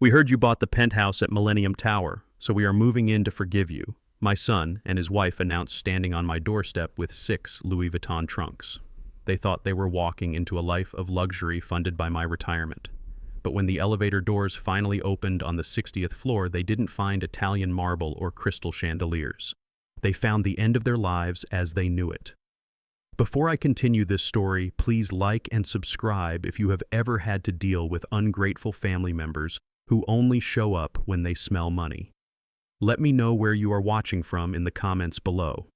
We heard you bought the penthouse at Millennium Tower, so we are moving in to forgive you. My son and his wife announced standing on my doorstep with 6 Louis Vuitton trunks. They thought they were walking into a life of luxury funded by my retirement. But when the elevator doors finally opened on the 60th floor, they didn't find Italian marble or crystal chandeliers. They found the end of their lives as they knew it. Before I continue this story, please like and subscribe if you have ever had to deal with ungrateful family members who only show up when they smell money. Let me know where you are watching from in the comments below.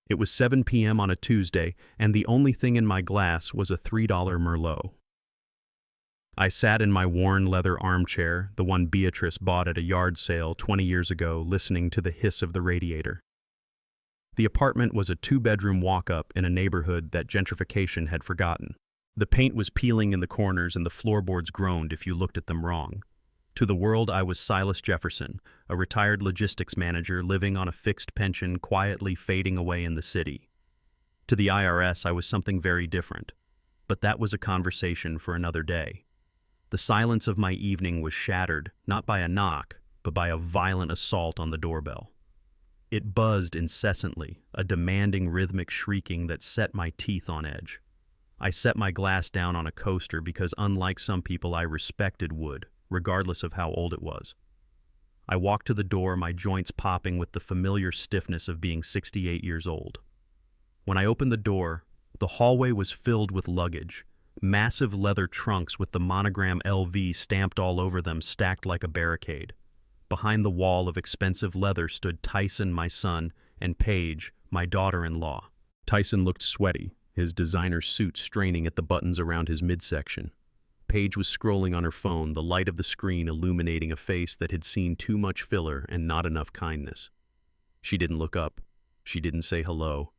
It was 7 p.m. on a Tuesday, and the only thing in my glass was a $3 Merlot. I sat in my worn leather armchair, the one Beatrice bought at a yard sale 20 years ago, listening to the hiss of the radiator. The apartment was a 2-bedroom walk-up in a neighborhood that gentrification had forgotten. The paint was peeling in the corners and the floorboards groaned if you looked at them wrong. To the world, I was Silas Jefferson, a retired logistics manager living on a fixed pension, quietly fading away in the city. To the IRS, I was something very different. But that was a conversation for another day. The silence of my evening was shattered, not by a knock, but by a violent assault on the doorbell. It buzzed incessantly, a demanding rhythmic shrieking that set my teeth on edge. I set my glass down on a coaster because, unlike some people I respected would, regardless of how old it was. I walked to the door, my joints popping with the familiar stiffness of being 68 years old. When I opened the door, the hallway was filled with luggage, massive leather trunks with the monogram LV stamped all over them, stacked like a barricade. Behind the wall of expensive leather stood Tyson, my son, and Paige, my daughter-in-law. Tyson looked sweaty, his designer suit straining at the buttons around his midsection. Paige was scrolling on her phone, the light of the screen illuminating a face that had seen too much filler and not enough kindness. She didn't look up. She didn't say hello.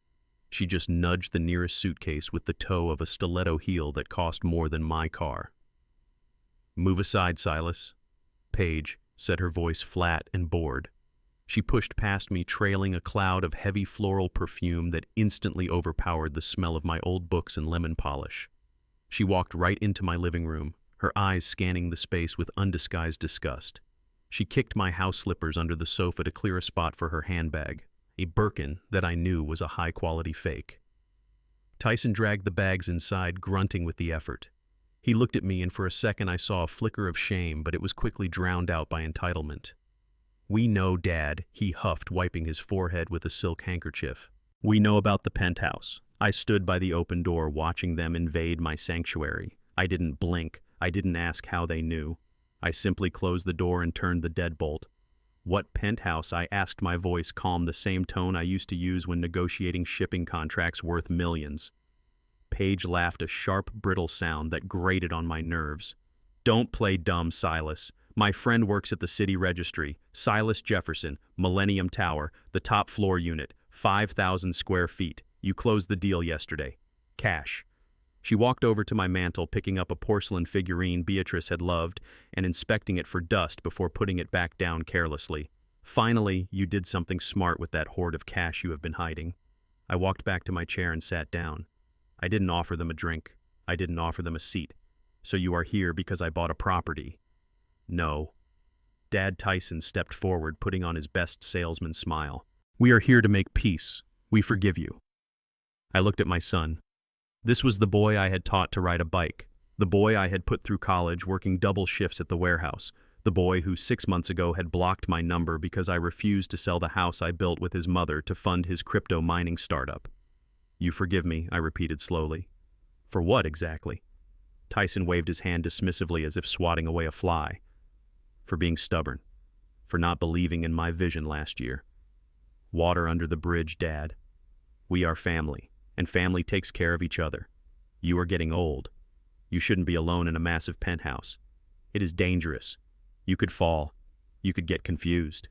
She just nudged the nearest suitcase with the toe of a stiletto heel that cost more than my car. "Move aside, Silas," Paige said, her voice flat and bored. She pushed past me, trailing a cloud of heavy floral perfume that instantly overpowered the smell of my old books and lemon polish. She walked right into my living room, her eyes scanning the space with undisguised disgust. She kicked my house slippers under the sofa to clear a spot for her handbag, a Birkin that I knew was a high-quality fake. Tyson dragged the bags inside, grunting with the effort. He looked at me, and for a second I saw a flicker of shame, but it was quickly drowned out by entitlement. "We know, Dad," he huffed, wiping his forehead with a silk handkerchief. "We know about the penthouse." I stood by the open door, watching them invade my sanctuary. I didn't blink. I didn't ask how they knew. I simply closed the door and turned the deadbolt. "What penthouse?" I asked, my voice calm, the same tone I used to use when negotiating shipping contracts worth millions. Paige laughed, a sharp, brittle sound that grated on my nerves. "Don't play dumb, Silas. My friend works at the city registry. Silas Jefferson, Millennium Tower, the top floor unit, 5,000 square feet. You closed the deal yesterday. Cash." She walked over to my mantel, picking up a porcelain figurine Beatrice had loved and inspecting it for dust before putting it back down carelessly. "Finally, you did something smart with that hoard of cash you have been hiding." I walked back to my chair and sat down. I didn't offer them a drink. I didn't offer them a seat. "So you are here because I bought a property?" "No." Dad Tyson stepped forward, putting on his best salesman smile. "We are here to make peace. We forgive you." I looked at my son. This was the boy I had taught to ride a bike, the boy I had put through college working double shifts at the warehouse, the boy who 6 months ago had blocked my number because I refused to sell the house I built with his mother to fund his crypto mining startup. "You forgive me," I repeated slowly. "For what exactly?" Tyson waved his hand dismissively as if swatting away a fly. "For being stubborn. For not believing in my vision last year. Water under the bridge, Dad. We are family. And family takes care of each other. You are getting old. You shouldn't be alone in a massive penthouse. It is dangerous. You could fall. You could get confused."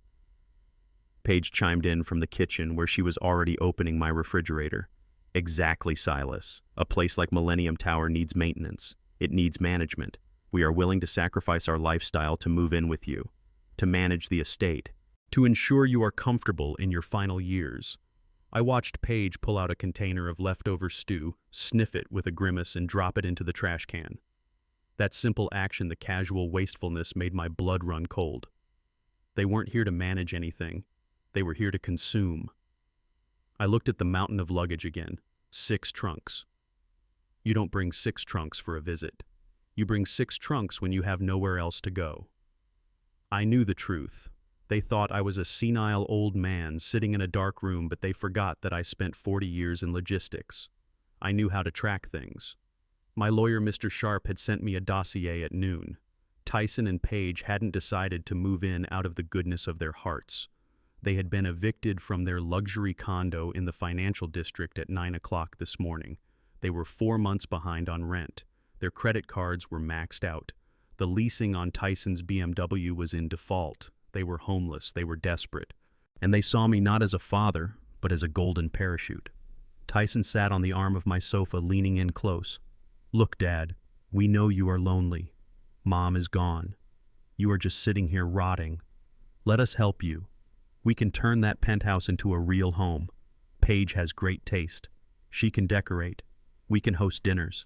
Paige chimed in from the kitchen, where she was already opening my refrigerator. "Exactly, Silas. A place like Millennium Tower needs maintenance. It needs management. We are willing to sacrifice our lifestyle to move in with you, to manage the estate, to ensure you are comfortable in your final years." I watched Paige pull out a container of leftover stew, sniff it with a grimace, and drop it into the trash can. That simple action, the casual wastefulness, made my blood run cold. They weren't here to manage anything. They were here to consume. I looked at the mountain of luggage again. 6 trunks. You don't bring 6 trunks for a visit. You bring 6 trunks when you have nowhere else to go. I knew the truth. They thought I was a senile old man sitting in a dark room, but they forgot that I spent 40 years in logistics. I knew how to track things. My lawyer, Mr. Sharp, had sent me a dossier at noon. Tyson and Paige hadn't decided to move in out of the goodness of their hearts. They had been evicted from their luxury condo in the financial district at 9 o'clock this morning. They were 4 months behind on rent. Their credit cards were maxed out. The leasing on Tyson's BMW was in default. They were homeless. They were desperate. And they saw me not as a father, but as a golden parachute. Tyson sat on the arm of my sofa, leaning in close. Look, Dad, we know you are lonely. Mom is gone. You are just sitting here rotting. Let us help you. We can turn that penthouse into a real home. Paige has great taste. She can decorate. We can host dinners.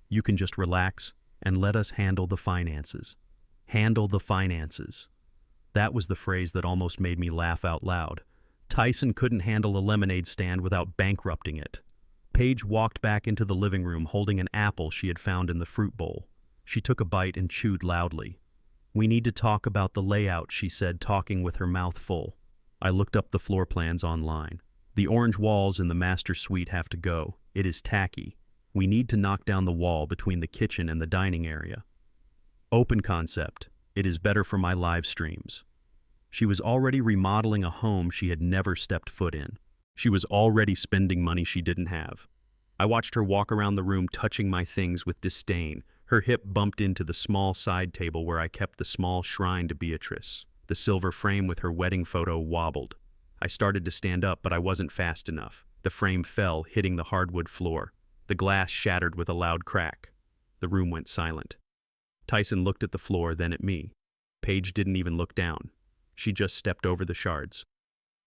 You can just relax and let us handle the finances. Handle the finances. That was the phrase that almost made me laugh out loud. Tyson couldn't handle a lemonade stand without bankrupting it. Paige walked back into the living room holding an apple she had found in the fruit bowl. She took a bite and chewed loudly. We need to talk about the layout, she said, talking with her mouth full. I looked up the floor plans online. The orange walls in the master suite have to go. It is tacky. We need to knock down the wall between the kitchen and the dining area. Open concept. It is better for my live streams. She was already remodeling a home she had never stepped foot in. She was already spending money she didn't have. I watched her walk around the room, touching my things with disdain. Her hip bumped into the small side table where I kept the small shrine to Beatrice. The silver frame with her wedding photo wobbled. I started to stand up, but I wasn't fast enough. The frame fell, hitting the hardwood floor. The glass shattered with a loud crack. The room went silent. Tyson looked at the floor, then at me. Paige didn't even look down. She just stepped over the shards.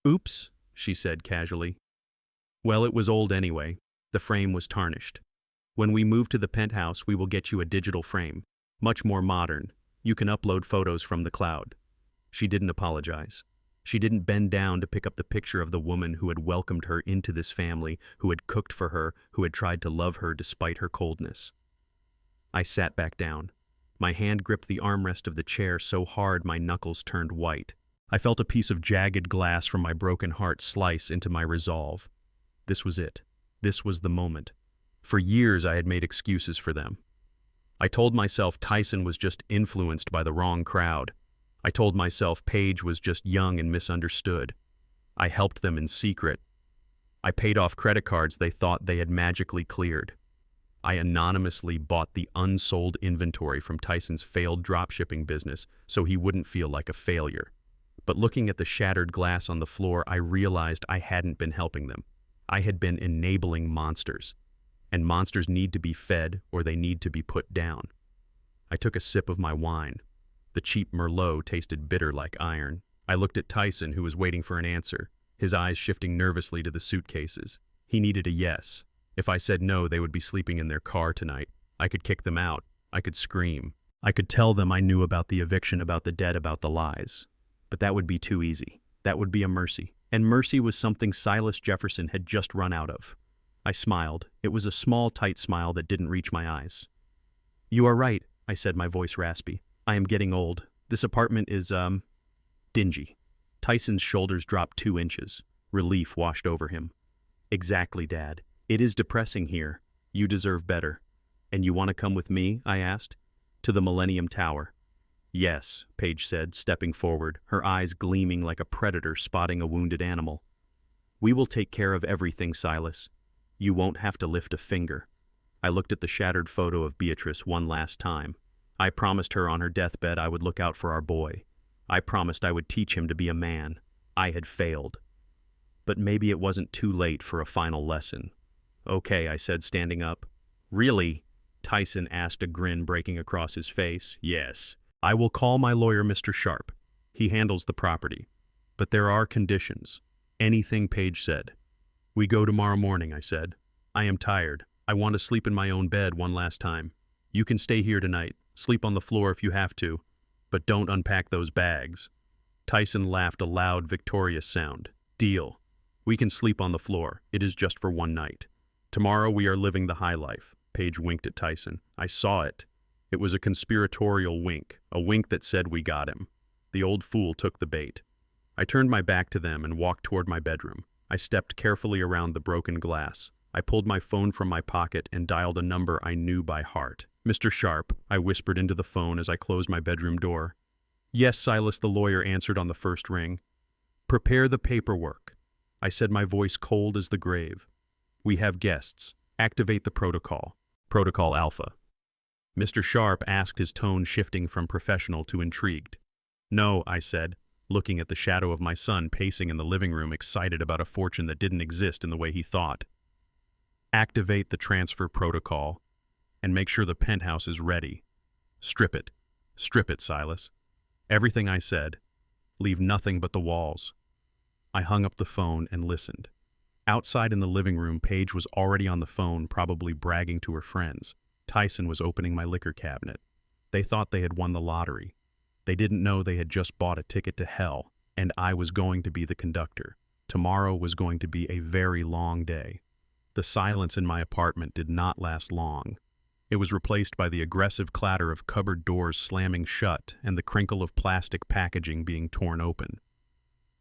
Oops, she said casually. Well, it was old anyway. The frame was tarnished. When we move to the penthouse, we will get you a digital frame. Much more modern. You can upload photos from the cloud. She didn't apologize. She didn't bend down to pick up the picture of the woman who had welcomed her into this family, who had cooked for her, who had tried to love her despite her coldness. I sat back down. My hand gripped the armrest of the chair so hard my knuckles turned white. I felt a piece of jagged glass from my broken heart slice into my resolve. This was it. This was the moment. For years I had made excuses for them. I told myself Tyson was just influenced by the wrong crowd. I told myself Paige was just young and misunderstood. I helped them in secret. I paid off credit cards they thought they had magically cleared. I anonymously bought the unsold inventory from Tyson's failed dropshipping business so he wouldn't feel like a failure. But looking at the shattered glass on the floor, I realized I hadn't been helping them. I had been enabling monsters. And monsters need to be fed or they need to be put down. I took a sip of my wine. The cheap Merlot tasted bitter like iron. I looked at Tyson, who was waiting for an answer, his eyes shifting nervously to the suitcases. He needed a yes. If I said no, they would be sleeping in their car tonight. I could kick them out. I could scream. I could tell them I knew about the eviction, about the debt, about the lies. But that would be too easy. That would be a mercy. And mercy was something Silas Jefferson had just run out of. I smiled. It was a small, tight smile that didn't reach my eyes. You are right, I said, my voice raspy. I am getting old. This apartment is, dingy. Tyson's shoulders dropped 2 inches. Relief washed over him. Exactly, Dad. It is depressing here. You deserve better. And you want to come with me? I asked. To the Millennium Tower. Yes, Paige said, stepping forward, her eyes gleaming like a predator spotting a wounded animal. We will take care of everything, Silas. You won't have to lift a finger. I looked at the shattered photo of Beatrice one last time. I promised her on her deathbed I would look out for our boy. I promised I would teach him to be a man. I had failed. But maybe it wasn't too late for a final lesson. Okay, I said, standing up. Really? Tyson asked, a grin breaking across his face. Yes. I will call my lawyer, Mr. Sharp. He handles the property. But there are conditions. Anything, Paige said. We go tomorrow morning, I said. I am tired. I want to sleep in my own bed one last time. You can stay here tonight. Sleep on the floor if you have to, but don't unpack those bags. Tyson laughed a loud, victorious sound. Deal. We can sleep on the floor. It is just for one night. Tomorrow we are living the high life. Paige winked at Tyson. I saw it. It was a conspiratorial wink, a wink that said we got him. The old fool took the bait. I turned my back to them and walked toward my bedroom. I stepped carefully around the broken glass. I pulled my phone from my pocket and dialed a number I knew by heart. Mr. Sharp, I whispered into the phone as I closed my bedroom door. Yes, Silas, the lawyer answered on the first ring. Prepare the paperwork. I said, my voice cold as the grave. We have guests. Activate the protocol. Protocol Alpha. Mr. Sharp asked, his tone shifting from professional to intrigued. No, I said, looking at the shadow of my son pacing in the living room, excited about a fortune that didn't exist in the way he thought. Activate the transfer protocol and make sure the penthouse is ready. Strip it. Strip it, Silas. Everything I said. Leave nothing but the walls. I hung up the phone and listened. Outside in the living room, Paige was already on the phone, probably bragging to her friends. Tyson was opening my liquor cabinet. They thought they had won the lottery. They didn't know they had just bought a ticket to hell, and I was going to be the conductor. Tomorrow was going to be a very long day. The silence in my apartment did not last long. It was replaced by the aggressive clatter of cupboard doors slamming shut and the crinkle of plastic packaging being torn open.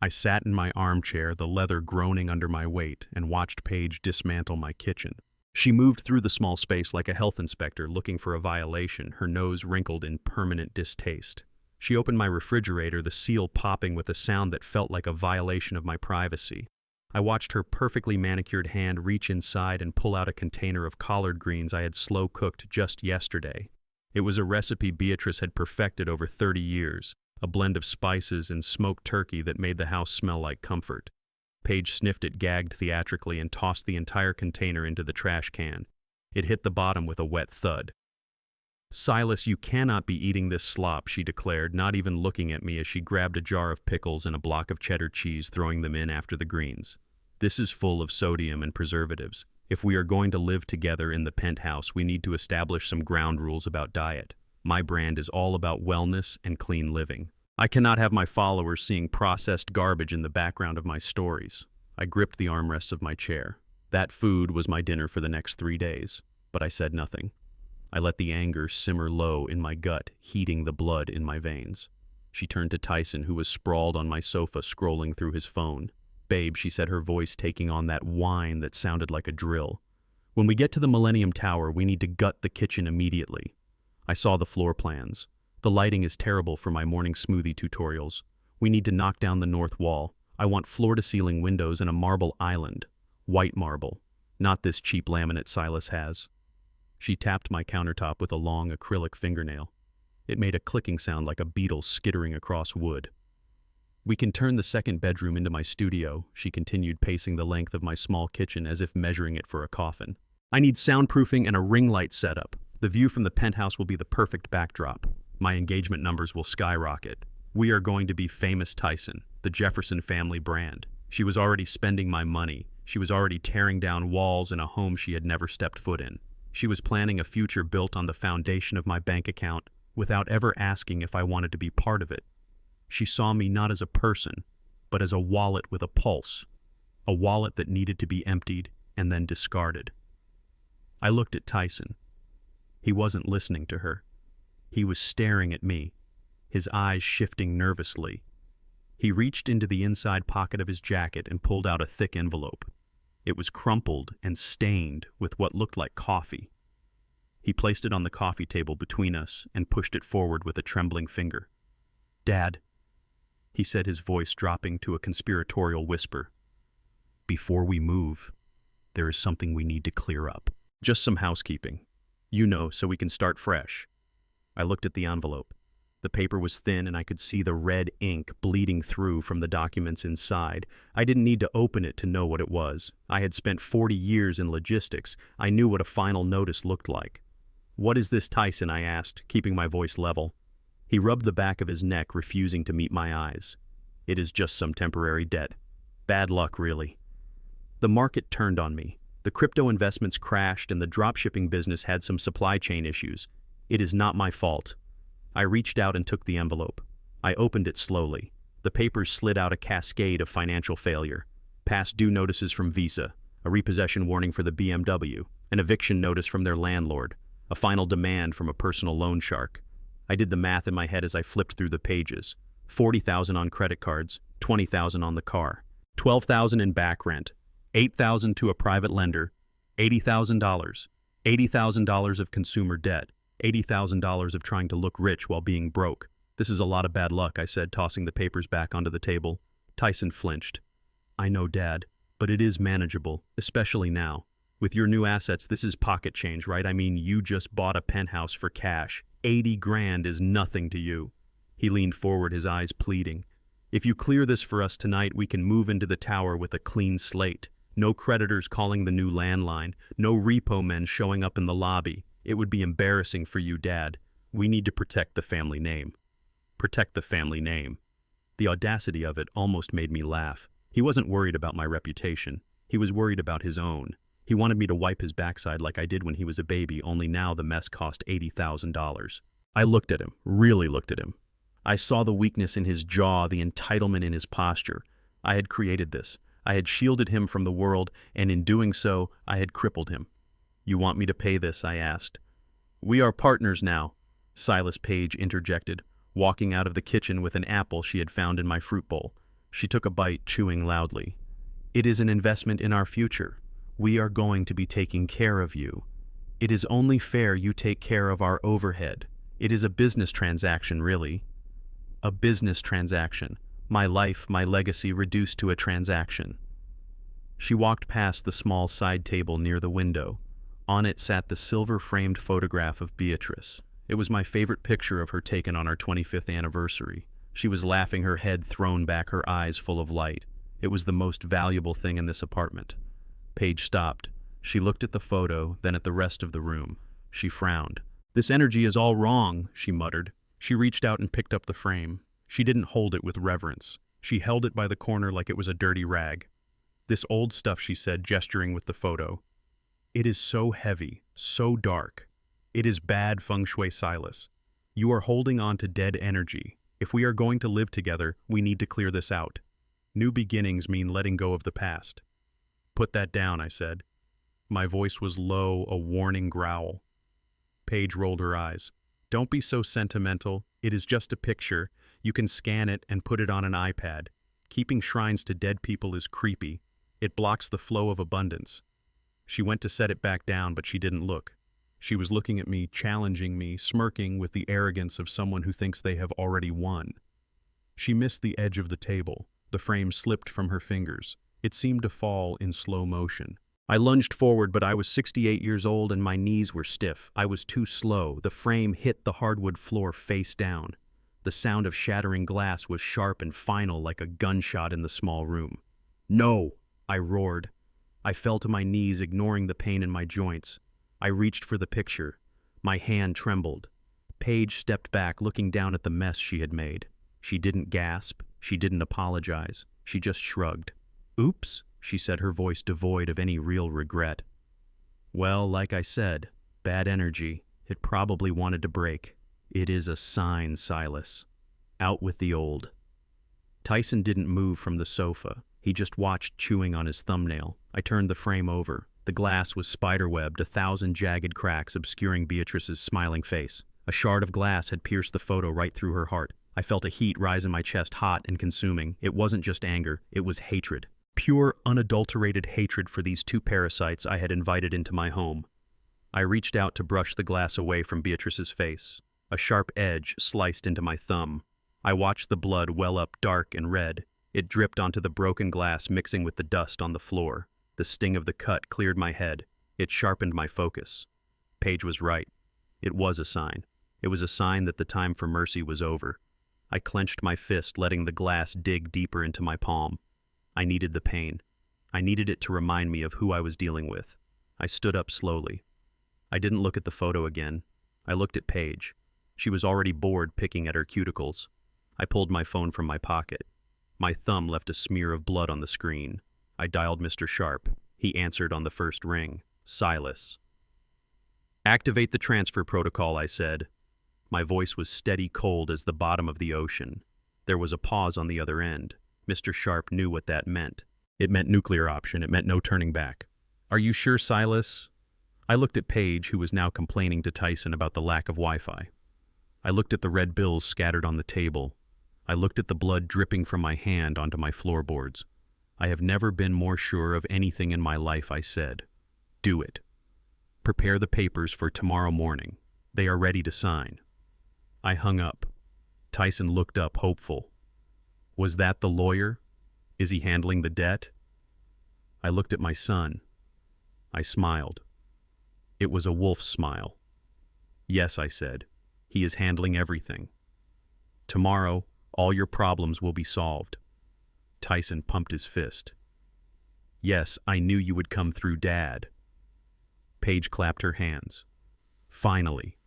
I sat in my armchair, the leather groaning under my weight, and watched Paige dismantle my kitchen. She moved through the small space like a health inspector looking for a violation, her nose wrinkled in permanent distaste. She opened my refrigerator, the seal popping with a sound that felt like a violation of my privacy. I watched her perfectly manicured hand reach inside and pull out a container of collard greens I had slow-cooked just yesterday. It was a recipe Beatrice had perfected over 30 years, a blend of spices and smoked turkey that made the house smell like comfort. Paige sniffed it, gagged theatrically, and tossed the entire container into the trash can. It hit the bottom with a wet thud. Silas, you cannot be eating this slop, she declared, not even looking at me as she grabbed a jar of pickles and a block of cheddar cheese, throwing them in after the greens. This is full of sodium and preservatives. If we are going to live together in the penthouse, we need to establish some ground rules about diet. My brand is all about wellness and clean living. I cannot have my followers seeing processed garbage in the background of my stories. I gripped the armrests of my chair. That food was my dinner for the next 3 days, but I said nothing. I let the anger simmer low in my gut, heating the blood in my veins. She turned to Tyson, who was sprawled on my sofa, scrolling through his phone. Babe, she said, her voice taking on that whine that sounded like a drill. When we get to the Millennium Tower, we need to gut the kitchen immediately. I saw the floor plans. The lighting is terrible for my morning smoothie tutorials. We need to knock down the north wall. I want floor-to-ceiling windows and a marble island. White marble. Not this cheap laminate Silas has. She tapped my countertop with a long acrylic fingernail. It made a clicking sound like a beetle skittering across wood. We can turn the second bedroom into my studio, she continued, pacing the length of my small kitchen as if measuring it for a coffin. I need soundproofing and a ring light setup. The view from the penthouse will be the perfect backdrop. My engagement numbers will skyrocket. We are going to be famous Tyson, the Jefferson family brand. She was already spending my money. She was already tearing down walls in a home she had never stepped foot in. She was planning a future built on the foundation of my bank account without ever asking if I wanted to be part of it. She saw me not as a person, but as a wallet with a pulse, a wallet that needed to be emptied and then discarded. I looked at Tyson. He wasn't listening to her. He was staring at me, his eyes shifting nervously. He reached into the inside pocket of his jacket and pulled out a thick envelope. It was crumpled and stained with what looked like coffee. He placed it on the coffee table between us and pushed it forward with a trembling finger. Dad, he said, his voice dropping to a conspiratorial whisper. Before we move, there is something we need to clear up. Just some housekeeping. You know, so we can start fresh. I looked at the envelope. The paper was thin and I could see the red ink bleeding through from the documents inside. I didn't need to open it to know what it was. I had spent 40 years in logistics. I knew what a final notice looked like. What is this, Tyson? I asked, keeping my voice level. He rubbed the back of his neck, refusing to meet my eyes. It is just some temporary debt. Bad luck, really. The market turned on me. The crypto investments crashed and the dropshipping business had some supply chain issues. It is not my fault. I reached out and took the envelope. I opened it slowly. The papers slid out a cascade of financial failure. Past due notices from Visa, a repossession warning for the BMW, an eviction notice from their landlord, a final demand from a personal loan shark. I did the math in my head as I flipped through the pages. $40,000 on credit cards, $20,000 on the car, $12,000 in back rent, $8,000 to a private lender, $80,000, $80,000 of consumer debt, $80,000 of trying to look rich while being broke. This is a lot of bad luck, I said, tossing the papers back onto the table. Tyson flinched. I know, Dad, but it is manageable, especially now. With your new assets, this is pocket change, right? I mean, you just bought a penthouse for cash. 80 grand is nothing to you. He leaned forward, his eyes pleading. If you clear this for us tonight, we can move into the tower with a clean slate. No creditors calling the new landline. No repo men showing up in the lobby. It would be embarrassing for you, Dad. We need to protect the family name. Protect the family name. The audacity of it almost made me laugh. He wasn't worried about my reputation. He was worried about his own. He wanted me to wipe his backside like I did when he was a baby, only now the mess cost $80,000. I looked at him, really looked at him. I saw the weakness in his jaw, the entitlement in his posture. I had created this. I had shielded him from the world, and in doing so, I had crippled him. You want me to pay this? I asked. We are partners now, Silas Page interjected, walking out of the kitchen with an apple she had found in my fruit bowl. She took a bite, chewing loudly. It is an investment in our future. We are going to be taking care of you. It is only fair you take care of our overhead. It is a business transaction, really. A business transaction. My life, my legacy reduced to a transaction. She walked past the small side table near the window. On it sat the silver-framed photograph of Beatrice. It was my favorite picture of her taken on our 25th anniversary. She was laughing, her head thrown back, her eyes full of light. It was the most valuable thing in this apartment. Paige stopped. She looked at the photo, then at the rest of the room. She frowned. This energy is all wrong, she muttered. She reached out and picked up the frame. She didn't hold it with reverence. She held it by the corner like it was a dirty rag. This old stuff, she said, gesturing with the photo. It is so heavy, so dark. It is bad feng shui, Silas. You are holding on to dead energy. If we are going to live together, we need to clear this out. New beginnings mean letting go of the past. Put that down, I said. My voice was low, a warning growl. Paige rolled her eyes. Don't be so sentimental. It is just a picture. You can scan it and put it on an iPad. Keeping shrines to dead people is creepy. It blocks the flow of abundance. She went to set it back down, but she didn't look. She was looking at me, challenging me, smirking with the arrogance of someone who thinks they have already won. She missed the edge of the table. The frame slipped from her fingers. It seemed to fall in slow motion. I lunged forward, but I was 68 years old and my knees were stiff. I was too slow. The frame hit the hardwood floor face down. The sound of shattering glass was sharp and final, like a gunshot in the small room. No! I roared. I fell to my knees, ignoring the pain in my joints. I reached for the picture. My hand trembled. Paige stepped back, looking down at the mess she had made. She didn't gasp. She didn't apologize. She just shrugged. Oops, she said, her voice devoid of any real regret. Well, like I said, bad energy. It probably wanted to break. It is a sign, Silas. Out with the old. Tyson didn't move from the sofa. He just watched, chewing on his thumbnail. I turned the frame over. The glass was spiderwebbed, 1,000 jagged cracks obscuring Beatrice's smiling face. A shard of glass had pierced the photo right through her heart. I felt a heat rise in my chest, hot and consuming. It wasn't just anger, it was hatred. Pure, unadulterated hatred for these two parasites I had invited into my home. I reached out to brush the glass away from Beatrice's face. A sharp edge sliced into my thumb. I watched the blood well up dark and red. It dripped onto the broken glass, mixing with the dust on the floor. The sting of the cut cleared my head. It sharpened my focus. Paige was right. It was a sign. It was a sign that the time for mercy was over. I clenched my fist, letting the glass dig deeper into my palm. I needed the pain. I needed it to remind me of who I was dealing with. I stood up slowly. I didn't look at the photo again. I looked at Paige. She was already bored, picking at her cuticles. I pulled my phone from my pocket. My thumb left a smear of blood on the screen. I dialed Mr. Sharp. He answered on the first ring. Silas. Activate the transfer protocol, I said. My voice was steady cold as the bottom of the ocean. There was a pause on the other end. Mr. Sharp knew what that meant. It meant nuclear option. It meant no turning back. Are you sure, Silas? I looked at Paige, who was now complaining to Tyson about the lack of Wi-Fi. I looked at the red bills scattered on the table. I looked at the blood dripping from my hand onto my floorboards. I have never been more sure of anything in my life, I said. Do it. Prepare the papers for tomorrow morning. They are ready to sign. I hung up. Tyson looked up, hopeful. Was that the lawyer? Is he handling the debt? I looked at my son. I smiled. It was a wolf's smile. Yes, I said. He is handling everything. Tomorrow, all your problems will be solved. Tyson pumped his fist. Yes, I knew you would come through, Dad. Paige clapped her hands. Finally.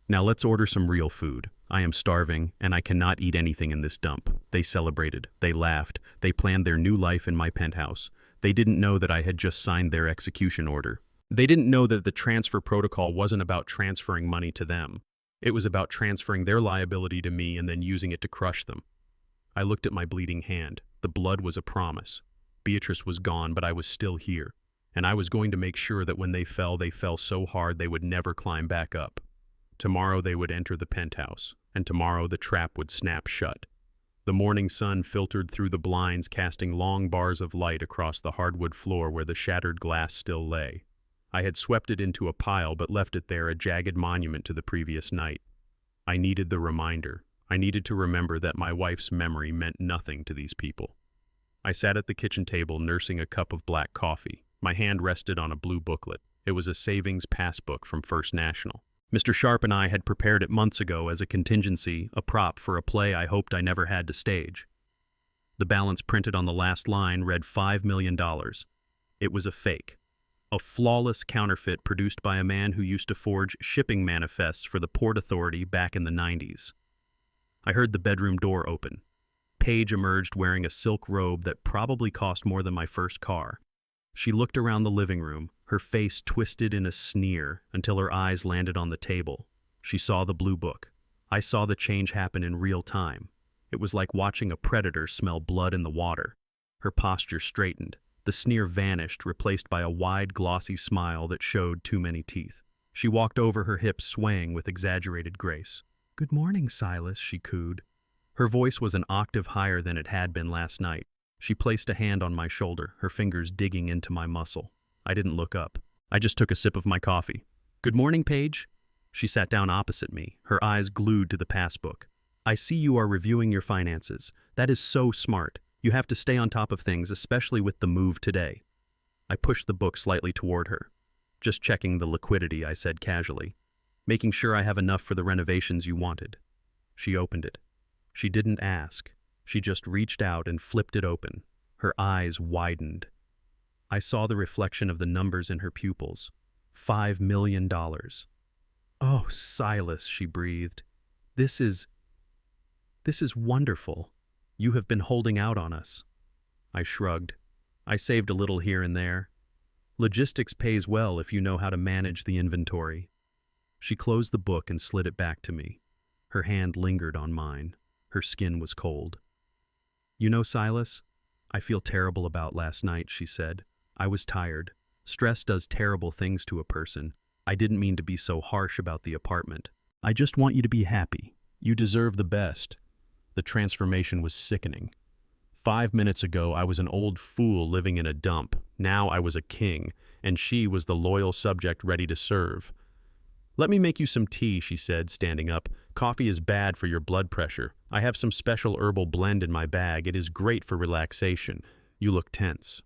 Now let's order some real food. I am starving, and I cannot eat anything in this dump. They celebrated. They laughed. They planned their new life in my penthouse. They didn't know that I had just signed their execution order. They didn't know that the transfer protocol wasn't about transferring money to them. It was about transferring their liability to me and then using it to crush them. I looked at my bleeding hand. The blood was a promise. Beatrice was gone, but I was still here. And I was going to make sure that when they fell so hard they would never climb back up. Tomorrow they would enter the penthouse, and tomorrow the trap would snap shut. The morning sun filtered through the blinds, casting long bars of light across the hardwood floor where the shattered glass still lay. I had swept it into a pile but left it there, a jagged monument to the previous night. I needed the reminder. I needed to remember that my wife's memory meant nothing to these people. I sat at the kitchen table nursing a cup of black coffee. My hand rested on a blue booklet. It was a savings passbook from First National. Mr. Sharp and I had prepared it months ago as a contingency, a prop for a play I hoped I never had to stage. The balance printed on the last line read $5 million. It was a fake. A flawless counterfeit produced by a man who used to forge shipping manifests for the Port Authority back in the 90s. I heard the bedroom door open. Paige emerged wearing a silk robe that probably cost more than my first car. She looked around the living room, her face twisted in a sneer until her eyes landed on the table. She saw the blue book. I saw the change happen in real time. It was like watching a predator smell blood in the water. Her posture straightened. The sneer vanished, replaced by a wide, glossy smile that showed too many teeth. She walked over, her hips swaying with exaggerated grace. "Good morning, Silas," she cooed. Her voice was an octave higher than it had been last night. She placed a hand on my shoulder, her fingers digging into my muscle. I didn't look up. I just took a sip of my coffee. "Good morning, Paige." She sat down opposite me, her eyes glued to the passbook. "I see you are reviewing your finances. That is so smart. You have to stay on top of things, especially with the move today." I pushed the book slightly toward her. "Just checking the liquidity," I said casually. "Making sure I have enough for the renovations you wanted." She opened it. She didn't ask. She just reached out and flipped it open. Her eyes widened. I saw the reflection of the numbers in her pupils. $5 million. "Oh, Silas," she breathed. This is wonderful. You have been holding out on us." I shrugged. "I saved a little here and there. Logistics pays well if you know how to manage the inventory." She closed the book and slid it back to me. Her hand lingered on mine. Her skin was cold. "You know, Silas, I feel terrible about last night," she said. "I was tired. Stress does terrible things to a person. I didn't mean to be so harsh about the apartment. I just want you to be happy. You deserve the best." The transformation was sickening. 5 minutes ago, I was an old fool living in a dump. Now I was a king, and she was the loyal subject ready to serve. "Let me make you some tea," she said, standing up. "Coffee is bad for your blood pressure. I have some special herbal blend in my bag. It is great for relaxation. You look tense."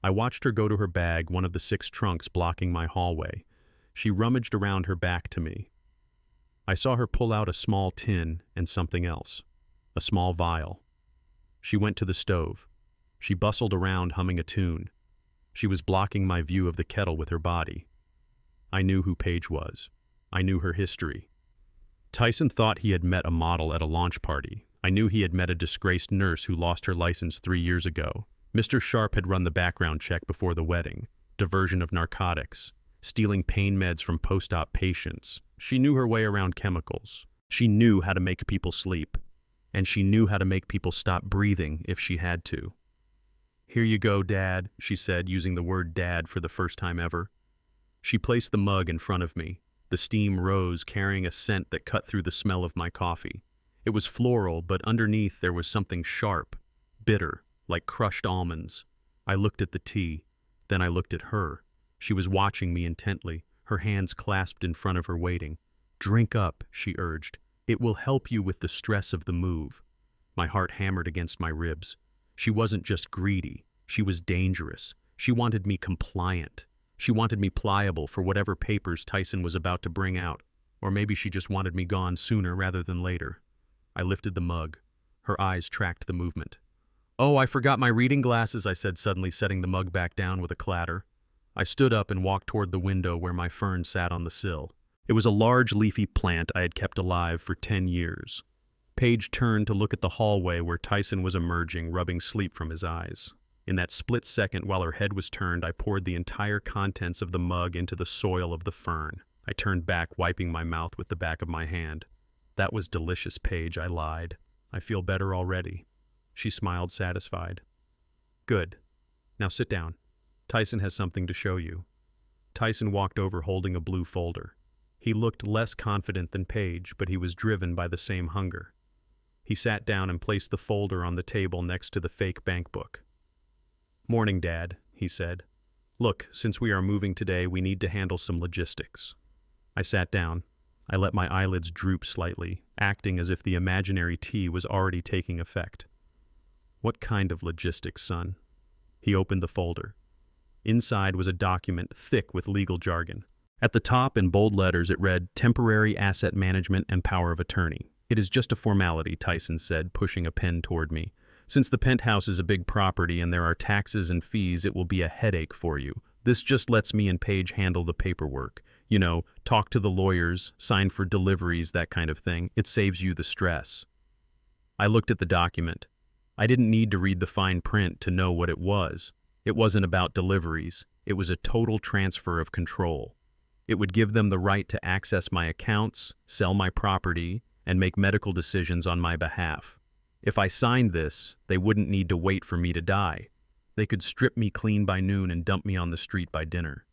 I watched her go to her bag, one of the 6 trunks blocking my hallway. She rummaged around her back to me. I saw her pull out a small tin and something else, a small vial. She went to the stove. She bustled around humming a tune. She was blocking my view of the kettle with her body. I knew who Paige was. I knew her history. Tyson thought he had met a model at a launch party. I knew he had met a disgraced nurse who lost her license 3 years ago. Mr. Sharp had run the background check before the wedding. Diversion of narcotics. stealing pain meds from post-op patients. She knew her way around chemicals. She knew how to make people sleep. And she knew how to make people stop breathing if she had to. "Here you go, Dad," she said, using the word dad for the first time ever. She placed the mug in front of me. The steam rose, carrying a scent that cut through the smell of my coffee. It was floral, but underneath there was something sharp, bitter, like crushed almonds. I looked at the tea. Then I looked at her. She was watching me intently, her hands clasped in front of her waiting. "Drink up," she urged. "It will help you with the stress of the move." My heart hammered against my ribs. She wasn't just greedy. She was dangerous. She wanted me compliant. She wanted me pliable for whatever papers Tyson was about to bring out. Or maybe she just wanted me gone sooner rather than later. I lifted the mug. Her eyes tracked the movement. "Oh, I forgot my reading glasses," I said, suddenly setting the mug back down with a clatter. I stood up and walked toward the window where my fern sat on the sill. It was a large leafy plant I had kept alive for 10 years. Paige turned to look at the hallway where Tyson was emerging, rubbing sleep from his eyes. In that split second while her head was turned, I poured the entire contents of the mug into the soil of the fern. I turned back, wiping my mouth with the back of my hand. "That was delicious, Paige," I lied. "I feel better already." She smiled, satisfied. "Good. Now sit down. Tyson has something to show you." Tyson walked over holding a blue folder. He looked less confident than Paige, but he was driven by the same hunger. He sat down and placed the folder on the table next to the fake bank book. "Morning, Dad," he said. "Look, since we are moving today, we need to handle some logistics." I sat down. I let my eyelids droop slightly, acting as if the imaginary tea was already taking effect. "What kind of logistics, son?" He opened the folder. Inside was a document thick with legal jargon. At the top, in bold letters, it read, "Temporary Asset Management and Power of Attorney." "It is just a formality," Tyson said, pushing a pen toward me. "Since the Penthouse is a big property and there are taxes and fees, it will be a headache for you. This just lets me and Paige handle the paperwork. You know, talk to the lawyers, sign for deliveries, that kind of thing. It saves you the stress." I looked at the document. I didn't need to read the fine print to know what it was. It wasn't about deliveries. It was a total transfer of control. It would give them the right to access my accounts, sell my property, and make medical decisions on my behalf. If I signed this, they wouldn't need to wait for me to die. They could strip me clean by noon and dump me on the street by dinner.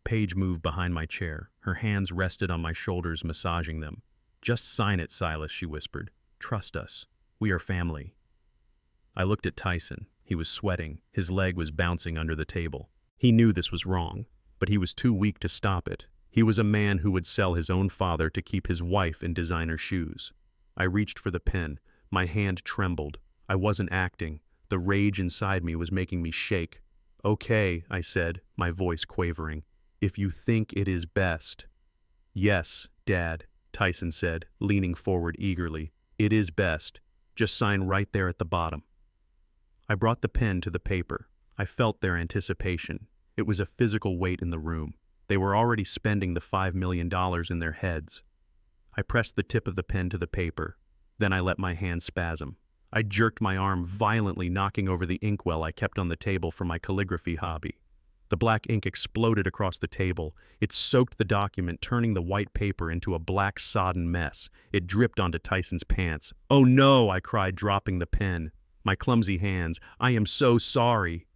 Paige moved behind my chair. Her hands rested on my shoulders, massaging them. "Just sign it, Silas," she whispered. "Trust us. We are family." I looked at Tyson. He was sweating. His leg was bouncing under the table. He knew this was wrong, but he was too weak to stop it. He was a man who would sell his own father to keep his wife in designer shoes. I reached for the pen. My hand trembled. I wasn't acting. The rage inside me was making me shake. "Okay," I said, my voice quavering. "If you think it is best." "Yes, Dad," Tyson said, leaning forward eagerly. "It is best. Just sign right there at the bottom." I brought the pen to the paper. I felt their anticipation. It was a physical weight in the room. They were already spending the $5 million in their heads. I pressed the tip of the pen to the paper. Then I let my hand spasm. I jerked my arm violently, knocking over the inkwell I kept on the table for my calligraphy hobby. The black ink exploded across the table. It soaked the document, turning the white paper into a black, sodden mess. It dripped onto Tyson's pants. "Oh no!" I cried, dropping the pen. My clumsy hands. "I am so sorry."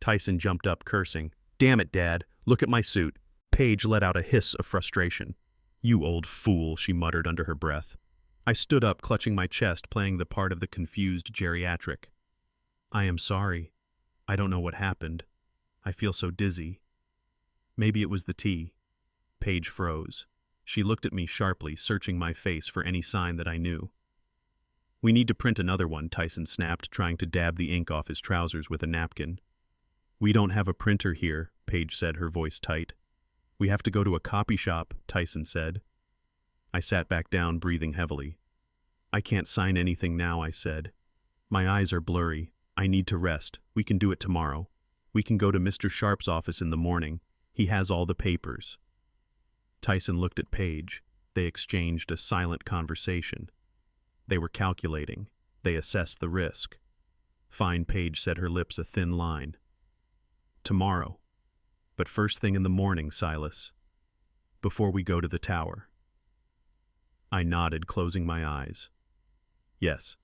Tyson jumped up, cursing. "Damn it, Dad. Look at my suit." Paige let out a hiss of frustration. "You old fool," she muttered under her breath. I stood up, clutching my chest, playing the part of the confused geriatric. "I am sorry. I don't know what happened. I feel so dizzy." Maybe it was the tea. Paige froze. She looked at me sharply, searching my face for any sign that I knew. "We need to print another one," Tyson snapped, trying to dab the ink off his trousers with a napkin. "We don't have a printer here," Paige said, her voice tight. "We have to go to a copy shop," Tyson said. I sat back down, breathing heavily. "I can't sign anything now," I said. "My eyes are blurry. I need to rest. We can do it tomorrow. We can go to Mr. Sharp's office in the morning. He has all the papers." Tyson looked at Paige. They exchanged a silent conversation. They were calculating. They assessed the risk. Fine, Paige said, her lips a thin line. "Tomorrow." But first thing in the morning, Silas, before we go to the tower. I nodded, closing my eyes. Yes,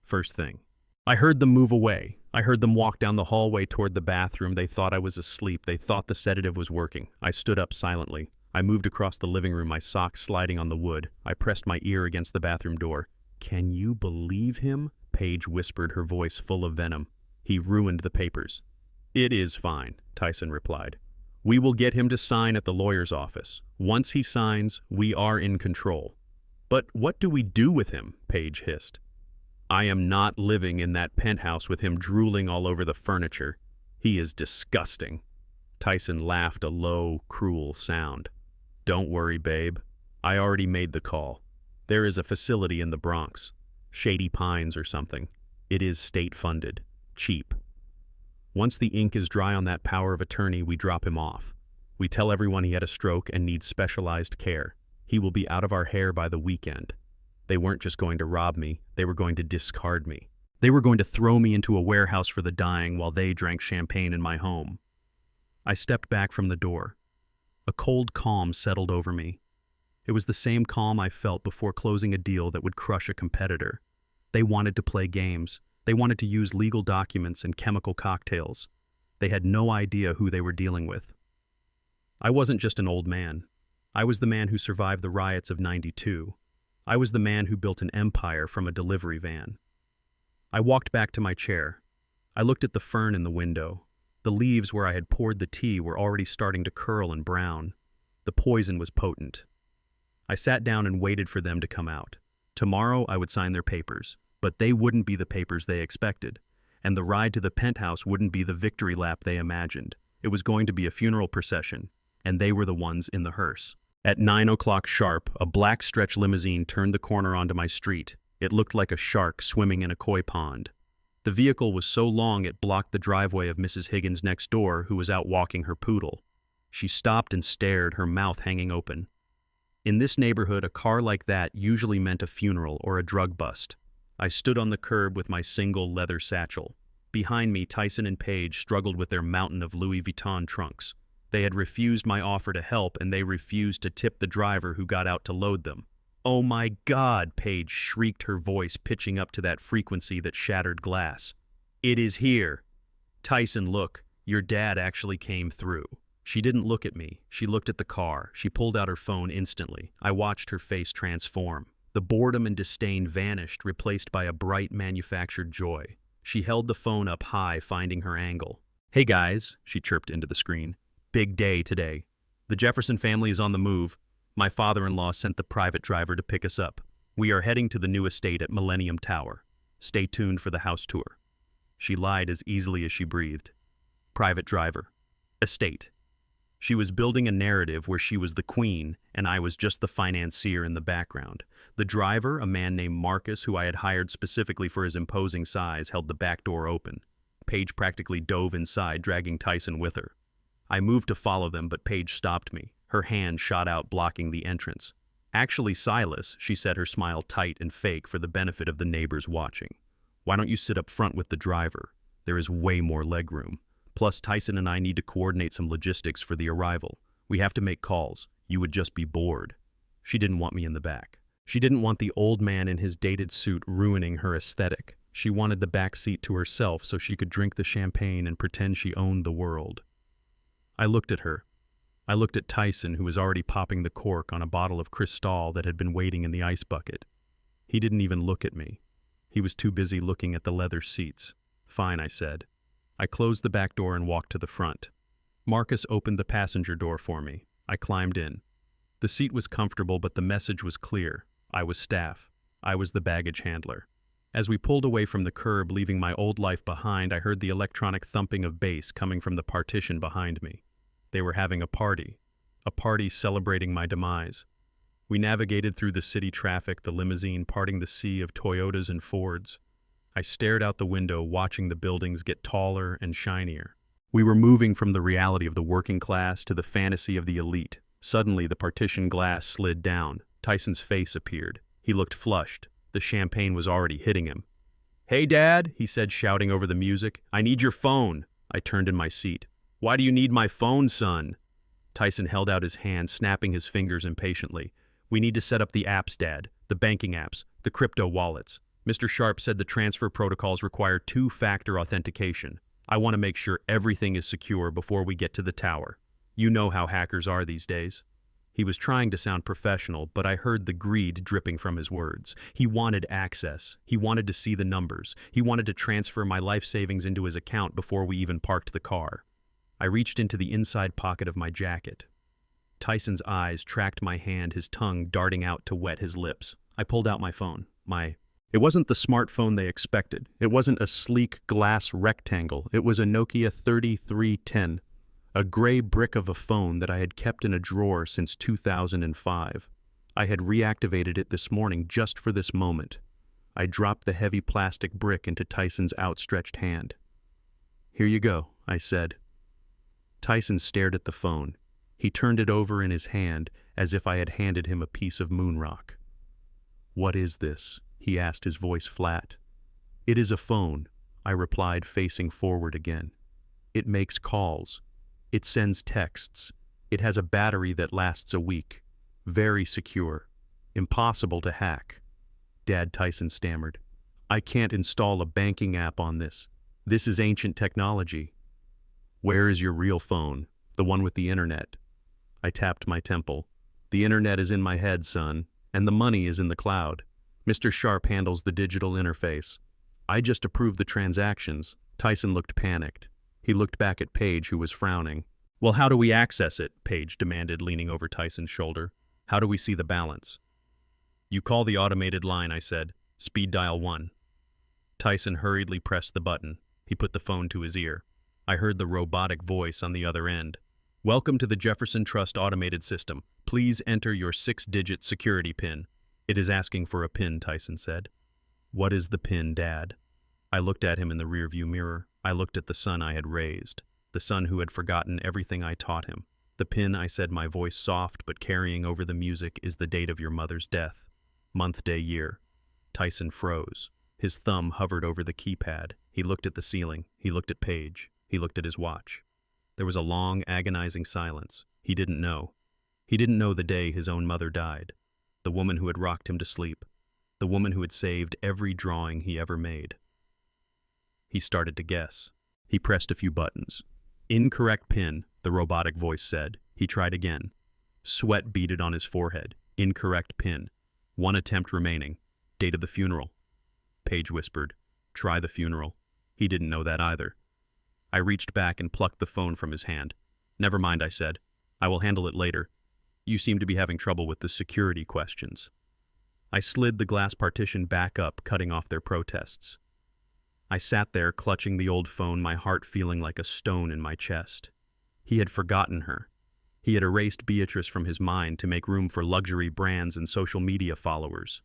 first thing. I heard them move away. I heard them walk down the hallway toward the bathroom. They thought I was asleep. They thought the sedative was working. I stood up silently. I moved across the living room, my socks sliding on the wood. I pressed my ear against the bathroom door. "Can you believe him?" Paige whispered, her voice full of venom. "He ruined the papers." "It is fine," Tyson replied. "We will get him to sign at the lawyer's office. Once he signs, we are in control." "But what do we do with him?" Paige hissed. "I am not living in that penthouse with him drooling all over the furniture. He is disgusting." Tyson laughed, a low, cruel sound. "Don't worry, babe. I already made the call. There is a facility in the Bronx. Shady Pines or something. It is state-funded. Cheap. Once the ink is dry on that power of attorney, we drop him off. We tell everyone he had a stroke and needs specialized care. He will be out of our hair by the weekend. They weren't just going to rob me, they were going to discard me. They were going to throw me into a warehouse for the dying while they drank champagne in my home." I stepped back from the door. A cold calm settled over me. It was the same calm I felt before closing a deal that would crush a competitor. They wanted to play games. They wanted to use legal documents and chemical cocktails. They had no idea who they were dealing with. I wasn't just an old man. I was the man who survived the riots of '92. I was the man who built an empire from a delivery van. I walked back to my chair. I looked at the fern in the window. The leaves where I had poured the tea were already starting to curl and brown. The poison was potent. I sat down and waited for them to come out. Tomorrow I would sign their papers, but they wouldn't be the papers they expected, and the ride to the penthouse wouldn't be the victory lap they imagined. It was going to be a funeral procession, and they were the ones in the hearse. At 9 o'clock sharp, a black stretch limousine turned the corner onto my street. It looked like a shark swimming in a koi pond. The vehicle was so long it blocked the driveway of Mrs. Higgins next door, who was out walking her poodle. She stopped and stared, her mouth hanging open. In this neighborhood, a car like that usually meant a funeral or a drug bust. I stood on the curb with my single leather satchel. Behind me, Tyson and Paige struggled with their mountain of Louis Vuitton trunks. They had refused my offer to help, and they refused to tip the driver who got out to load them. "Oh my God," Paige shrieked, her voice pitching up to that frequency that shattered glass. "It is here. Tyson, look, your dad actually came through." She didn't look at me. She looked at the car. She pulled out her phone instantly. I watched her face transform. The boredom and disdain vanished, replaced by a bright manufactured joy. She held the phone up high, finding her angle. "Hey guys," she chirped into the screen. "Big day today. The Jefferson family is on the move. My father-in-law sent the private driver to pick us up. We are heading to the new estate at Millennium Tower. Stay tuned for the house tour." She lied as easily as she breathed. Private driver. Estate. She was building a narrative where she was the queen, and I was just the financier in the background. The driver, a man named Marcus, who I had hired specifically for his imposing size, held the back door open. Paige practically dove inside, dragging Tyson with her. I moved to follow them, but Paige stopped me. Her hand shot out, blocking the entrance. "Actually, Silas," she said, her smile tight and fake for the benefit of the neighbors watching. "Why don't you sit up front with the driver? There is way more legroom. Plus, Tyson and I need to coordinate some logistics for the arrival. We have to make calls. You would just be bored." She didn't want me in the back. She didn't want the old man in his dated suit ruining her aesthetic. She wanted the back seat to herself so she could drink the champagne and pretend she owned the world. I looked at her. I looked at Tyson, who was already popping the cork on a bottle of Cristal that had been waiting in the ice bucket. He didn't even look at me. He was too busy looking at the leather seats. "Fine," I said. I closed the back door and walked to the front. Marcus opened the passenger door for me. I climbed in. The seat was comfortable, but the message was clear. I was staff. I was the baggage handler. As we pulled away from the curb, leaving my old life behind, I heard the electronic thumping of bass coming from the partition behind me. They were having a party celebrating my demise. We navigated through the city traffic, the limousine parting the sea of Toyotas and Fords. I stared out the window, watching the buildings get taller and shinier. We were moving from the reality of the working class to the fantasy of the elite. Suddenly, the partition glass slid down. Tyson's face appeared. He looked flushed. The champagne was already hitting him. "Hey, Dad," he said, shouting over the music. "I need your phone." I turned in my seat. Why do you need my phone, son? Tyson held out his hand, snapping his fingers impatiently. We need to set up the apps, Dad. The banking apps, the crypto wallets. Mr. Sharp said the transfer protocols require two-factor authentication. I want to make sure everything is secure before we get to the tower. You know how hackers are these days. He was trying to sound professional, but I heard the greed dripping from his words. He wanted access. He wanted to see the numbers. He wanted to transfer my life savings into his account before we even parked the car. I reached into the inside pocket of my jacket. Tyson's eyes tracked my hand, his tongue darting out to wet his lips. I pulled out my phone. It wasn't the smartphone they expected. It wasn't a sleek glass rectangle. It was a Nokia 3310, a gray brick of a phone that I had kept in a drawer since 2005. I had reactivated it this morning just for this moment. I dropped the heavy plastic brick into Tyson's outstretched hand. Here you go, I said. Tyson stared at the phone. He turned it over in his hand as if I had handed him a piece of moon rock. What is this? He asked, his voice flat. It is a phone, I replied, facing forward again. It makes calls. It sends texts. It has a battery that lasts a week. Very secure. Impossible to hack. Dad, Tyson stammered. I can't install a banking app on this. This is ancient technology. Where is your real phone? The one with the internet? I tapped my temple. The internet is in my head, son, and the money is in the cloud. Mr. Sharp handles the digital interface. I just approve the transactions. Tyson looked panicked. He looked back at Paige, who was frowning. Well, how do we access it? Paige demanded, leaning over Tyson's shoulder. How do we see the balance? You call the automated line, I said. Speed dial 1. Tyson hurriedly pressed the button. He put the phone to his ear. I heard the robotic voice on the other end. Welcome to the Jefferson Trust automated system. Please enter your 6-digit security PIN. It is asking for a PIN, Tyson said. What is the PIN, Dad? I looked at him in the rearview mirror. I looked at the son I had raised, the son who had forgotten everything I taught him. The PIN, I said, my voice soft but carrying over the music, is the date of your mother's death. Month, day, year. Tyson froze. His thumb hovered over the keypad. He looked at the ceiling. He looked at Paige. He looked at his watch. There was a long, agonizing silence. He didn't know. He didn't know the day his own mother died. The woman who had rocked him to sleep. The woman who had saved every drawing he ever made. He started to guess. He pressed a few buttons. Incorrect PIN, the robotic voice said. He tried again. Sweat beaded on his forehead. Incorrect PIN. 1 attempt remaining. Date of the funeral. Paige whispered. Try the funeral. He didn't know that either. I reached back and plucked the phone from his hand. Never mind, I said. I will handle it later. You seem to be having trouble with the security questions. I slid the glass partition back up, cutting off their protests. I sat there, clutching the old phone, my heart feeling like a stone in my chest. He had forgotten her. He had erased Beatrice from his mind to make room for luxury brands and social media followers.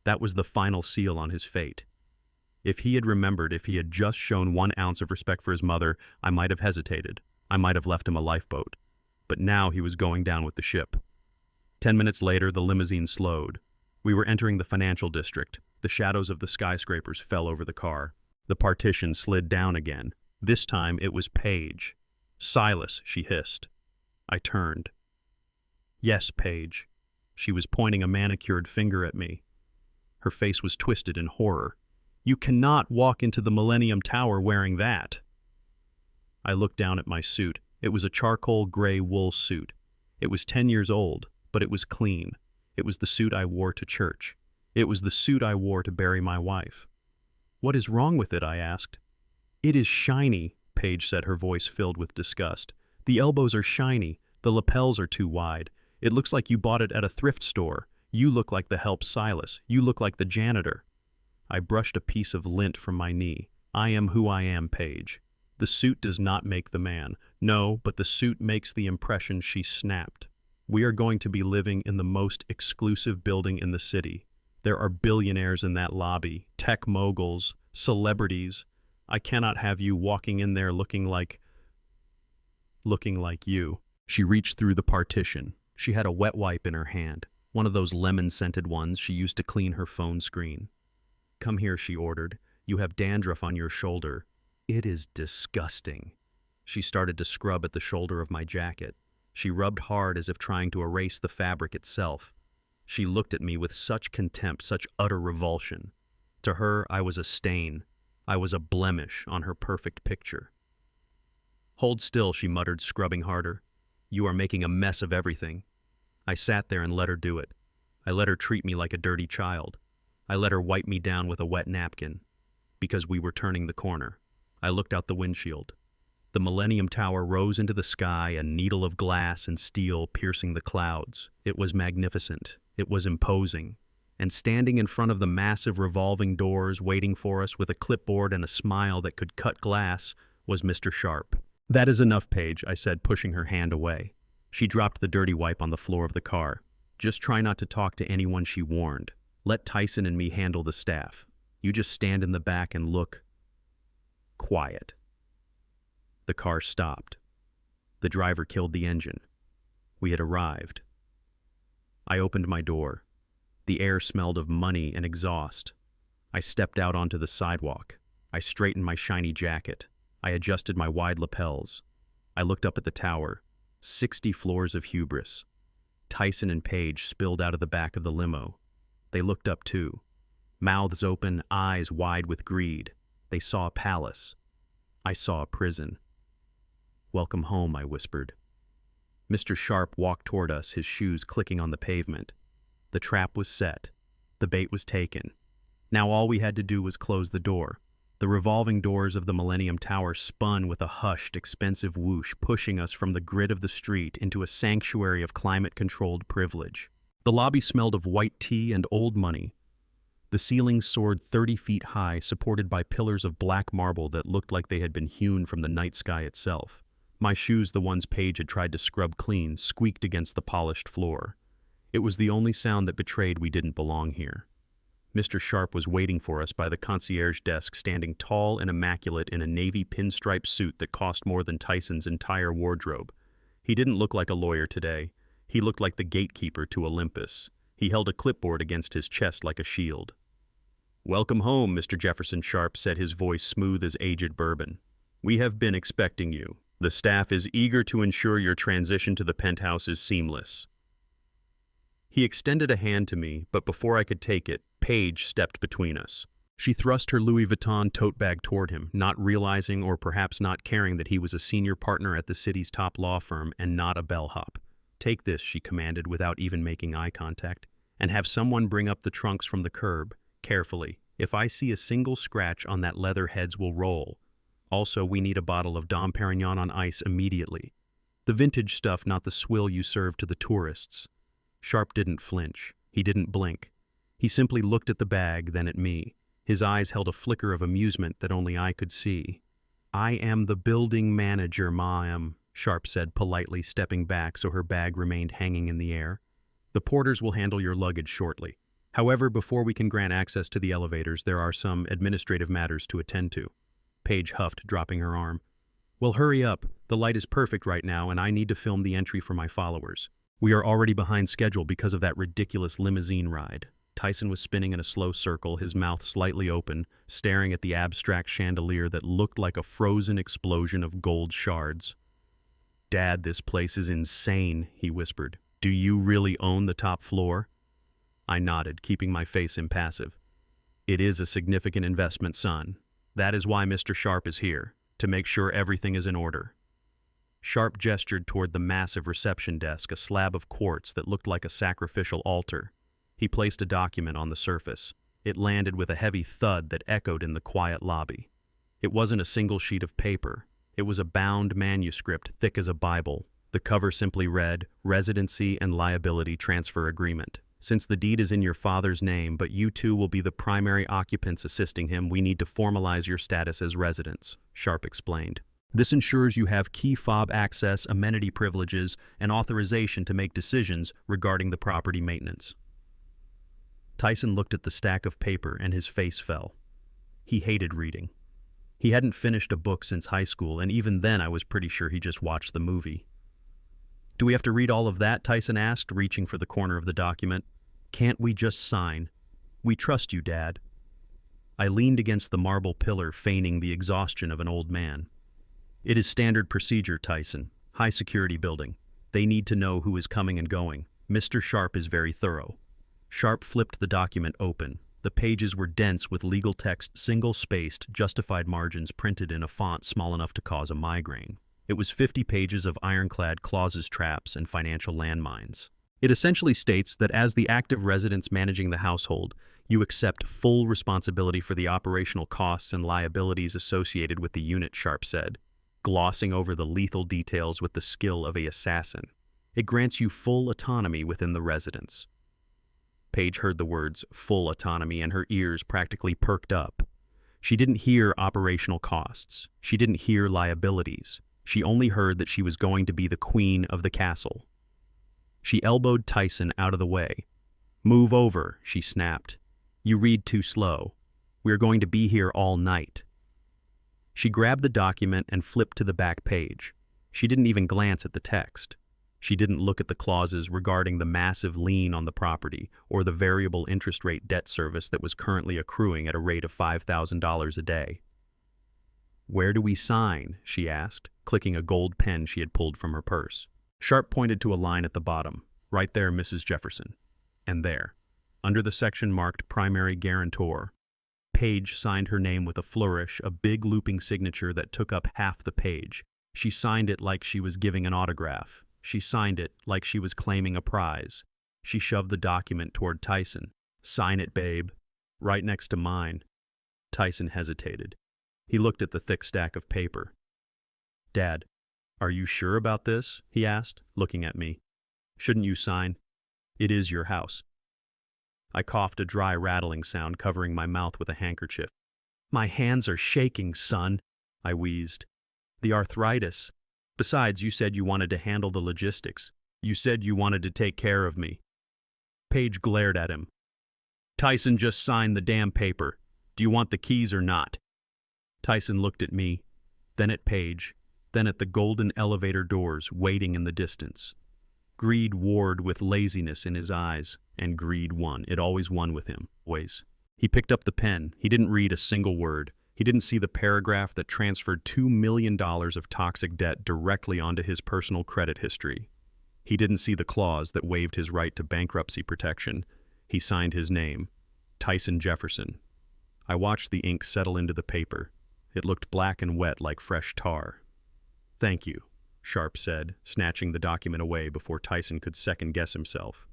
That was the final seal on his fate. If he had remembered, if he had just shown 1 ounce of respect for his mother, I might have hesitated. I might have left him a lifeboat. But now he was going down with the ship. 10 minutes later, the limousine slowed. We were entering the financial district. The shadows of the skyscrapers fell over the car. The partition slid down again. This time it was Paige. Silas, she hissed. I turned. Yes, Paige. She was pointing a manicured finger at me. Her face was twisted in horror. You cannot walk into the Millennium Tower wearing that. I looked down at my suit. It was a charcoal gray wool suit. It was 10 years old, but it was clean. It was the suit I wore to church. It was the suit I wore to bury my wife. What is wrong with it? I asked. It is shiny, Paige said, her voice filled with disgust. The elbows are shiny. The lapels are too wide. It looks like you bought it at a thrift store. You look like the help Silas. You look like the janitor. I brushed a piece of lint from my knee. I am who I am, Paige. The suit does not make the man. No, but the suit makes the impression. She snapped. We are going to be living in the most exclusive building in the city. There are billionaires in that lobby, tech moguls, celebrities. I cannot have you walking in there looking like you. She reached through the partition. She had a wet wipe in her hand, one of those lemon-scented ones she used to clean her phone screen. Come here, she ordered. You have dandruff on your shoulder. It is disgusting. She started to scrub at the shoulder of my jacket. She rubbed hard as if trying to erase the fabric itself. She looked at me with such contempt, such utter revulsion. To her, I was a stain. I was a blemish on her perfect picture. "Hold still," she muttered, scrubbing harder. "You are making a mess of everything." I sat there and let her do it. I let her treat me like a dirty child. I let her wipe me down with a wet napkin. Because we were turning the corner. I looked out the windshield. The Millennium Tower rose into the sky, a needle of glass and steel piercing the clouds. It was magnificent. It was imposing. And standing in front of the massive revolving doors, waiting for us with a clipboard and a smile that could cut glass, was Mr. Sharp. "That is enough, Paige," I said, pushing her hand away. She dropped the dirty wipe on the floor of the car. "Just try not to talk to anyone," she warned. "Let Tyson and me handle the staff. You just stand in the back and look quiet." The car stopped. The driver killed the engine. We had arrived. I opened my door. The air smelled of money and exhaust. I stepped out onto the sidewalk. I straightened my shiny jacket. I adjusted my wide lapels. I looked up at the tower. 60 floors of hubris. Tyson and Paige spilled out of the back of the limo. They looked up too. Mouths open, eyes wide with greed. They saw a palace. I saw a prison. "Welcome home," I whispered. Mr. Sharp walked toward us, his shoes clicking on the pavement. The trap was set. The bait was taken. Now all we had to do was close the door. The revolving doors of the Millennium Tower spun with a hushed, expensive whoosh, pushing us from the grid of the street into a sanctuary of climate-controlled privilege. The lobby smelled of white tea and old money. The ceilings soared 30 feet high, supported by pillars of black marble that looked like they had been hewn from the night sky itself. My shoes, the ones Paige had tried to scrub clean, squeaked against the polished floor. It was the only sound that betrayed we didn't belong here. Mr. Sharp was waiting for us by the concierge desk, standing tall and immaculate in a navy pinstripe suit that cost more than Tyson's entire wardrobe. He didn't look like a lawyer today. He looked like the gatekeeper to Olympus. He held a clipboard against his chest like a shield. "Welcome home, Mr. Jefferson Sharp," said his voice smooth as aged bourbon. "We have been expecting you. The staff is eager to ensure your transition to the penthouse is seamless." He extended a hand to me, but before I could take it, Paige stepped between us. She thrust her Louis Vuitton tote bag toward him, not realizing or perhaps not caring that he was a senior partner at the city's top law firm and not a bellhop. "Take this," she commanded without even making eye contact, "and have someone bring up the trunks from the curb, carefully. If I see a single scratch on that leather, heads will roll. Also, we need a bottle of Dom Perignon on ice immediately. The vintage stuff, not the swill you serve to the tourists." Sharp didn't flinch. He didn't blink. He simply looked at the bag, then at me. His eyes held a flicker of amusement that only I could see. "I am the building manager, ma'am," Sharp said politely, stepping back so her bag remained hanging in the air. "The porters will handle your luggage shortly. However, before we can grant access to the elevators, there are some administrative matters to attend to." Paige huffed, dropping her arm. "Well, hurry up. The light is perfect right now, and I need to film the entry for my followers. We are already behind schedule because of that ridiculous limousine ride." Tyson was spinning in a slow circle, his mouth slightly open, staring at the abstract chandelier that looked like a frozen explosion of gold shards. "Dad, this place is insane," he whispered. "Do you really own the top floor?" I nodded, keeping my face impassive. "It is a significant investment, son. That is why Mr. Sharp is here, to make sure everything is in order." Sharp gestured toward the massive reception desk, a slab of quartz that looked like a sacrificial altar. He placed a document on the surface. It landed with a heavy thud that echoed in the quiet lobby. It wasn't a single sheet of paper. It was a bound manuscript thick as a Bible. The cover simply read, "Residency and Liability Transfer Agreement. Since the deed is in your father's name, but you two will be the primary occupants assisting him, we need to formalize your status as residents," Sharp explained. "This ensures you have key fob access, amenity privileges, and authorization to make decisions regarding the property maintenance." Tyson looked at the stack of paper and his face fell. He hated reading. He hadn't finished a book since high school, and even then I was pretty sure he just watched the movie. "Do we have to read all of that?" Tyson asked, reaching for the corner of the document. "Can't we just sign? We trust you, Dad." I leaned against the marble pillar, feigning the exhaustion of an old man. It is standard procedure, Tyson. High security building. They need to know who is coming and going. Mr. Sharp is very thorough. Sharp flipped the document open. The pages were dense with legal text, single-spaced, justified margins printed in a font small enough to cause a migraine. It was 50 pages of ironclad clauses, traps, and financial landmines. It essentially states that as the active residents managing the household, you accept full responsibility for the operational costs and liabilities associated with the unit, Sharp said, glossing over the lethal details with the skill of an assassin. It grants you full autonomy within the residence. Paige heard the words full autonomy and her ears practically perked up. She didn't hear operational costs. She didn't hear liabilities. She only heard that she was going to be the queen of the castle. She elbowed Tyson out of the way. "Move over," she snapped. "You read too slow. We are going to be here all night." She grabbed the document and flipped to the back page. She didn't even glance at the text. She didn't look at the clauses regarding the massive lien on the property or the variable interest rate debt service that was currently accruing at a rate of $5,000 a day. "Where do we sign?" she asked, clicking a gold pen she had pulled from her purse. Sharp pointed to a line at the bottom. "Right there, Mrs. Jefferson." And there, under the section marked Primary Guarantor, Paige signed her name with a flourish, a big looping signature that took up half the page. She signed it like she was giving an autograph. She signed it like she was claiming a prize. She shoved the document toward Tyson. "Sign it, babe. Right next to mine." Tyson hesitated. He looked at the thick stack of paper. "Dad, are you sure about this?" he asked, looking at me. "Shouldn't you sign? It is your house." I coughed, a dry rattling sound covering my mouth with a handkerchief. "My hands are shaking, son," I wheezed. "The arthritis. Besides, you said you wanted to handle the logistics. You said you wanted to take care of me." Paige glared at him. "Tyson just signed the damn paper. Do you want the keys or not?" Tyson looked at me, then at Paige, then at the golden elevator doors waiting in the distance. Greed warred with laziness in his eyes, and greed won. It always won with him, always. He picked up the pen. He didn't read a single word. He didn't see the paragraph that transferred $2 million of toxic debt directly onto his personal credit history. He didn't see the clause that waived his right to bankruptcy protection. He signed his name, Tyson Jefferson. I watched the ink settle into the paper. It looked black and wet like fresh tar. "Thank you," Sharp said, snatching the document away before Tyson could second-guess himself.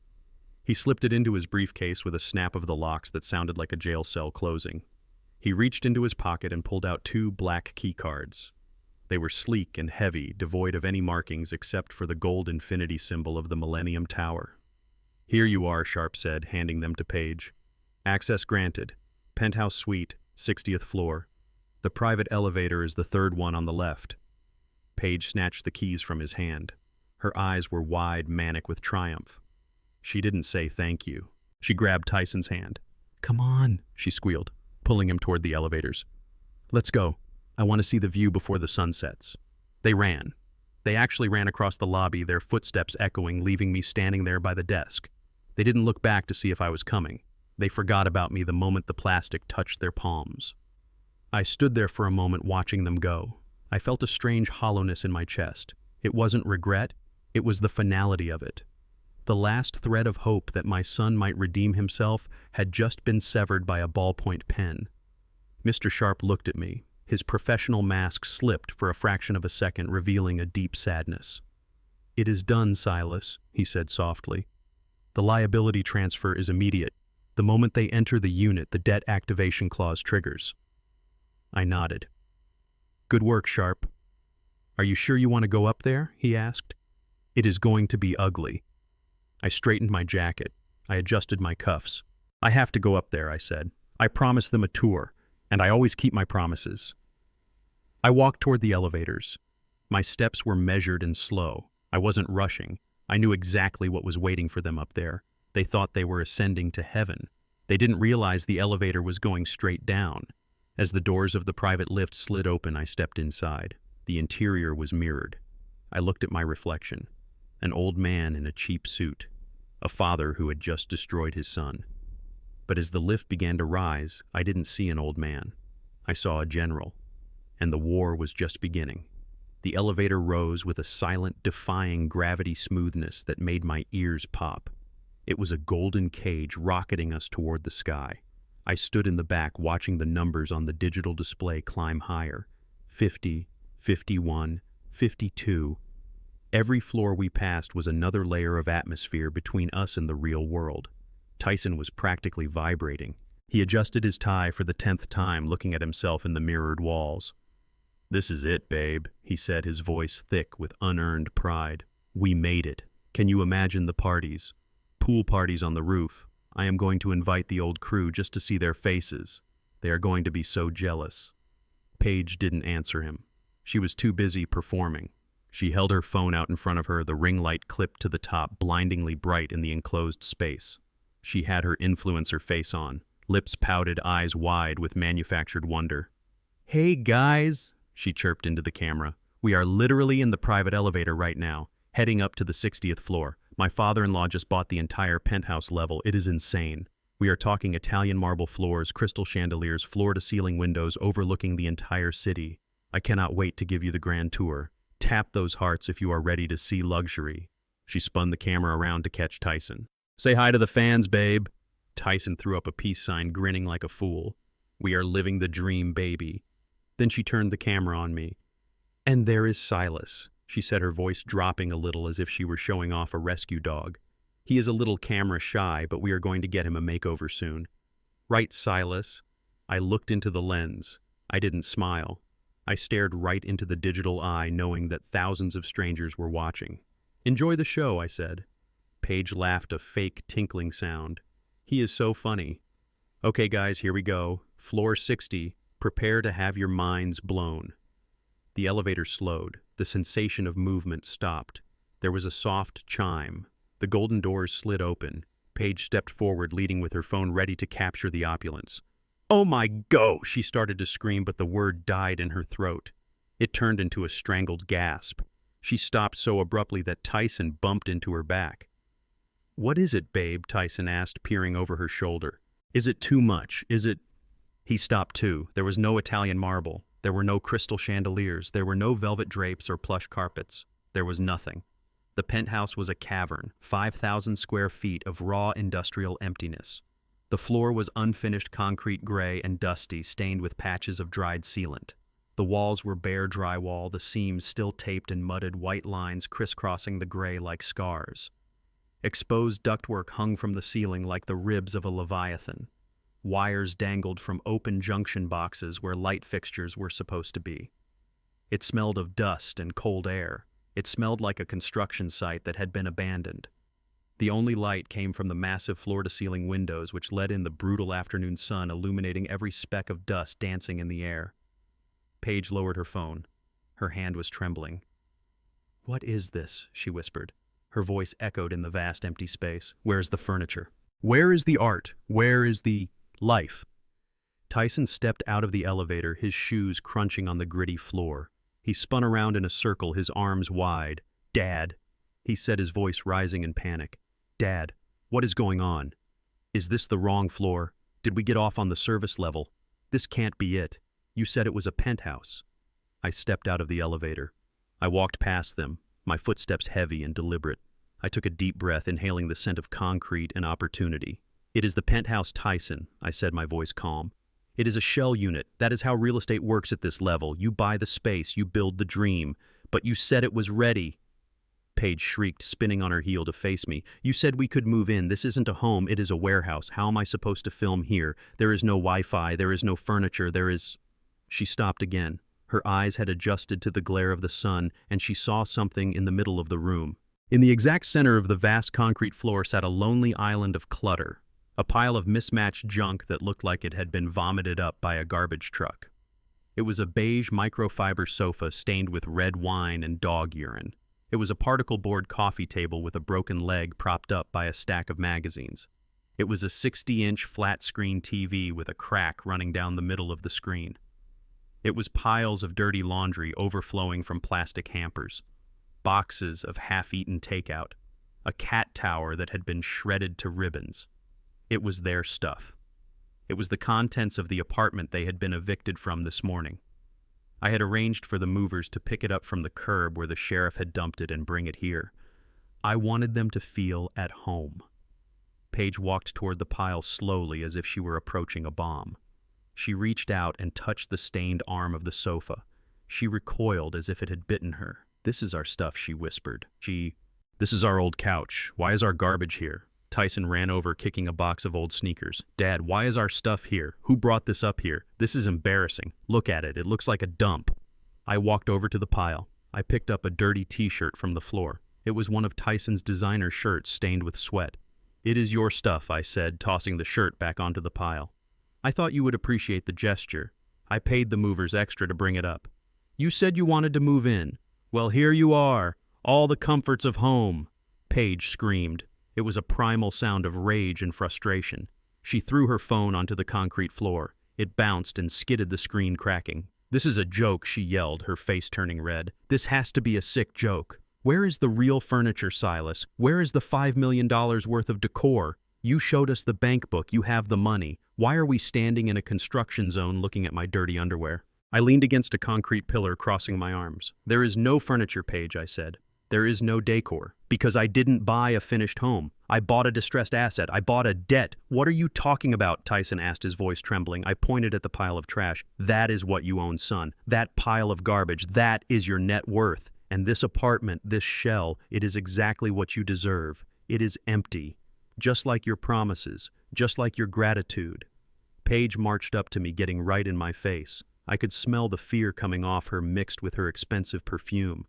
He slipped it into his briefcase with a snap of the locks that sounded like a jail cell closing. He reached into his pocket and pulled out 2 black key cards. They were sleek and heavy, devoid of any markings except for the gold infinity symbol of the Millennium Tower. "Here you are," Sharp said, handing them to Paige. "Access granted. Penthouse suite, 60th floor. The private elevator is the 3rd one on the left." Paige snatched the keys from his hand. Her eyes were wide, manic with triumph. She didn't say thank you. She grabbed Tyson's hand. "Come on," she squealed, pulling him toward the elevators. "Let's go. I want to see the view before the sun sets." They ran. They actually ran across the lobby, their footsteps echoing, leaving me standing there by the desk. They didn't look back to see if I was coming. They forgot about me the moment the plastic touched their palms. I stood there for a moment watching them go. I felt a strange hollowness in my chest. It wasn't regret, it was the finality of it. The last thread of hope that my son might redeem himself had just been severed by a ballpoint pen. Mr. Sharp looked at me. His professional mask slipped for a fraction of a second, revealing a deep sadness. "It is done, Silas," he said softly. "The liability transfer is immediate. The moment they enter the unit, the debt activation clause triggers." I nodded. "Good work, Sharp." "Are you sure you want to go up there?" he asked. "It is going to be ugly." I straightened my jacket. I adjusted my cuffs. "I have to go up there," I said. "I promised them a tour, and I always keep my promises." I walked toward the elevators. My steps were measured and slow. I wasn't rushing. I knew exactly what was waiting for them up there. They thought they were ascending to heaven. They didn't realize the elevator was going straight down. As the doors of the private lift slid open, I stepped inside. The interior was mirrored. I looked at my reflection. An old man in a cheap suit. A father who had just destroyed his son. But as the lift began to rise, I didn't see an old man. I saw a general. And the war was just beginning. The elevator rose with a silent, defying gravity smoothness that made my ears pop. It was a golden cage rocketing us toward the sky. I stood in the back watching the numbers on the digital display climb higher. 50, 51, 52. Every floor we passed was another layer of atmosphere between us and the real world. Tyson was practically vibrating. He adjusted his tie for the 10th time, looking at himself in the mirrored walls. "This is it, babe," he said, his voice thick with unearned pride. "We made it. Can you imagine the parties? Pool parties on the roof. I am going to invite the old crew just to see their faces. They are going to be so jealous." Paige didn't answer him. She was too busy performing. She held her phone out in front of her, the ring light clipped to the top, blindingly bright in the enclosed space. She had her influencer face on, lips pouted, eyes wide with manufactured wonder. "Hey guys," she chirped into the camera. "We are literally in the private elevator right now, heading up to the 60th floor. My father-in-law just bought the entire penthouse level. It is insane. We are talking Italian marble floors, crystal chandeliers, floor-to-ceiling windows overlooking the entire city. I cannot wait to give you the grand tour. Tap those hearts if you are ready to see luxury." She spun the camera around to catch Tyson. "Say hi to the fans, babe." Tyson threw up a peace sign, grinning like a fool. "We are living the dream, baby." Then she turned the camera on me. "And there is Silas," she said, her voice dropping a little as if she were showing off a rescue dog. "He is a little camera shy, but we are going to get him a makeover soon." "Right, Silas?" I looked into the lens. I didn't smile. I stared right into the digital eye, knowing that thousands of strangers were watching. "Enjoy the show," I said. Paige laughed a fake tinkling sound. "He is so funny." "Okay, guys, here we go. Floor 60. Prepare to have your minds blown." The elevator slowed. The sensation of movement stopped. There was a soft chime. The golden doors slid open. Paige stepped forward, leading with her phone ready to capture the opulence. "Oh my go!" She started to scream, but the word died in her throat. It turned into a strangled gasp. She stopped so abruptly that Tyson bumped into her back. "What is it, babe?" Tyson asked, peering over her shoulder. "Is it too much? Is it—" He stopped too. There was no Italian marble. There were no crystal chandeliers. There were no velvet drapes or plush carpets. There was nothing. The penthouse was a cavern, 5,000 square feet of raw industrial emptiness. The floor was unfinished concrete, gray and dusty, stained with patches of dried sealant. The walls were bare drywall, the seams still taped and mudded, white lines crisscrossing the gray like scars. Exposed ductwork hung from the ceiling like the ribs of a leviathan. Wires dangled from open junction boxes where light fixtures were supposed to be. It smelled of dust and cold air. It smelled like a construction site that had been abandoned. The only light came from the massive floor-to-ceiling windows which let in the brutal afternoon sun, illuminating every speck of dust dancing in the air. Paige lowered her phone. Her hand was trembling. "What is this?" she whispered. Her voice echoed in the vast empty space. "Where's the furniture? Where is the art? Where is the life?" Tyson stepped out of the elevator, his shoes crunching on the gritty floor. He spun around in a circle, his arms wide. "Dad," he said, his voice rising in panic. "Dad, what is going on? Is this the wrong floor? Did we get off on the service level? This can't be it. You said it was a penthouse." I stepped out of the elevator. I walked past them, my footsteps heavy and deliberate. I took a deep breath, inhaling the scent of concrete and opportunity. "It is the penthouse, Tyson," I said, my voice calm. "It is a shell unit. That is how real estate works at this level. You buy the space, you build the dream. But you said it was ready." Paige shrieked, spinning on her heel to face me. "You said we could move in. This isn't a home, it is a warehouse. How am I supposed to film here? There is no Wi-Fi, there is no furniture, there is—" She stopped again. Her eyes had adjusted to the glare of the sun, and she saw something in the middle of the room. In the exact center of the vast concrete floor sat a lonely island of clutter, a pile of mismatched junk that looked like it had been vomited up by a garbage truck. It was a beige microfiber sofa stained with red wine and dog urine. It was a particle board coffee table with a broken leg propped up by a stack of magazines. It was a 60-inch flat-screen TV with a crack running down the middle of the screen. It was piles of dirty laundry overflowing from plastic hampers, boxes of half-eaten takeout, a cat tower that had been shredded to ribbons. It was their stuff. It was the contents of the apartment they had been evicted from this morning. I had arranged for the movers to pick it up from the curb where the sheriff had dumped it and bring it here. I wanted them to feel at home. Paige walked toward the pile slowly as if she were approaching a bomb. She reached out and touched the stained arm of the sofa. She recoiled as if it had bitten her. "This is our stuff," she whispered. "This is our old couch. Why is our garbage here?" Tyson ran over, kicking a box of old sneakers. "Dad, why is our stuff here? Who brought this up here? This is embarrassing. Look at it. It looks like a dump." I walked over to the pile. I picked up a dirty t-shirt from the floor. It was one of Tyson's designer shirts stained with sweat. "It is your stuff," I said, tossing the shirt back onto the pile. "I thought you would appreciate the gesture. I paid the movers extra to bring it up." "You said you wanted to move in. Well, here you are. All the comforts of home." Paige screamed. It was a primal sound of rage and frustration. She threw her phone onto the concrete floor. It bounced and skidded, the screen cracking. "This is a joke," she yelled, her face turning red. "This has to be a sick joke. Where is the real furniture, Silas? Where is the $5 million worth of decor? You showed us the bank book. You have the money. Why are we standing in a construction zone looking at my dirty underwear?" I leaned against a concrete pillar, crossing my arms. "There is no furniture, Paige," I said. "There is no decor. Because I didn't buy a finished home. I bought a distressed asset. I bought a debt." "What are you talking about?" Tyson asked, his voice trembling. I pointed at the pile of trash. "That is what you own, son. That pile of garbage. That is your net worth. And this apartment, this shell, it is exactly what you deserve. It is empty. Just like your promises. Just like your gratitude." Paige marched up to me, getting right in my face. I could smell the fear coming off her mixed with her expensive perfume.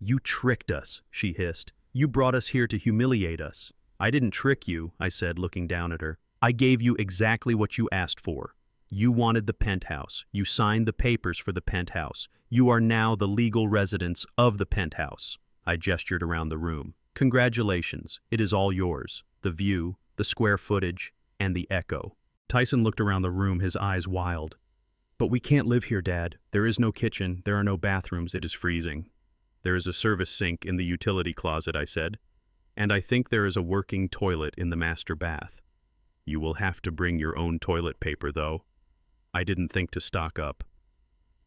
"You tricked us," she hissed. "You brought us here to humiliate us." "I didn't trick you," I said, looking down at her. "I gave you exactly what you asked for. You wanted the penthouse. You signed the papers for the penthouse. You are now the legal residents of the penthouse." I gestured around the room. "Congratulations. It is all yours. The view, the square footage, and the echo." Tyson looked around the room, his eyes wild. "But we can't live here, Dad. There is no kitchen. There are no bathrooms. It is freezing." "There is a service sink in the utility closet," I said. "And I think there is a working toilet in the master bath. You will have to bring your own toilet paper, though." I didn't think to stock up.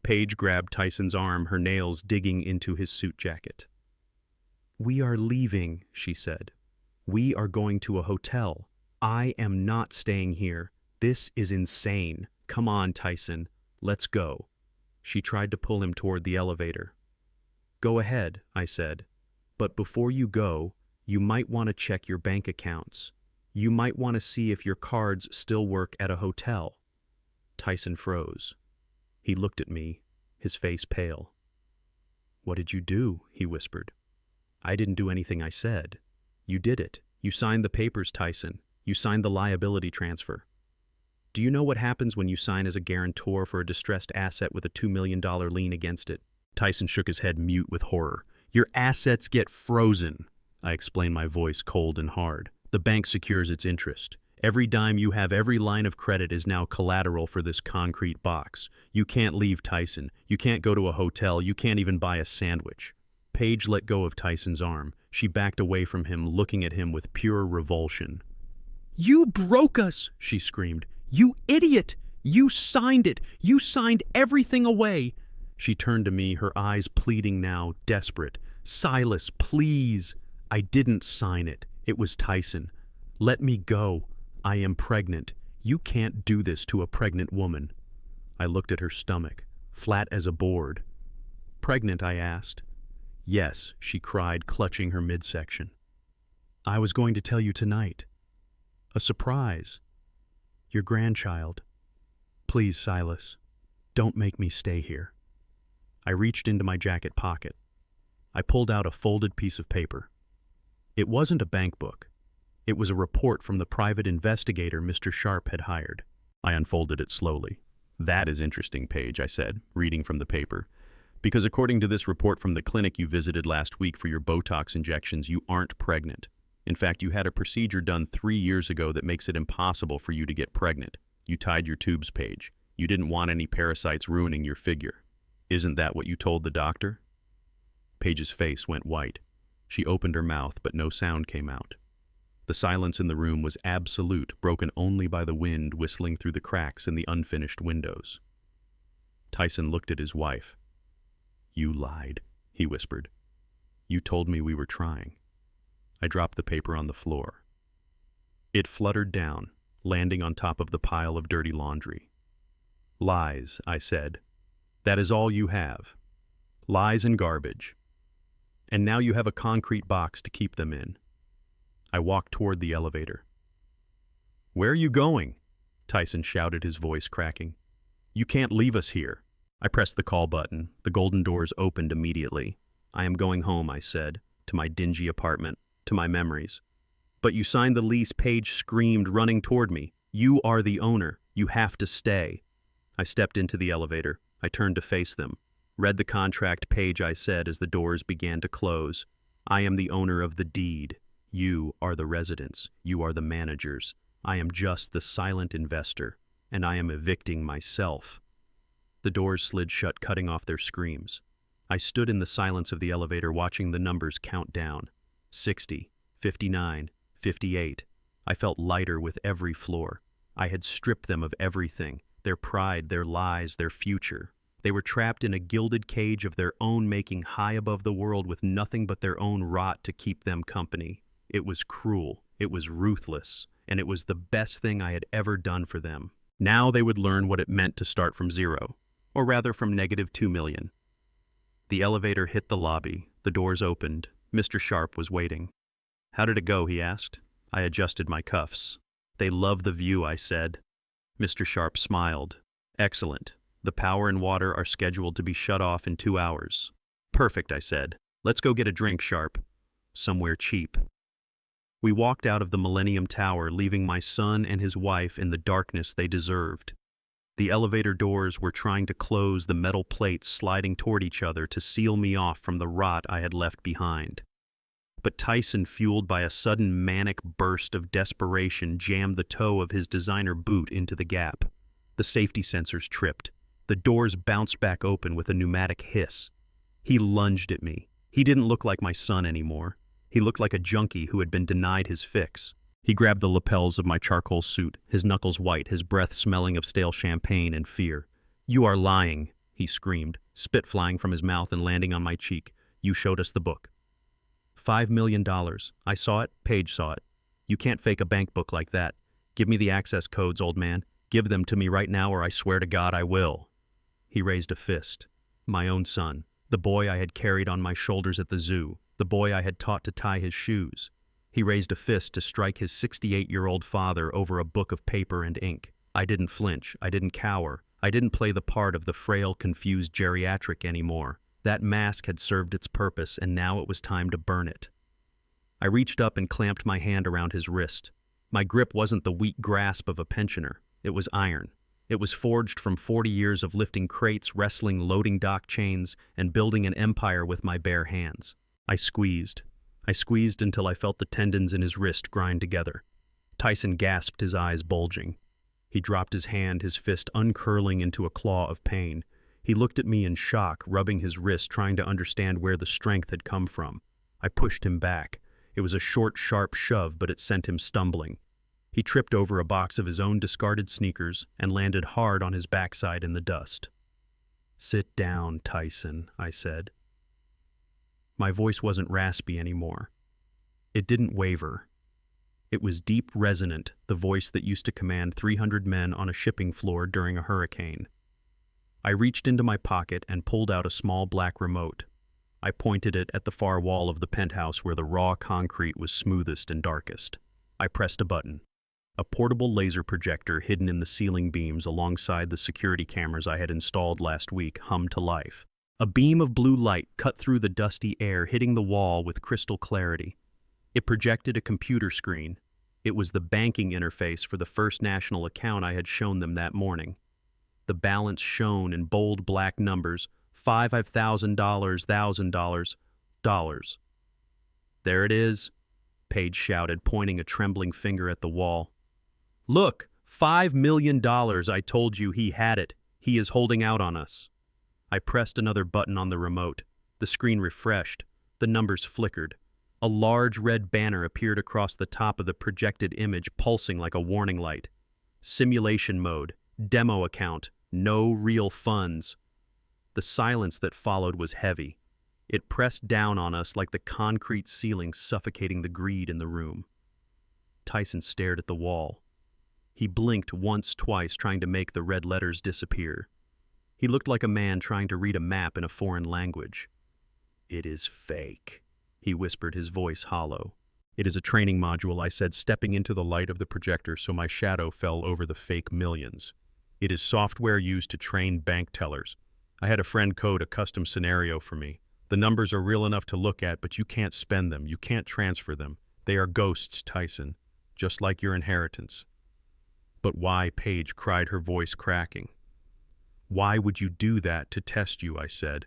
Paige grabbed Tyson's arm, her nails digging into his suit jacket. "We are leaving," she said. "We are going to a hotel. I am not staying here. This is insane. Come on, Tyson. Let's go." She tried to pull him toward the elevator. "Go ahead," I said. "But before you go, you might want to check your bank accounts. You might want to see if your cards still work at a hotel." Tyson froze. He looked at me, his face pale. "What did you do?" he whispered. "I didn't do anything I said. You did it. You signed the papers, Tyson. You signed the liability transfer. Do you know what happens when you sign as a guarantor for a distressed asset with a $2 million lien against it?" Tyson shook his head, mute with horror. "Your assets get frozen." I explained, my voice cold and hard. "The bank secures its interest. Every dime you have, every line of credit is now collateral for this concrete box. You can't leave, Tyson. You can't go to a hotel. You can't even buy a sandwich." Paige let go of Tyson's arm. She backed away from him, looking at him with pure revulsion. "You broke us!" she screamed. "You idiot! You signed it! You signed everything away!" She turned to me, her eyes pleading now, desperate. "Silas, please!" "I didn't sign it. It was Tyson. Let me go. I am pregnant. You can't do this to a pregnant woman." I looked at her stomach, flat as a board. "Pregnant?" I asked. "Yes," she cried, clutching her midsection. "I was going to tell you tonight. A surprise. Your grandchild. Please, Silas, don't make me stay here." I reached into my jacket pocket. I pulled out a folded piece of paper. It wasn't a bank book. It was a report from the private investigator Mr. Sharp had hired. I unfolded it slowly. "That is interesting, Paige," I said, reading from the paper. "Because according to this report from the clinic you visited last week for your Botox injections, you aren't pregnant. In fact, you had a procedure done 3 years ago that makes it impossible for you to get pregnant. You tied your tubes, Paige. You didn't want any parasites ruining your figure. Isn't that what you told the doctor?" Paige's face went white. She opened her mouth, but no sound came out. The silence in the room was absolute, broken only by the wind whistling through the cracks in the unfinished windows. Tyson looked at his wife. "You lied," he whispered. "You told me we were trying." I dropped the paper on the floor. It fluttered down, landing on top of the pile of dirty laundry. "Lies," I said. "That is all you have. Lies and garbage. And now you have a concrete box to keep them in." I walked toward the elevator. "Where are you going?" Tyson shouted, his voice cracking. "You can't leave us here." I pressed the call button. The golden doors opened immediately. "I am going home," I said, "to my dingy apartment, to my memories." "But you signed the lease," Paige screamed, running toward me. "You are the owner. You have to stay." I stepped into the elevator. I turned to face them. "Read the contract, Paige," I said as the doors began to close. "I am the owner of the deed. You are the residents. You are the managers. I am just the silent investor, and I am evicting myself." The doors slid shut, cutting off their screams. I stood in the silence of the elevator, watching the numbers count down. 60, 59, 58. I felt lighter with every floor. I had stripped them of everything, their pride, their lies, their future. They were trapped in a gilded cage of their own making, high above the world, with nothing but their own rot to keep them company. It was cruel, it was ruthless, and it was the best thing I had ever done for them. Now they would learn what it meant to start from zero, or rather from -2 million. The elevator hit the lobby. The doors opened. Mr. Sharp was waiting. "How did it go?" he asked. I adjusted my cuffs. "They love the view," I said. Mr. Sharp smiled. "Excellent. The power and water are scheduled to be shut off in 2 hours." "Perfect," I said. "Let's go get a drink, Sharp. Somewhere cheap." We walked out of the Millennium Tower, leaving my son and his wife in the darkness they deserved. The elevator doors were trying to close, the metal plates sliding toward each other to seal me off from the rot I had left behind. But Tyson, fueled by a sudden manic burst of desperation, jammed the toe of his designer boot into the gap. The safety sensors tripped. The doors bounced back open with a pneumatic hiss. He lunged at me. He didn't look like my son anymore. He looked like a junkie who had been denied his fix. He grabbed the lapels of my charcoal suit, his knuckles white, his breath smelling of stale champagne and fear. "You are lying," he screamed, spit flying from his mouth and landing on my cheek. "You showed us the book." $5 million. I saw it. Paige saw it. "You can't fake a bank book like that. Give me the access codes, old man. Give them to me right now, or I swear to God I will." He raised a fist. My own son, the boy I had carried on my shoulders at the zoo, the boy I had taught to tie his shoes. He raised a fist to strike his 68-year-old father over a book of paper and ink. I didn't flinch. I didn't cower. I didn't play the part of the frail, confused geriatric anymore. That mask had served its purpose, and now it was time to burn it. I reached up and clamped my hand around his wrist. My grip wasn't the weak grasp of a pensioner. It was iron. It was forged from 40 years of lifting crates, wrestling loading dock chains, and building an empire with my bare hands. I squeezed until I felt the tendons in his wrist grind together. Tyson gasped, his eyes bulging. He dropped his hand, his fist uncurling into a claw of pain. He looked at me in shock, rubbing his wrist, trying to understand where the strength had come from. I pushed him back. It was a short, sharp shove, but it sent him stumbling. He tripped over a box of his own discarded sneakers and landed hard on his backside in the dust. "Sit down, Tyson," I said. My voice wasn't raspy anymore. It didn't waver. It was deep, resonant, the voice that used to command 300 men on a shipping floor during a hurricane. I reached into my pocket and pulled out a small black remote. I pointed it at the far wall of the penthouse where the raw concrete was smoothest and darkest. I pressed a button. A portable laser projector hidden in the ceiling beams alongside the security cameras I had installed last week hummed to life. A beam of blue light cut through the dusty air, hitting the wall with crystal clarity. It projected a computer screen. It was the banking interface for the First National account I had shown them that morning. The balance shone in bold black numbers, $5,000, $1,000. "There it is," Paige shouted, pointing a trembling finger at the wall. "Look, $5 million, I told you he had it. He is holding out on us." I pressed another button on the remote. The screen refreshed. The numbers flickered. A large red banner appeared across the top of the projected image, pulsing like a warning light. "Simulation mode. Demo account. No real funds." The silence that followed was heavy. It pressed down on us like the concrete ceiling suffocating the greed in the room. Tyson stared at the wall. He blinked once, twice, trying to make the red letters disappear. He looked like a man trying to read a map in a foreign language. "It is fake," he whispered, his voice hollow. "It is a training module," I said, stepping into the light of the projector so my shadow fell over the fake millions. "It is software used to train bank tellers. I had a friend code a custom scenario for me. The numbers are real enough to look at, but you can't spend them, you can't transfer them. They are ghosts, Tyson, just like your inheritance." "But why?" Paige cried, her voice cracking. "Why would you do that? To test you," I said.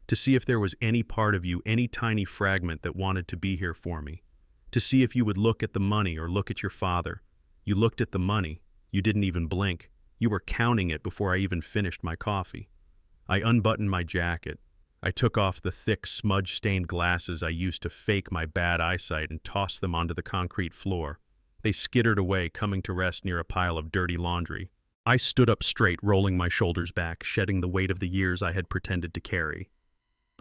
"To see if there was any part of you, any tiny fragment that wanted to be here for me. To see if you would look at the money or look at your father. You looked at the money. You didn't even blink. You were counting it before I even finished my coffee." I unbuttoned my jacket. I took off the thick, smudge-stained glasses I used to fake my bad eyesight and tossed them onto the concrete floor. They skittered away, coming to rest near a pile of dirty laundry. I stood up straight, rolling my shoulders back, shedding the weight of the years I had pretended to carry.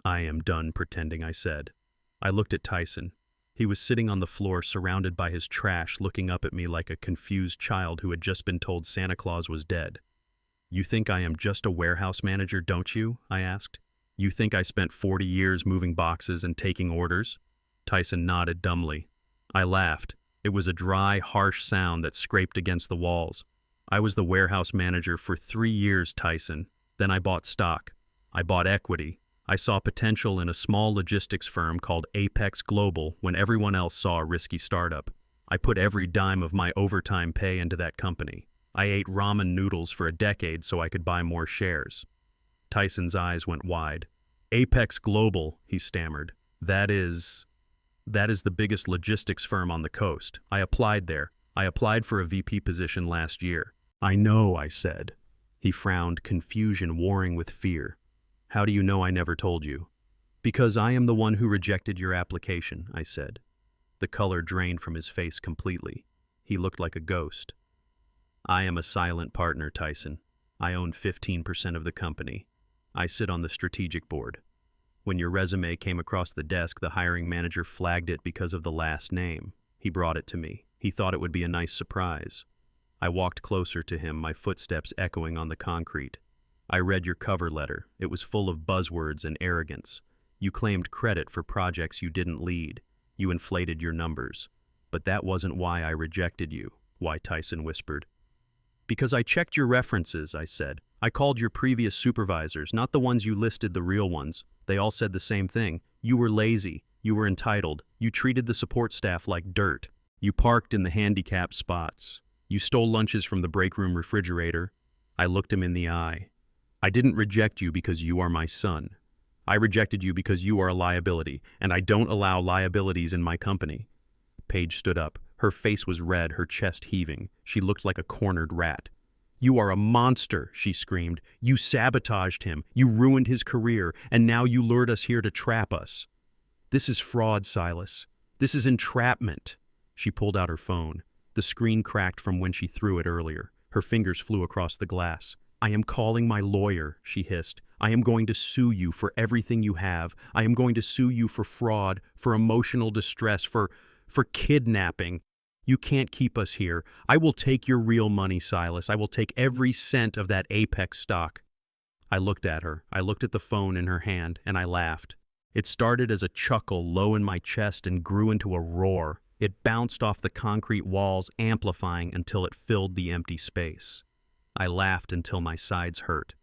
"I am done pretending," I said. I looked at Tyson. He was sitting on the floor, surrounded by his trash, looking up at me like a confused child who had just been told Santa Claus was dead. "You think I am just a warehouse manager, don't you?" I asked. "You think I spent 40 years moving boxes and taking orders?" Tyson nodded dumbly. I laughed. It was a dry, harsh sound that scraped against the walls. "I was the warehouse manager for 3 years, Tyson. Then I bought stock. I bought equity. I saw potential in a small logistics firm called Apex Global when everyone else saw a risky startup. I put every dime of my overtime pay into that company. I ate ramen noodles for a decade so I could buy more shares." Tyson's eyes went wide. "Apex Global," he stammered. That is the biggest logistics firm on the coast. I applied there. I applied for a VP position last year." "I know," I said. He frowned, confusion warring with fear. "How do you know I never told you?" "Because I am the one who rejected your application," I said. The color drained from his face completely. He looked like a ghost. "I am a silent partner, Tyson. I own 15% of the company. I sit on the strategic board. When your resume came across the desk, the hiring manager flagged it because of the last name. He brought it to me. He thought it would be a nice surprise. I walked closer to him, my footsteps echoing on the concrete. I read your cover letter. It was full of buzzwords and arrogance. You claimed credit for projects you didn't lead. You inflated your numbers. But that wasn't why I rejected you," "Why?" Tyson whispered. "Because I checked your references," I said. "I called your previous supervisors, not the ones you listed, the real ones. They all said the same thing. You were lazy. You were entitled. You treated the support staff like dirt. You parked in the handicapped spots. You stole lunches from the break room refrigerator." I looked him in the eye. "I didn't reject you because you are my son. I rejected you because you are a liability, and I don't allow liabilities in my company." Paige stood up. Her face was red, her chest heaving. She looked like a cornered rat. "You are a monster," she screamed. "You sabotaged him. You ruined his career, and now you lured us here to trap us. This is fraud, Silas. This is entrapment." She pulled out her phone. The screen cracked from when she threw it earlier. Her fingers flew across the glass. "I am calling my lawyer," she hissed. "I am going to sue you for everything you have. I am going to sue you for fraud, for emotional distress, for kidnapping. You can't keep us here. I will take your real money, Silas. I will take every cent of that Apex stock." I looked at her. I looked at the phone in her hand, and I laughed. It started as a chuckle low in my chest and grew into a roar. It bounced off the concrete walls, amplifying until it filled the empty space. I laughed until my sides hurt.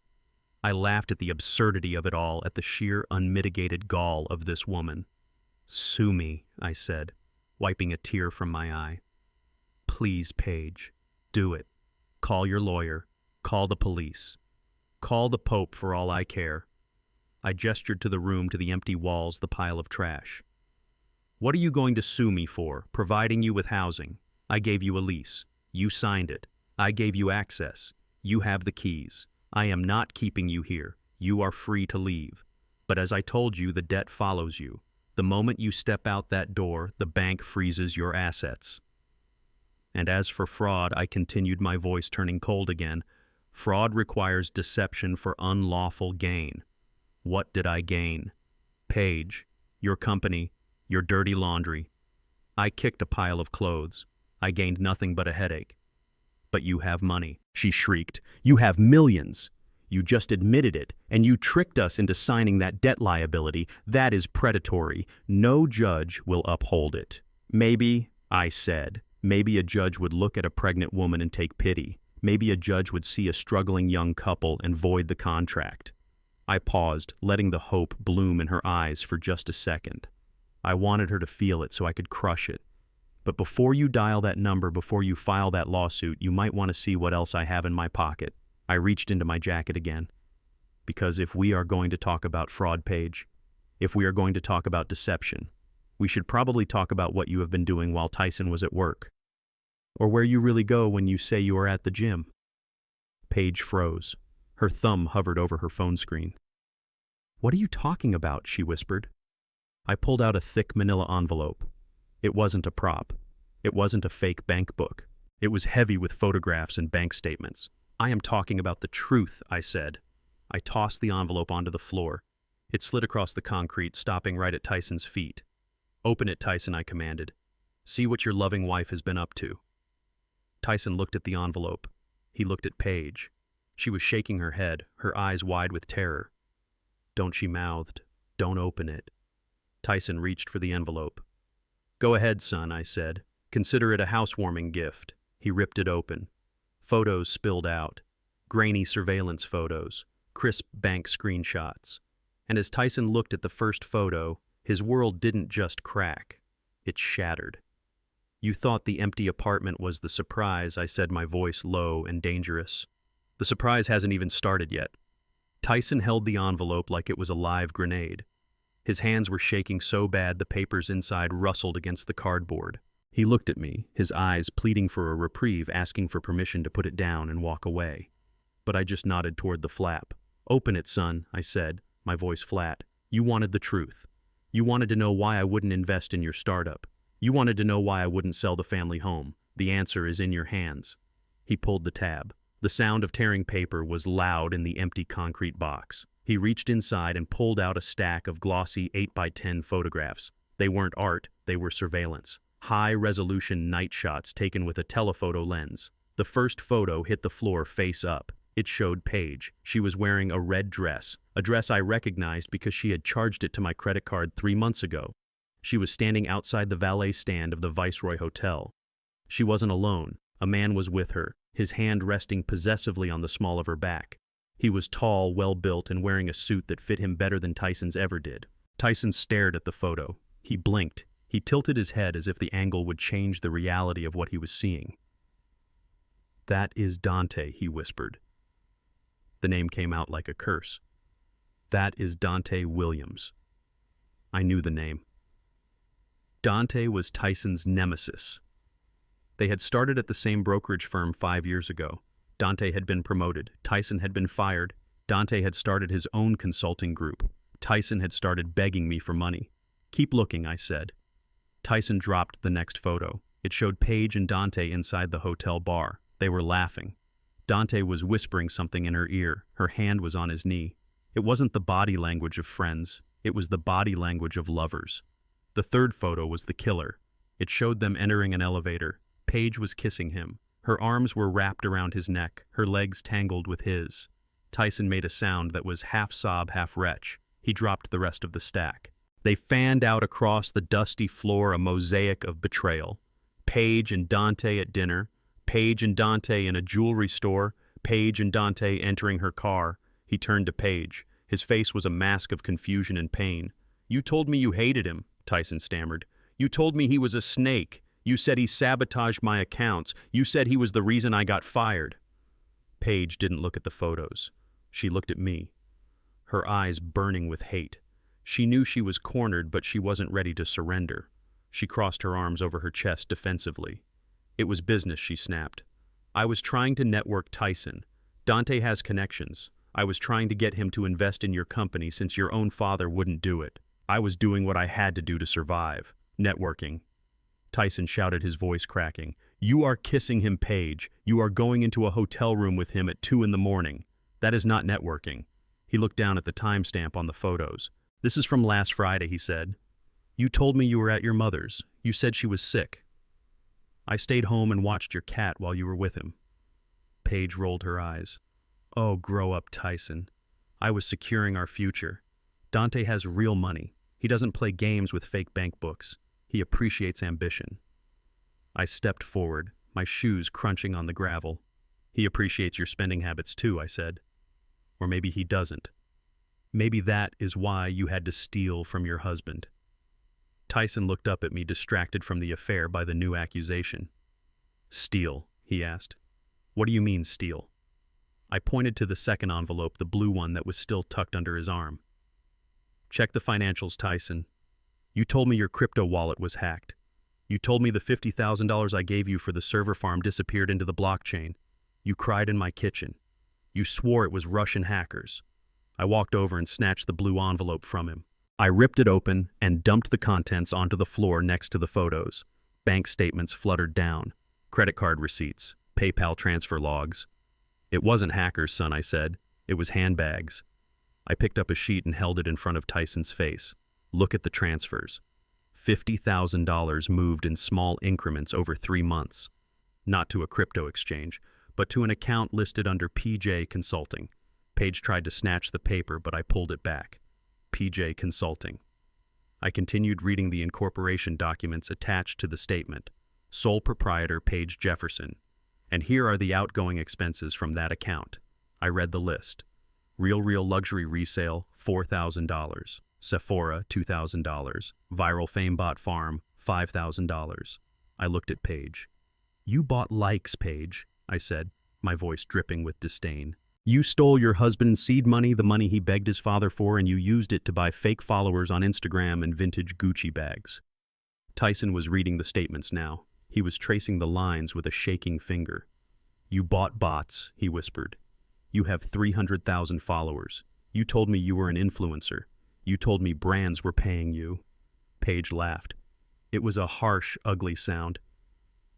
I laughed at the absurdity of it all, at the sheer unmitigated gall of this woman. "Sue me," I said, wiping a tear from my eye. "Please, Paige, do it. Call your lawyer. Call the police. Call the Pope for all I care." I gestured to the room, to the empty walls, the pile of trash. "What are you going to sue me for? Providing you with housing. I gave you a lease. You signed it. I gave you access. You have the keys. I am not keeping you here. You are free to leave. But as I told you, the debt follows you. The moment you step out that door, the bank freezes your assets." And as for fraud, I continued, my voice turning cold again, "fraud requires deception for unlawful gain. What did I gain? Paige, your company, your dirty laundry. I kicked a pile of clothes. I gained nothing but a headache. But you have money, she shrieked. You have millions. You just admitted it, and you tricked us into signing that debt liability. That is predatory. No judge will uphold it. Maybe, I said, maybe a judge would look at a pregnant woman and take pity. Maybe a judge would see a struggling young couple and void the contract. I paused, letting the hope bloom in her eyes for just a second. I wanted her to feel it so I could crush it. But before you dial that number, before you file that lawsuit, you might want to see what else I have in my pocket. I reached into my jacket again. Because if we are going to talk about fraud, Paige, if we are going to talk about deception, we should probably talk about what you have been doing while Tyson was at work. Or where you really go when you say you are at the gym. Paige froze. Her thumb hovered over her phone screen. What are you talking about? She whispered. I pulled out a thick manila envelope. It wasn't a prop. It wasn't a fake bank book. It was heavy with photographs and bank statements. I am talking about the truth, I said. I tossed the envelope onto the floor. It slid across the concrete, stopping right at Tyson's feet. Open it, Tyson, I commanded. See what your loving wife has been up to. Tyson looked at the envelope. He looked at Paige. She was shaking her head, her eyes wide with terror. Don't, she mouthed. Don't open it. Tyson reached for the envelope. Go ahead, son, I said. Consider it a housewarming gift. He ripped it open. Photos spilled out. Grainy surveillance photos. Crisp bank screenshots. And as Tyson looked at the first photo, his world didn't just crack. It shattered. You thought the empty apartment was the surprise, I said, my voice low and dangerous. The surprise hasn't even started yet. Tyson held the envelope like it was a live grenade. His hands were shaking so bad the papers inside rustled against the cardboard. He looked at me, his eyes pleading for a reprieve, asking for permission to put it down and walk away. But I just nodded toward the flap. Open it, son, I said, my voice flat. You wanted the truth. You wanted to know why I wouldn't invest in your startup. You wanted to know why I wouldn't sell the family home. The answer is in your hands. He pulled the tab. The sound of tearing paper was loud in the empty concrete box. He reached inside and pulled out a stack of glossy 8x10 photographs. They weren't art, they were surveillance. High-resolution night shots taken with a telephoto lens. The first photo hit the floor face up. It showed Paige. She was wearing a red dress, a dress I recognized because she had charged it to my credit card 3 months ago. She was standing outside the valet stand of the Viceroy Hotel. She wasn't alone. A man was with her, his hand resting possessively on the small of her back. He was tall, well-built, and wearing a suit that fit him better than Tyson's ever did. Tyson stared at the photo. He blinked. He tilted his head as if the angle would change the reality of what he was seeing. That is Dante, he whispered. The name came out like a curse. That is Dante Williams. I knew the name. Dante was Tyson's nemesis. They had started at the same brokerage firm 5 years ago. Dante had been promoted. Tyson had been fired. Dante had started his own consulting group. Tyson had started begging me for money. Keep looking, I said. Tyson dropped the next photo. It showed Paige and Dante inside the hotel bar. They were laughing. Dante was whispering something in her ear. Her hand was on his knee. It wasn't the body language of friends. It was the body language of lovers. The third photo was the killer. It showed them entering an elevator. Paige was kissing him. Her arms were wrapped around his neck, her legs tangled with his. Tyson made a sound that was half sob, half retch. He dropped the rest of the stack. They fanned out across the dusty floor a mosaic of betrayal. Paige and Dante at dinner, Paige and Dante in a jewelry store, Paige and Dante entering her car. He turned to Paige. His face was a mask of confusion and pain. You told me you hated him, Tyson stammered. You told me he was a snake. You said he sabotaged my accounts. You said he was the reason I got fired. Paige didn't look at the photos. She looked at me, her eyes burning with hate. She knew she was cornered, but she wasn't ready to surrender. She crossed her arms over her chest defensively. It was business, she snapped. I was trying to network Tyson. Dante has connections. I was trying to get him to invest in your company since your own father wouldn't do it. I was doing what I had to do to survive. Networking. Tyson shouted, his voice cracking. You are kissing him, Paige. You are going into a hotel room with him at 2 in the morning. That is not networking. He looked down at the timestamp on the photos. "This is from last Friday," he said. "You told me you were at your mother's. You said she was sick. I stayed home and watched your cat while you were with him." Paige rolled her eyes. "Oh, grow up, Tyson. I was securing our future. Dante has real money. He doesn't play games with fake bank books. He appreciates ambition." I stepped forward, my shoes crunching on the gravel. "He appreciates your spending habits too," I said. "Or maybe he doesn't. Maybe that is why you had to steal from your husband." Tyson looked up at me, distracted from the affair by the new accusation. "Steal?" he asked. "What do you mean, steal?" I pointed to the second envelope, the blue one that was still tucked under his arm. "Check the financials, Tyson. You told me your crypto wallet was hacked. You told me the $50,000 I gave you for the server farm disappeared into the blockchain. You cried in my kitchen. You swore it was Russian hackers." I walked over and snatched the blue envelope from him. I ripped it open and dumped the contents onto the floor next to the photos. Bank statements fluttered down, credit card receipts, PayPal transfer logs. "It wasn't hackers, son," I said. "It was handbags." I picked up a sheet and held it in front of Tyson's face. "Look at the transfers. $50,000 moved in small increments over 3 months. Not to a crypto exchange, but to an account listed under PJ Consulting." Paige tried to snatch the paper, but I pulled it back. PJ Consulting. I continued reading the incorporation documents attached to the statement. Sole proprietor Paige Jefferson. And here are the outgoing expenses from that account. I read the list. Real Luxury Resale, $4,000. Sephora, $2,000. Viral Famebot Farm, $5,000. I looked at Paige. "You bought likes, Paige," I said, my voice dripping with disdain. "You stole your husband's seed money, the money he begged his father for, and you used it to buy fake followers on Instagram and vintage Gucci bags." Tyson was reading the statements now. He was tracing the lines with a shaking finger. "You bought bots," he whispered. "You have 300,000 followers. You told me you were an influencer. You told me brands were paying you." Paige laughed. It was a harsh, ugly sound.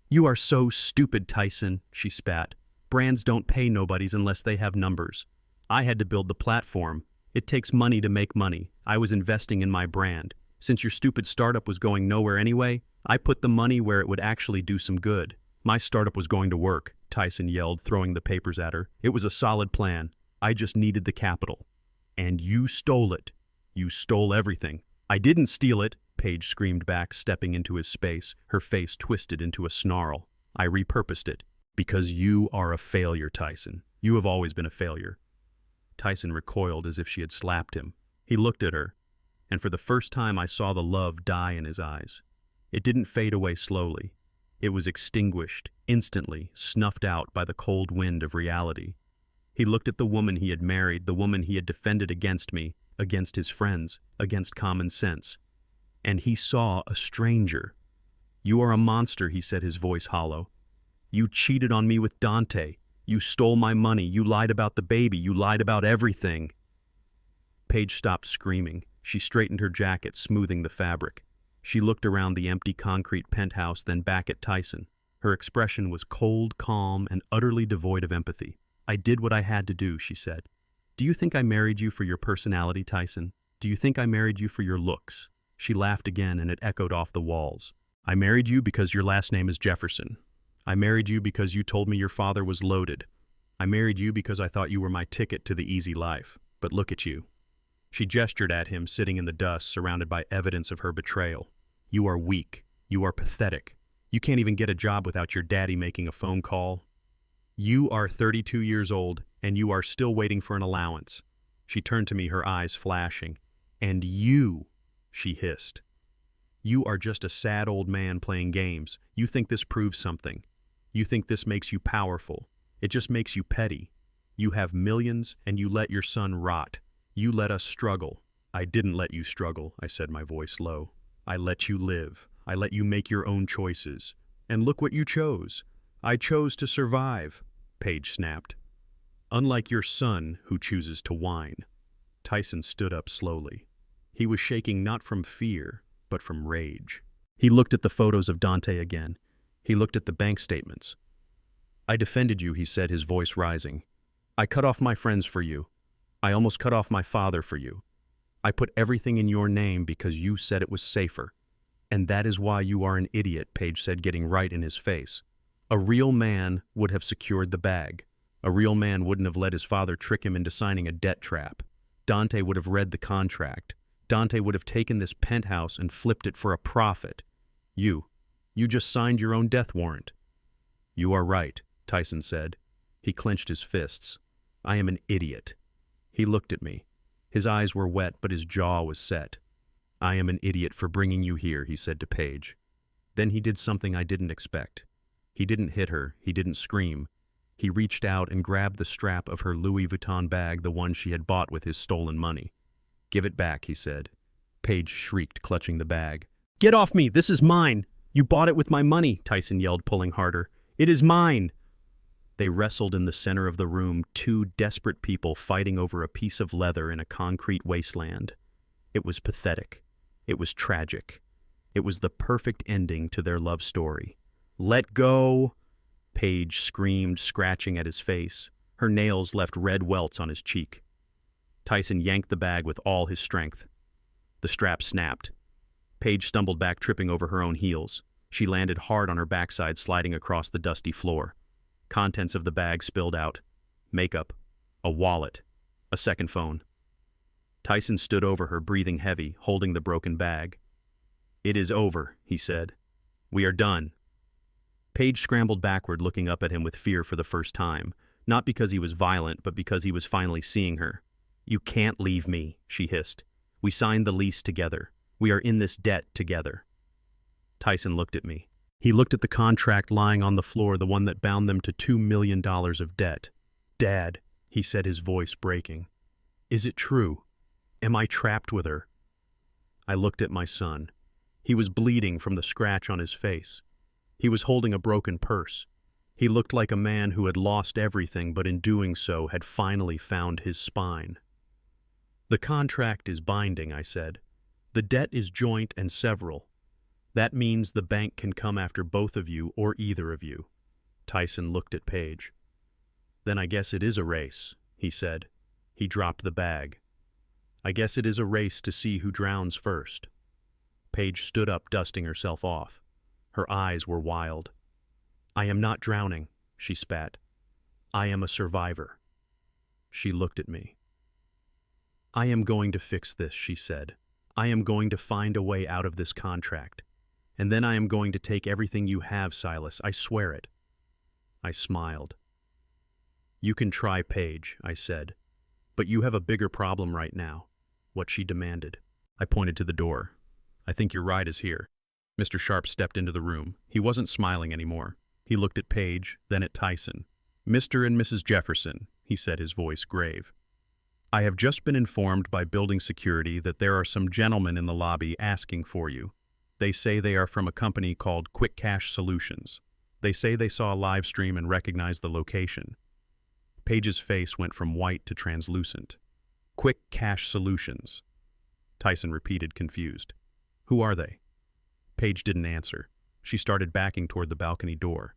"You are so stupid, Tyson," she spat. "Brands don't pay nobodies unless they have numbers. I had to build the platform. It takes money to make money. I was investing in my brand. Since your stupid startup was going nowhere anyway, I put the money where it would actually do some good. My startup was going to work," Tyson yelled, throwing the papers at her. "It was a solid plan. I just needed the capital. And you stole it. You stole everything." "I didn't steal it," Paige screamed back, stepping into his space, her face twisted into a snarl. "I repurposed it. Because you are a failure, Tyson. You have always been a failure." Tyson recoiled as if she had slapped him. He looked at her, and for the first time I saw the love die in his eyes. It didn't fade away slowly. It was extinguished, instantly, snuffed out by the cold wind of reality. He looked at the woman he had married, the woman he had defended against me, against his friends, against common sense. And he saw a stranger. "You are a monster," he said, his voice hollow. "You cheated on me with Dante. You stole my money. You lied about the baby. You lied about everything." Paige stopped screaming. She straightened her jacket, smoothing the fabric. She looked around the empty concrete penthouse, then back at Tyson. Her expression was cold, calm, and utterly devoid of empathy. "I did what I had to do," she said. "Do you think I married you for your personality, Tyson? Do you think I married you for your looks?" She laughed again, and it echoed off the walls. "I married you because your last name is Jefferson. I married you because you told me your father was loaded. I married you because I thought you were my ticket to the easy life. But look at you." She gestured at him, sitting in the dust, surrounded by evidence of her betrayal. "You are weak. You are pathetic. You can't even get a job without your daddy making a phone call. You are 32 years old, and you are still waiting for an allowance." She turned to me, her eyes flashing. "And you," she hissed. "You are just a sad old man playing games. You think this proves something. You think this makes you powerful. It just makes you petty. You have millions, and you let your son rot. You let us struggle." "I didn't let you struggle," I said, my voice low. "I let you live. I let you make your own choices. And look what you chose. I chose to survive," Paige snapped. "Unlike your son, who chooses to whine." Tyson stood up slowly. He was shaking not from fear, but from rage. He looked at the photos of Dante again. He looked at the bank statements. "I defended you," he said, his voice rising. "I cut off my friends for you. I almost cut off my father for you. I put everything in your name because you said it was safer. And that is why you are an idiot, Paige said, getting right in his face. A real man would have secured the bag. A real man wouldn't have let his father trick him into signing a debt trap. Dante would have read the contract. Dante would have taken this penthouse and flipped it for a profit. You just signed your own death warrant. You are right, Tyson said. He clenched his fists. I am an idiot. He looked at me. His eyes were wet, but his jaw was set. I am an idiot for bringing you here, he said to Paige. Then he did something I didn't expect. He didn't hit her. He didn't scream. He reached out and grabbed the strap of her Louis Vuitton bag, the one she had bought with his stolen money. Give it back, he said. Paige shrieked, clutching the bag. Get off me! This is mine! You bought it with my money, Tyson yelled, pulling harder. It is mine! They wrestled in the center of the room, two desperate people fighting over a piece of leather in a concrete wasteland. It was pathetic. It was tragic. It was the perfect ending to their love story. Let go! Paige screamed, scratching at his face. Her nails left red welts on his cheek. Tyson yanked the bag with all his strength. The strap snapped. Paige stumbled back, tripping over her own heels. She landed hard on her backside, sliding across the dusty floor. Contents of the bag spilled out. Makeup, a wallet, a second phone. Tyson stood over her, breathing heavy, holding the broken bag. It is over, he said. We are done. Paige scrambled backward, looking up at him with fear for the first time, not because he was violent, but because he was finally seeing her. You can't leave me, she hissed. We signed the lease together. We are in this debt together. Tyson looked at me. He looked at the contract lying on the floor, the one that bound them to $2 million of debt. Dad, he said, his voice breaking. Is it true? Am I trapped with her? I looked at my son. He was bleeding from the scratch on his face. He was holding a broken purse. He looked like a man who had lost everything, but in doing so had finally found his spine. The contract is binding, I said. The debt is joint and several. That means the bank can come after both of you or either of you. Tyson looked at Paige. Then I guess it is a race, he said. He dropped the bag. I guess it is a race to see who drowns first. Paige stood up, dusting herself off. Her eyes were wild. I am not drowning, she spat. I am a survivor. She looked at me. I am going to fix this, she said. I am going to find a way out of this contract. And then I am going to take everything you have, Silas. I swear it. I smiled. You can try, Paige, I said. But you have a bigger problem right now. What she demanded. I pointed to the door. I think your ride is here. Mr. Sharp stepped into the room. He wasn't smiling anymore. He looked at Paige, then at Tyson. Mr. and Mrs. Jefferson, he said, his voice grave. I have just been informed by building security that there are some gentlemen in the lobby asking for you. They say they are from a company called Quick Cash Solutions. They say they saw a live stream and recognized the location. Paige's face went from white to translucent. Quick Cash Solutions. Tyson repeated, confused. Who are they? Paige didn't answer. She started backing toward the balcony door.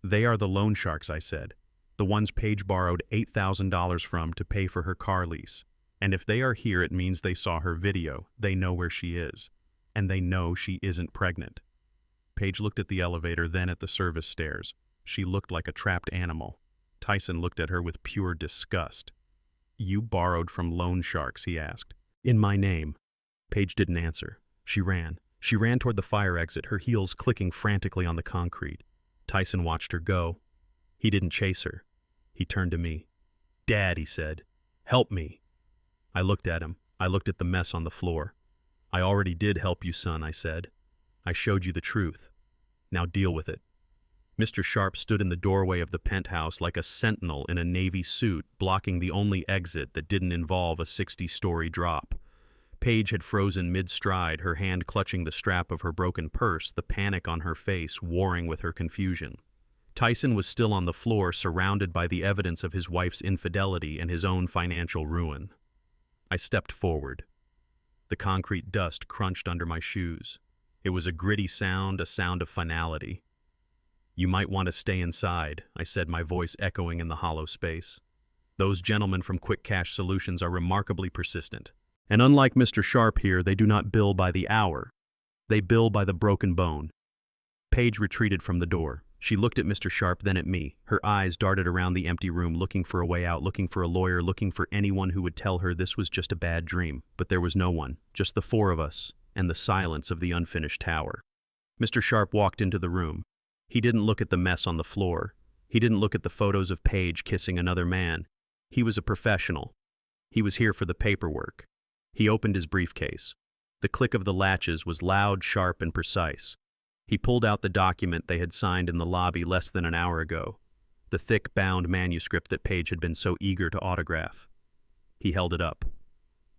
They are the loan sharks, I said. The ones Paige borrowed $8,000 from to pay for her car lease. And if they are here, it means they saw her video. They know where she is. And they know she isn't pregnant. Paige looked at the elevator, then at the service stairs. She looked like a trapped animal. Tyson looked at her with pure disgust. You borrowed from loan sharks, he asked. In my name. Paige didn't answer. She ran. She ran toward the fire exit, her heels clicking frantically on the concrete. Tyson watched her go. He didn't chase her. He turned to me. Dad, he said. Help me. I looked at him. I looked at the mess on the floor. I already did help you, son, I said. I showed you the truth. Now deal with it. Mr. Sharp stood in the doorway of the penthouse like a sentinel in a navy suit, blocking the only exit that didn't involve a 60-story drop. Paige had frozen mid-stride, her hand clutching the strap of her broken purse, the panic on her face warring with her confusion. Tyson was still on the floor, surrounded by the evidence of his wife's infidelity and his own financial ruin. I stepped forward. The concrete dust crunched under my shoes. It was a gritty sound, a sound of finality. You might want to stay inside, I said, my voice echoing in the hollow space. Those gentlemen from Quick Cash Solutions are remarkably persistent. And unlike Mr. Sharp here, they do not bill by the hour. They bill by the broken bone. Paige retreated from the door. She looked at Mr. Sharp, then at me. Her eyes darted around the empty room, looking for a way out, looking for a lawyer, looking for anyone who would tell her this was just a bad dream. But there was no one, just the four of us, and the silence of the unfinished tower. Mr. Sharp walked into the room. He didn't look at the mess on the floor. He didn't look at the photos of Paige kissing another man. He was a professional. He was here for the paperwork. He opened his briefcase. The click of the latches was loud, sharp, and precise. He pulled out the document they had signed in the lobby less than an hour ago, the thick, bound manuscript that Paige had been so eager to autograph. He held it up.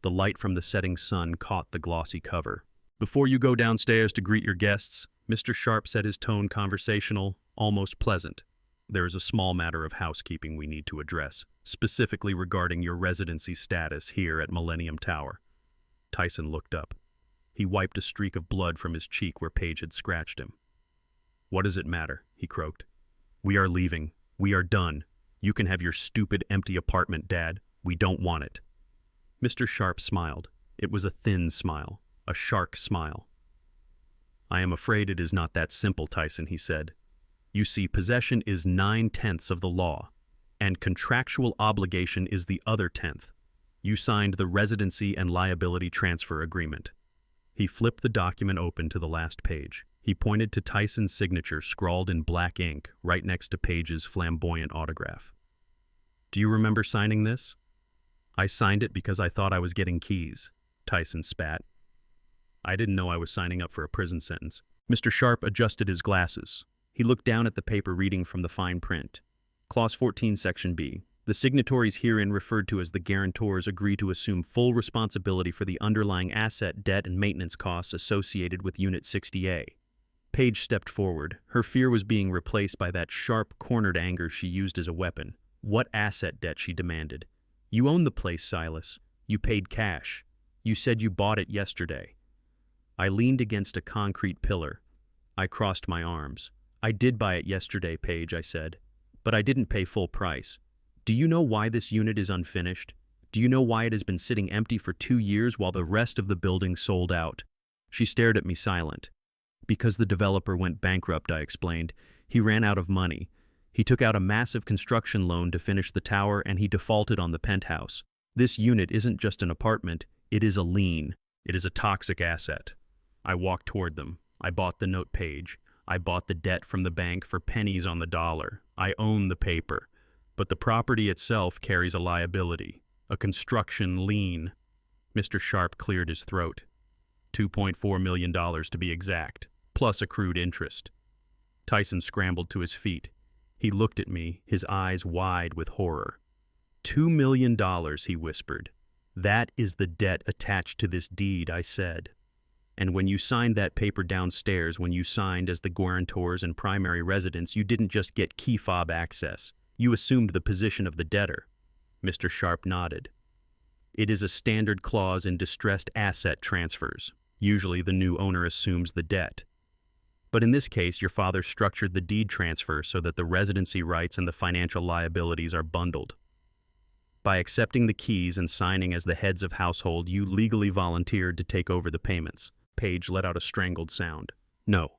The light from the setting sun caught the glossy cover. "Before you go downstairs to greet your guests," Mr. Sharp said, his tone conversational, almost pleasant. "There is a small matter of housekeeping we need to address, specifically regarding your residency status here at Millennium Tower." Tyson looked up. He wiped a streak of blood from his cheek where Paige had scratched him. "What does it matter?" he croaked. "We are leaving. We are done. You can have your stupid, empty apartment, Dad. We don't want it." Mr. Sharp smiled. It was a thin smile, a shark smile. "I am afraid it is not that simple, Tyson," he said. "You see, possession is 9/10 of the law, and contractual obligation is the other 10th. You signed the residency and liability transfer agreement." He flipped the document open to the last page. He pointed to Tyson's signature scrawled in black ink right next to Paige's flamboyant autograph. "Do you remember signing this?" "I signed it because I thought I was getting keys," Tyson spat. "I didn't know I was signing up for a prison sentence." Mr. Sharp adjusted his glasses. He looked down at the paper, reading from the fine print. Clause 14, Section B. "The signatories herein referred to as the guarantors agree to assume full responsibility for the underlying asset, debt, and maintenance costs associated with Unit 60A. Paige stepped forward. Her fear was being replaced by that sharp, cornered anger she used as a weapon. "What asset debt?" she demanded. "You own the place, Silas. You paid cash. You said you bought it yesterday." I leaned against a concrete pillar. I crossed my arms. "I did buy it yesterday, Paige," I said. "But I didn't pay full price. Do you know why this unit is unfinished? Do you know why it has been sitting empty for 2 years while the rest of the building sold out?" She stared at me silent. "Because the developer went bankrupt," I explained. "He ran out of money. He took out a massive construction loan to finish the tower, and he defaulted on the penthouse. This unit isn't just an apartment, it is a lien. It is a toxic asset." I walked toward them. I bought the note, Paige. I bought the debt from the bank for pennies on the dollar. I own the paper. But the property itself carries a liability, a construction lien. Mr. Sharp cleared his throat. $2.4 million to be exact, plus accrued interest. Tyson scrambled to his feet. He looked at me, his eyes wide with horror. $2 million, he whispered. "That is the debt attached to this deed," I said. "And when you signed that paper downstairs, when you signed as the guarantors and primary residents, you didn't just get key fob access. You assumed the position of the debtor." Mr. Sharp nodded. "It is a standard clause in distressed asset transfers. Usually the new owner assumes the debt. But in this case, your father structured the deed transfer so that the residency rights and the financial liabilities are bundled. By accepting the keys and signing as the heads of household, you legally volunteered to take over the payments." Paige let out a strangled sound. "No,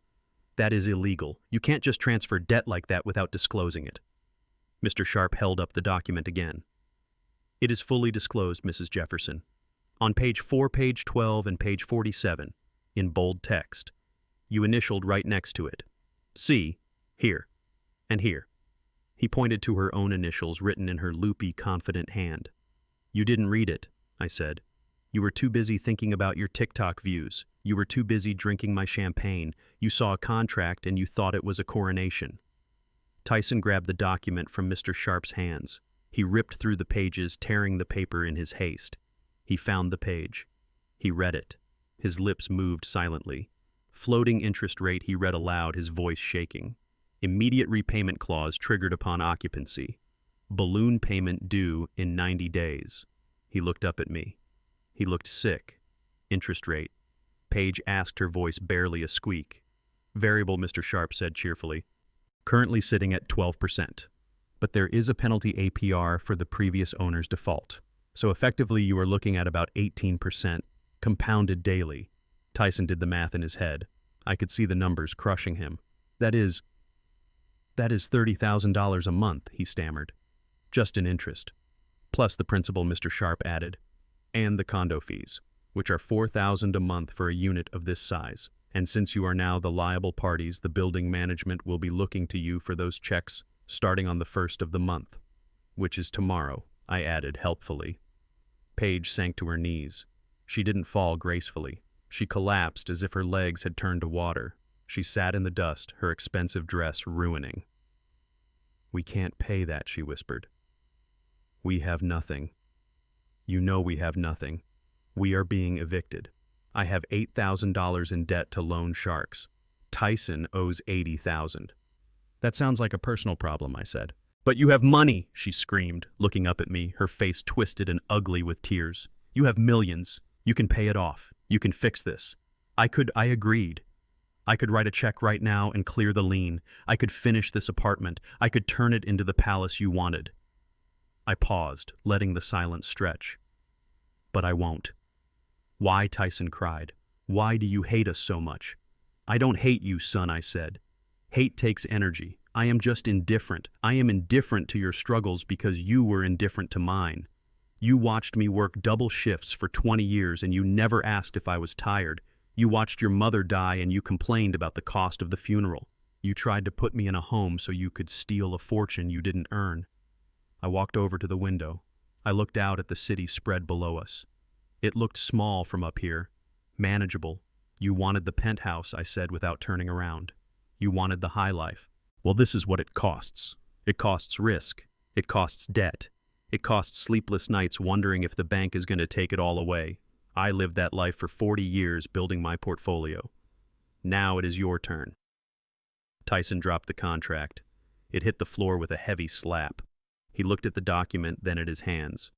that is illegal. You can't just transfer debt like that without disclosing it." Mr. Sharp held up the document again. "It is fully disclosed, Mrs. Jefferson. On page 4, page 12, and page 47, in bold text. You initialed right next to it. See, here, and here." He pointed to her own initials written in her loopy, confident hand. "You didn't read it," I said. "You were too busy thinking about your TikTok views. You were too busy drinking my champagne. You saw a contract and you thought it was a coronation." Tyson grabbed the document from Mr. Sharp's hands. He ripped through the pages, tearing the paper in his haste. He found the page. He read it. His lips moved silently. "Floating interest rate," he read aloud, his voice shaking. "Immediate repayment clause triggered upon occupancy. Balloon payment due in 90 days. He looked up at me. He looked sick. "Interest rate?" Paige asked, her voice barely a squeak. "Variable," Mr. Sharp said cheerfully. "Currently sitting at 12%. but there is a penalty APR for the previous owner's default. So effectively, you are looking at about 18%, compounded daily. Tyson did the math in his head. I could see the numbers crushing him. That is $30,000 a month, he stammered. Just in interest. Plus the principal, Mr. Sharp added. And the condo fees, which are $4,000 a month for a unit of this size. And since you are now the liable parties, the building management will be looking to you for those checks starting on the 1st of the month, which is tomorrow, I added helpfully. Paige sank to her knees. She didn't fall gracefully. She collapsed as if her legs had turned to water. She sat in the dust, her expensive dress ruining. "We can't pay that," she whispered. "We have nothing. You know we have nothing. We are being evicted. I have $8,000 in debt to loan sharks. Tyson owes $80,000. "That sounds like a personal problem," I said. "But you have money," she screamed, looking up at me, her face twisted and ugly with tears. "You have millions. You can pay it off. You can fix this." I agreed. I could write a check right now and clear the lien. I could finish this apartment. I could turn it into the palace you wanted. I paused, letting the silence stretch. "But I won't." "Why?" Tyson cried. "Why do you hate us so much?" "I don't hate you, son," I said. "Hate takes energy. I am just indifferent. I am indifferent to your struggles because you were indifferent to mine. You watched me work double shifts for 20 years and you never asked if I was tired. You watched your mother die and you complained about the cost of the funeral. You tried to put me in a home so you could steal a fortune you didn't earn." I walked over to the window. I looked out at the city spread below us. It looked small from up here, manageable. "You wanted the penthouse," I said without turning around. "You wanted the high life. Well, this is what it costs. It costs risk. It costs debt. It costs sleepless nights wondering if the bank is going to take it all away. I lived that life for 40 years building my portfolio. Now it is your turn." Tyson dropped the contract. It hit the floor with a heavy slap. He looked at the document, then at his hands.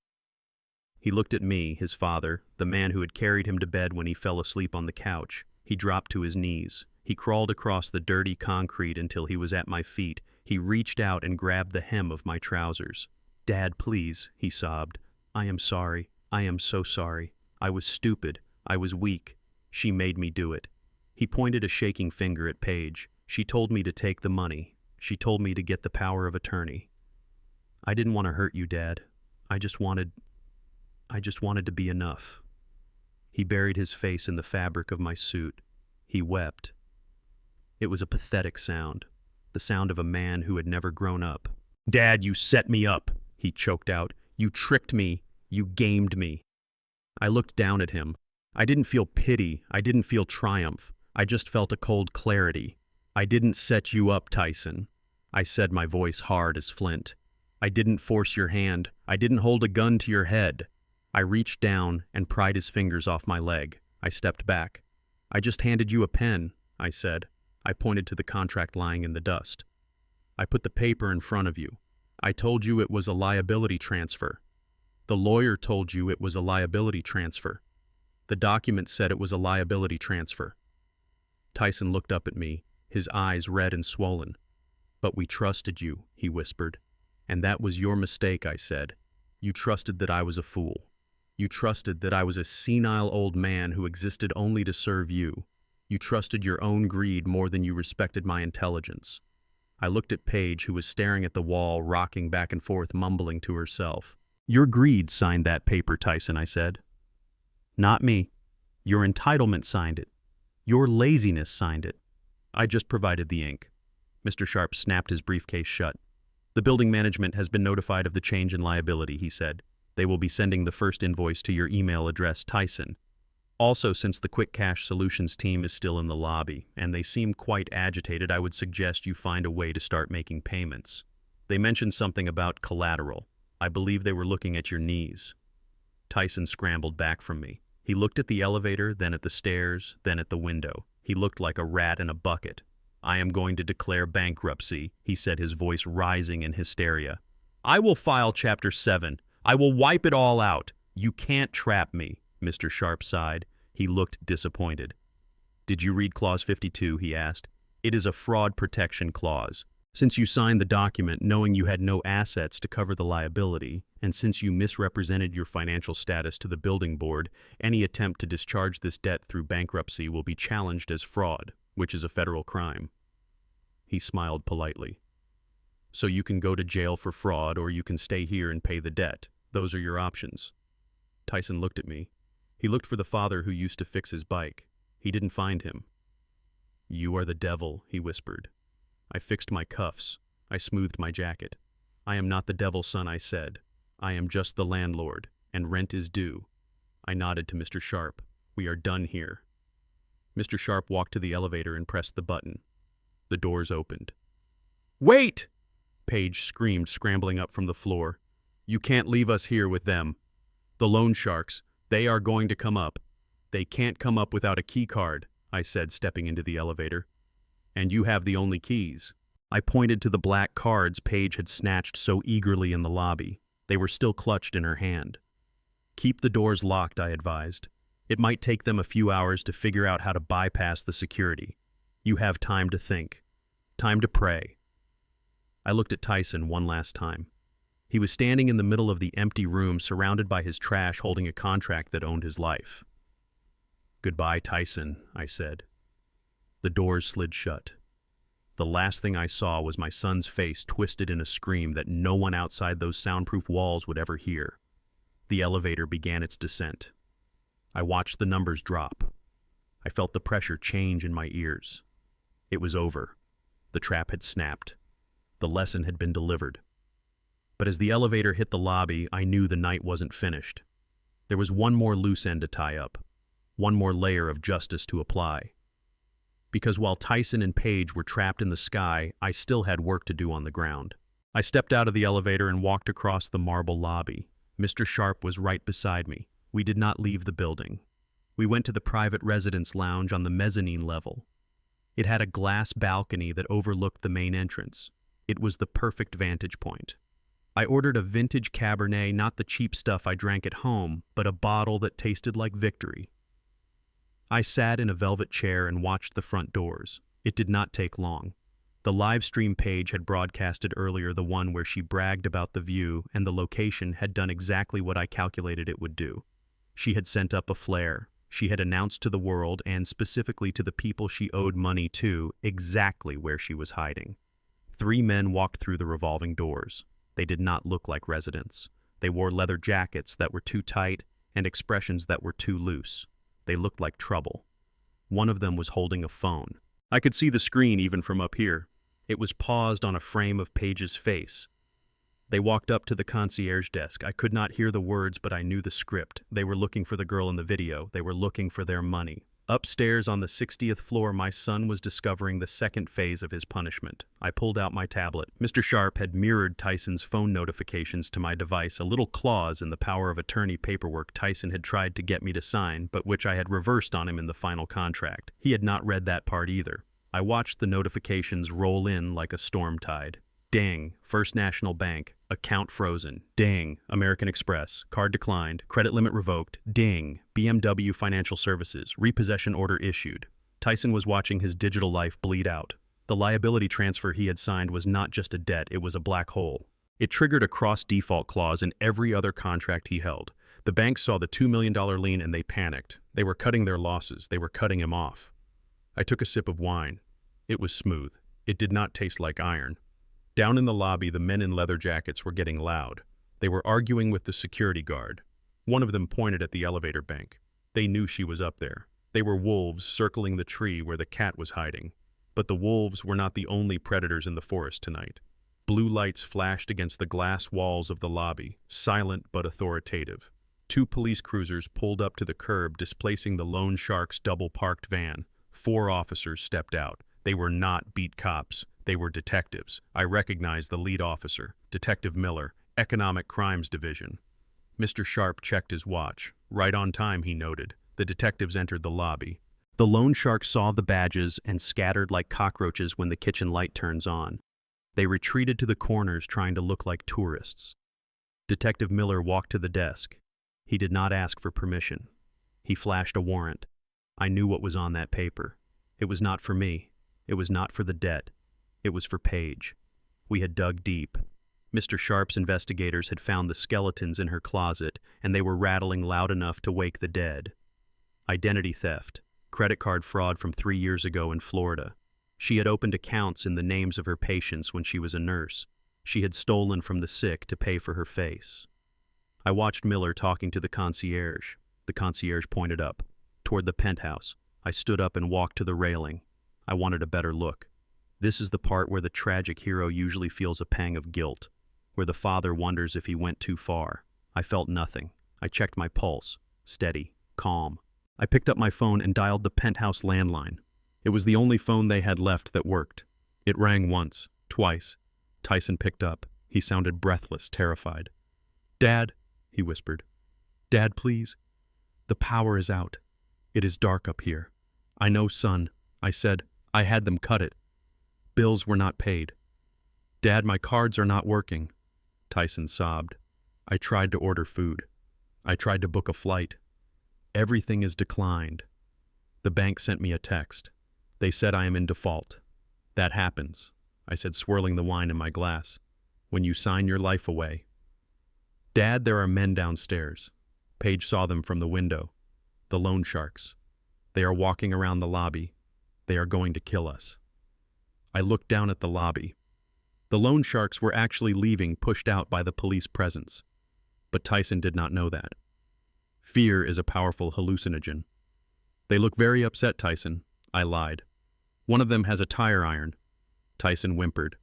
He looked at me, his father, the man who had carried him to bed when he fell asleep on the couch. He dropped to his knees. He crawled across the dirty concrete until he was at my feet. He reached out and grabbed the hem of my trousers. "Dad, please," he sobbed. "I am sorry. I am so sorry. I was stupid. I was weak. She made me do it." He pointed a shaking finger at Paige. "She told me to take the money. She told me to get the power of attorney. I didn't want to hurt you, Dad. I just wanted to be enough." He buried his face in the fabric of my suit. He wept. It was a pathetic sound, the sound of a man who had never grown up. "Dad, you set me up," he choked out. "You tricked me. You gamed me." I looked down at him. I didn't feel pity. I didn't feel triumph. I just felt a cold clarity. "I didn't set you up, Tyson," I said, my voice hard as flint. "I didn't force your hand. I didn't hold a gun to your head." I reached down and pried his fingers off my leg. I stepped back. "I just handed you a pen," I said. I pointed to the contract lying in the dust. "I put the paper in front of you. I told you it was a liability transfer. The lawyer told you it was a liability transfer. The document said it was a liability transfer." Tyson looked up at me, his eyes red and swollen. "But we trusted you," he whispered. "And that was your mistake," I said. "You trusted that I was a fool. You trusted that I was a senile old man who existed only to serve you. You trusted your own greed more than you respected my intelligence." I looked at Paige, who was staring at the wall, rocking back and forth, mumbling to herself. "Your greed signed that paper, Tyson," I said. "Not me. Your entitlement signed it. Your laziness signed it. I just provided the ink." Mr. Sharp snapped his briefcase shut. "The building management has been notified of the change in liability," he said. "They will be sending the first invoice to your email address, Tyson. Also, since the Quick Cash Solutions team is still in the lobby, and they seem quite agitated, I would suggest you find a way to start making payments. They mentioned something about collateral. I believe they were looking at your knees." Tyson scrambled back from me. He looked at the elevator, then at the stairs, then at the window. He looked like a rat in a bucket. "I am going to declare bankruptcy," he said, his voice rising in hysteria. "I will file Chapter 7. I will wipe it all out. You can't trap me." Mr. Sharp sighed. He looked disappointed. "Did you read Clause 52? He asked. "It is a fraud protection clause. Since you signed the document knowing you had no assets to cover the liability, and since you misrepresented your financial status to the building board, any attempt to discharge this debt through bankruptcy will be challenged as fraud, which is a federal crime." He smiled politely. "So you can go to jail for fraud, or you can stay here and pay the debt. Those are your options." Tyson looked at me. He looked for the father who used to fix his bike. He didn't find him. "You are the devil," he whispered. I fixed my cuffs. I smoothed my jacket. "I am not the devil's son," I said. "I am just the landlord, and rent is due." I nodded to Mr. Sharp. "We are done here." Mr. Sharp walked to the elevator and pressed the button. The doors opened. "Wait!" Paige screamed, scrambling up from the floor. "You can't leave us here with them. The loan sharks, they are going to come up." "They can't come up without a key card," I said, stepping into the elevator. "And you have the only keys." I pointed to the black cards Paige had snatched so eagerly in the lobby. They were still clutched in her hand. "Keep the doors locked," I advised. "It might take them a few hours to figure out how to bypass the security. You have time to think. Time to pray." I looked at Tyson one last time. He was standing in the middle of the empty room, surrounded by his trash, holding a contract that owned his life. "Goodbye, Tyson," I said. The doors slid shut. The last thing I saw was my son's face twisted in a scream that no one outside those soundproof walls would ever hear. The elevator began its descent. I watched the numbers drop. I felt the pressure change in my ears. It was over. The trap had snapped. The lesson had been delivered. But as the elevator hit the lobby, I knew the night wasn't finished. There was one more loose end to tie up, one more layer of justice to apply. Because while Tyson and Paige were trapped in the sky, I still had work to do on the ground. I stepped out of the elevator and walked across the marble lobby. Mr. Sharp was right beside me. We did not leave the building. We went to the private residence lounge on the mezzanine level. It had a glass balcony that overlooked the main entrance. It was the perfect vantage point. I ordered a vintage Cabernet, not the cheap stuff I drank at home, but a bottle that tasted like victory. I sat in a velvet chair and watched the front doors. It did not take long. The live stream page had broadcasted earlier, the one where she bragged about the view, and the location had done exactly what I calculated it would do. She had sent up a flare. She had announced to the world, and specifically to the people she owed money to, exactly where she was hiding. 3 men walked through the revolving doors. They did not look like residents. They wore leather jackets that were too tight and expressions that were too loose. They looked like trouble. One of them was holding a phone. I could see the screen even from up here. It was paused on a frame of Paige's face. They walked up to the concierge desk. I could not hear the words, but I knew the script. They were looking for the girl in the video. They were looking for their money. Upstairs on the 60th floor, my son was discovering the second phase of his punishment. I pulled out my tablet. Mr. Sharp had mirrored Tyson's phone notifications to my device, a little clause in the power of attorney paperwork Tyson had tried to get me to sign, but which I had reversed on him in the final contract. He had not read that part either. I watched the notifications roll in like a storm tide. Ding, First National Bank, account frozen. Ding, American Express, card declined, credit limit revoked. Ding, BMW Financial Services, repossession order issued. Tyson was watching his digital life bleed out. The liability transfer he had signed was not just a debt, it was a black hole. It triggered a cross-default clause in every other contract he held. The bank saw the $2 million lien and they panicked. They were cutting their losses. They were cutting him off. I took a sip of wine. It was smooth. It did not taste like iron. Down in the lobby, the men in leather jackets were getting loud. They were arguing with the security guard. One of them pointed at the elevator bank. They knew she was up there. They were wolves circling the tree where the cat was hiding. But the wolves were not the only predators in the forest tonight. Blue lights flashed against the glass walls of the lobby, silent but authoritative. 2 police cruisers pulled up to the curb, displacing the loan shark's double-parked van. 4 officers stepped out. They were not beat cops. They were detectives. I recognized the lead officer, Detective Miller, Economic Crimes Division. Mr. Sharp checked his watch. Right on time, he noted. The detectives entered the lobby. The loan shark saw the badges and scattered like cockroaches when the kitchen light turns on. They retreated to the corners, trying to look like tourists. Detective Miller walked to the desk. He did not ask for permission. He flashed a warrant. I knew what was on that paper. It was not for me. It was not for the debt. It was for Paige. We had dug deep. Mr. Sharp's investigators had found the skeletons in her closet, and they were rattling loud enough to wake the dead. Identity theft, credit card fraud from 3 years ago in Florida. She had opened accounts in the names of her patients when she was a nurse. She had stolen from the sick to pay for her face. I watched Miller talking to the concierge. The concierge pointed up, toward the penthouse. I stood up and walked to the railing. I wanted a better look. This is the part where the tragic hero usually feels a pang of guilt, where the father wonders if he went too far. I felt nothing. I checked my pulse. Steady. Calm. I picked up my phone and dialed the penthouse landline. It was the only phone they had left that worked. It rang once, twice. Tyson picked up. He sounded breathless, terrified. "Dad," he whispered. "Dad, please. The power is out. It is dark up here." "I know, son," I said. "I had them cut it. Bills were not paid." "Dad, my cards are not working." Tyson sobbed. "I tried to order food. I tried to book a flight. Everything is declined. The bank sent me a text. They said I am in default. That happens," I said, swirling the wine in my glass, "when you sign your life away." "Dad, there are men downstairs." Paige saw them from the window. "The loan sharks. They are walking around the lobby. They are going to kill us." I looked down at the lobby. The loan sharks were actually leaving, pushed out by the police presence. But Tyson did not know that. Fear is a powerful hallucinogen. "They look very upset, Tyson," I lied. "One of them has a tire iron." Tyson whimpered.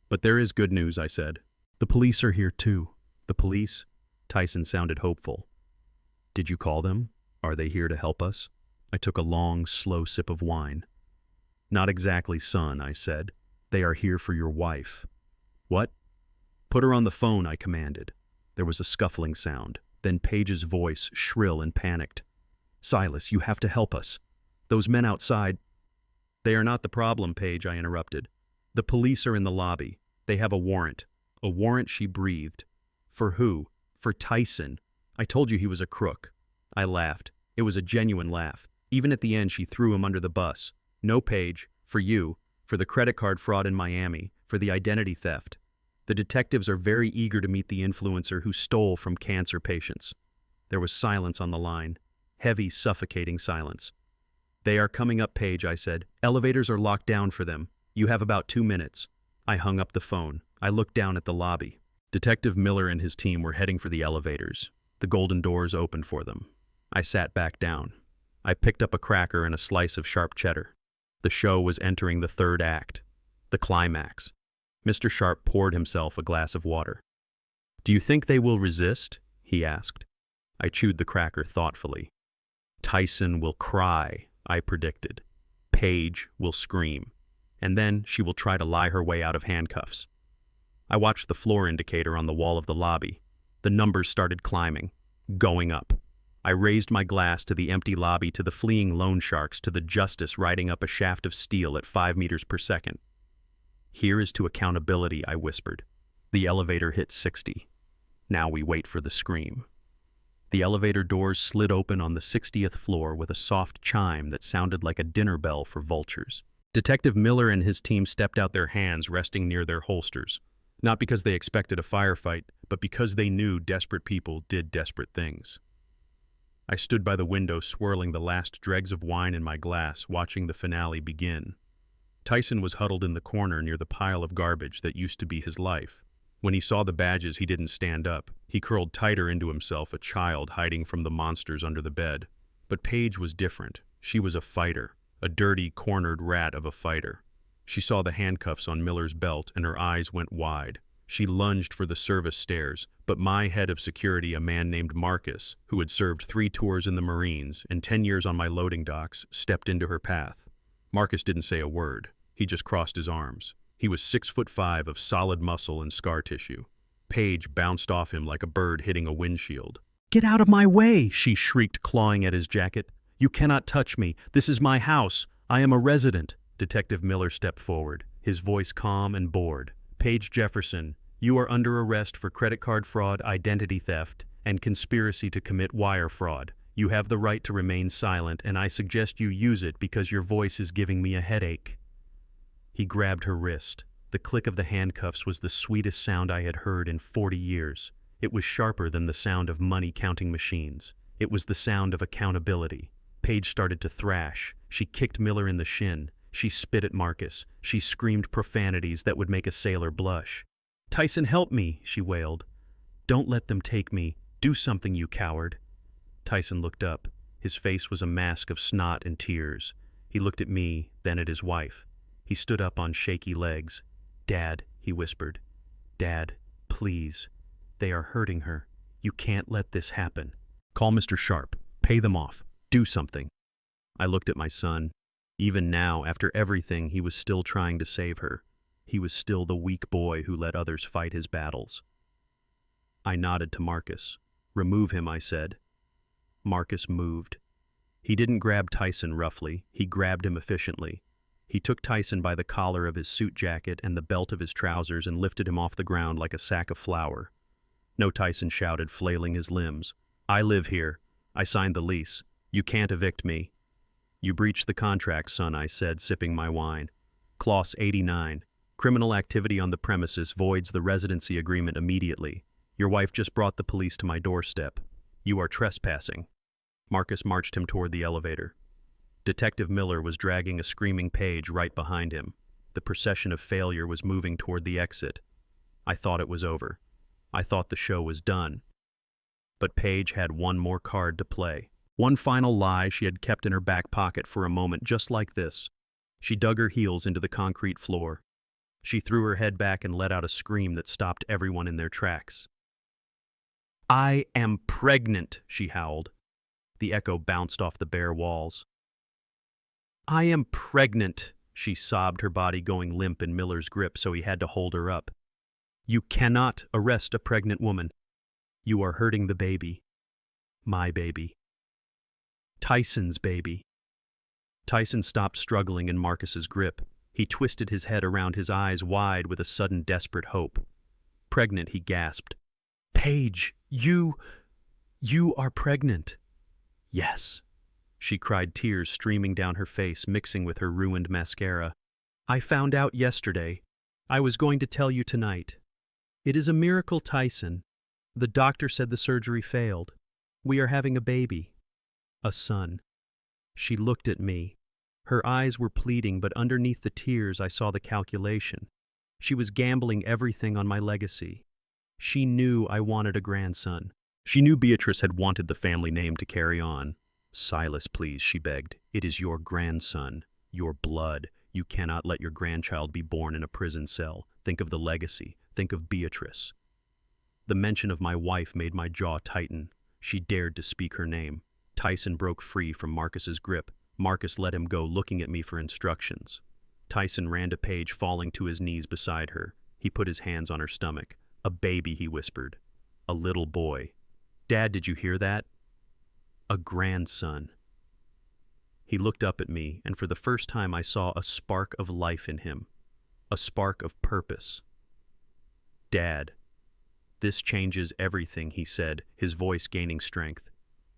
"But there is good news," I said. "The police are here too." "The police?" Tyson sounded hopeful. "Did you call them? Are they here to help us?" I took a long, slow sip of wine. "Not exactly, son," I said. "They are here for your wife." "What?" "Put her on the phone," I commanded. There was a scuffling sound. Then Paige's voice, shrill and panicked. "Silas, you have to help us. Those men outside—" "They are not the problem, Paige," I interrupted. "The police are in the lobby. They have a warrant." "A warrant," she breathed. "For who?" "For Tyson. I told you he was a crook." I laughed. It was a genuine laugh. Even at the end, she threw him under the bus. "No, Paige. For you. For the credit card fraud in Miami. For the identity theft. The detectives are very eager to meet the influencer who stole from cancer patients." There was silence on the line. Heavy, suffocating silence. "They are coming up, Paige," I said. "Elevators are locked down for them. You have about 2 minutes." I hung up the phone. I looked down at the lobby. Detective Miller and his team were heading for the elevators. The golden doors opened for them. I sat back down. I picked up a cracker and a slice of sharp cheddar. The show was entering the third act. The climax. Mr. Sharp poured himself a glass of water. "Do you think they will resist?" he asked. I chewed the cracker thoughtfully. "Tyson will cry," I predicted. "Paige will scream. And then she will try to lie her way out of handcuffs." I watched the floor indicator on the wall of the lobby. The numbers started climbing, going up. I raised my glass to the empty lobby, to the fleeing loan sharks, to the justice riding up a shaft of steel at 5 meters per second. "Here is to accountability," I whispered. The elevator hit 60. Now we wait for the scream. The elevator doors slid open on the 60th floor with a soft chime that sounded like a dinner bell for vultures. Detective Miller and his team stepped out, their hands resting near their holsters. Not because they expected a firefight, but because they knew desperate people did desperate things. I stood by the window, swirling the last dregs of wine in my glass, watching the finale begin. Tyson was huddled in the corner near the pile of garbage that used to be his life. When he saw the badges, he didn't stand up. He curled tighter into himself, a child hiding from the monsters under the bed. But Paige was different. She was a fighter, a dirty, cornered rat of a fighter. She saw the handcuffs on Miller's belt, and her eyes went wide. She lunged for the service stairs, but my head of security, a man named Marcus, who had served 3 tours in the Marines and 10 years on my loading docks, stepped into her path. Marcus didn't say a word. He just crossed his arms. He was 6'5" of solid muscle and scar tissue. Paige bounced off him like a bird hitting a windshield. "Get out of my way!" she shrieked, clawing at his jacket. "You cannot touch me. This is my house. I am a resident." Detective Miller stepped forward, his voice calm and bored. "Paige Jefferson, you are under arrest for credit card fraud, identity theft, and conspiracy to commit wire fraud. You have the right to remain silent, and I suggest you use it because your voice is giving me a headache." He grabbed her wrist. The click of the handcuffs was the sweetest sound I had heard in 40 years. It was sharper than the sound of money-counting machines. It was the sound of accountability. Paige started to thrash. She kicked Miller in the shin. She spit at Marcus. She screamed profanities that would make a sailor blush. "Tyson, help me," she wailed. "Don't let them take me. Do something, you coward." Tyson looked up. His face was a mask of snot and tears. He looked at me, then at his wife. He stood up on shaky legs. "Dad," he whispered. "Dad, please. They are hurting her. You can't let this happen. Call Mr. Sharp. Pay them off. Do something." I looked at my son. Even now, after everything, he was still trying to save her. He was still the weak boy who let others fight his battles. I nodded to Marcus. "Remove him," I said. Marcus moved. He didn't grab Tyson roughly. He grabbed him efficiently. He took Tyson by the collar of his suit jacket and the belt of his trousers and lifted him off the ground like a sack of flour. "No," Tyson shouted, flailing his limbs. "I live here. I signed the lease. You can't evict me." "You breached the contract, son," I said, sipping my wine. "Clause 89. Criminal activity on the premises voids the residency agreement immediately. Your wife just brought the police to my doorstep. You are trespassing." Marcus marched him toward the elevator. Detective Miller was dragging a screaming Paige right behind him. The procession of failure was moving toward the exit. I thought it was over. I thought the show was done. But Paige had one more card to play. One final lie she had kept in her back pocket for a moment just like this. She dug her heels into the concrete floor. She threw her head back and let out a scream that stopped everyone in their tracks. "I am pregnant," she howled. The echo bounced off the bare walls. "I am pregnant," she sobbed, her body going limp in Miller's grip so he had to hold her up. "You cannot arrest a pregnant woman. You are hurting the baby. My baby. Tyson's baby." Tyson stopped struggling in Marcus's grip. He twisted his head around, his eyes wide with a sudden desperate hope. "Pregnant," he gasped. "Paige, you are pregnant." "Yes," she cried, tears streaming down her face, mixing with her ruined mascara. "I found out yesterday. I was going to tell you tonight. It is a miracle, Tyson. The doctor said the surgery failed. We are having a baby. A son." She looked at me. Her eyes were pleading, but underneath the tears I saw the calculation. She was gambling everything on my legacy. She knew I wanted a grandson. She knew Beatrice had wanted the family name to carry on. "Silas, please," she begged. "It is your grandson, your blood. You cannot let your grandchild be born in a prison cell. Think of the legacy. Think of Beatrice." The mention of my wife made my jaw tighten. She dared to speak her name. Tyson broke free from Marcus's grip. Marcus let him go, looking at me for instructions. Tyson ran to Paige, falling to his knees beside her. He put his hands on her stomach. "A baby," he whispered. "A little boy. Dad, did you hear that? A grandson." He looked up at me, and for the first time I saw a spark of life in him. A spark of purpose. "Dad, this changes everything," he said, his voice gaining strength.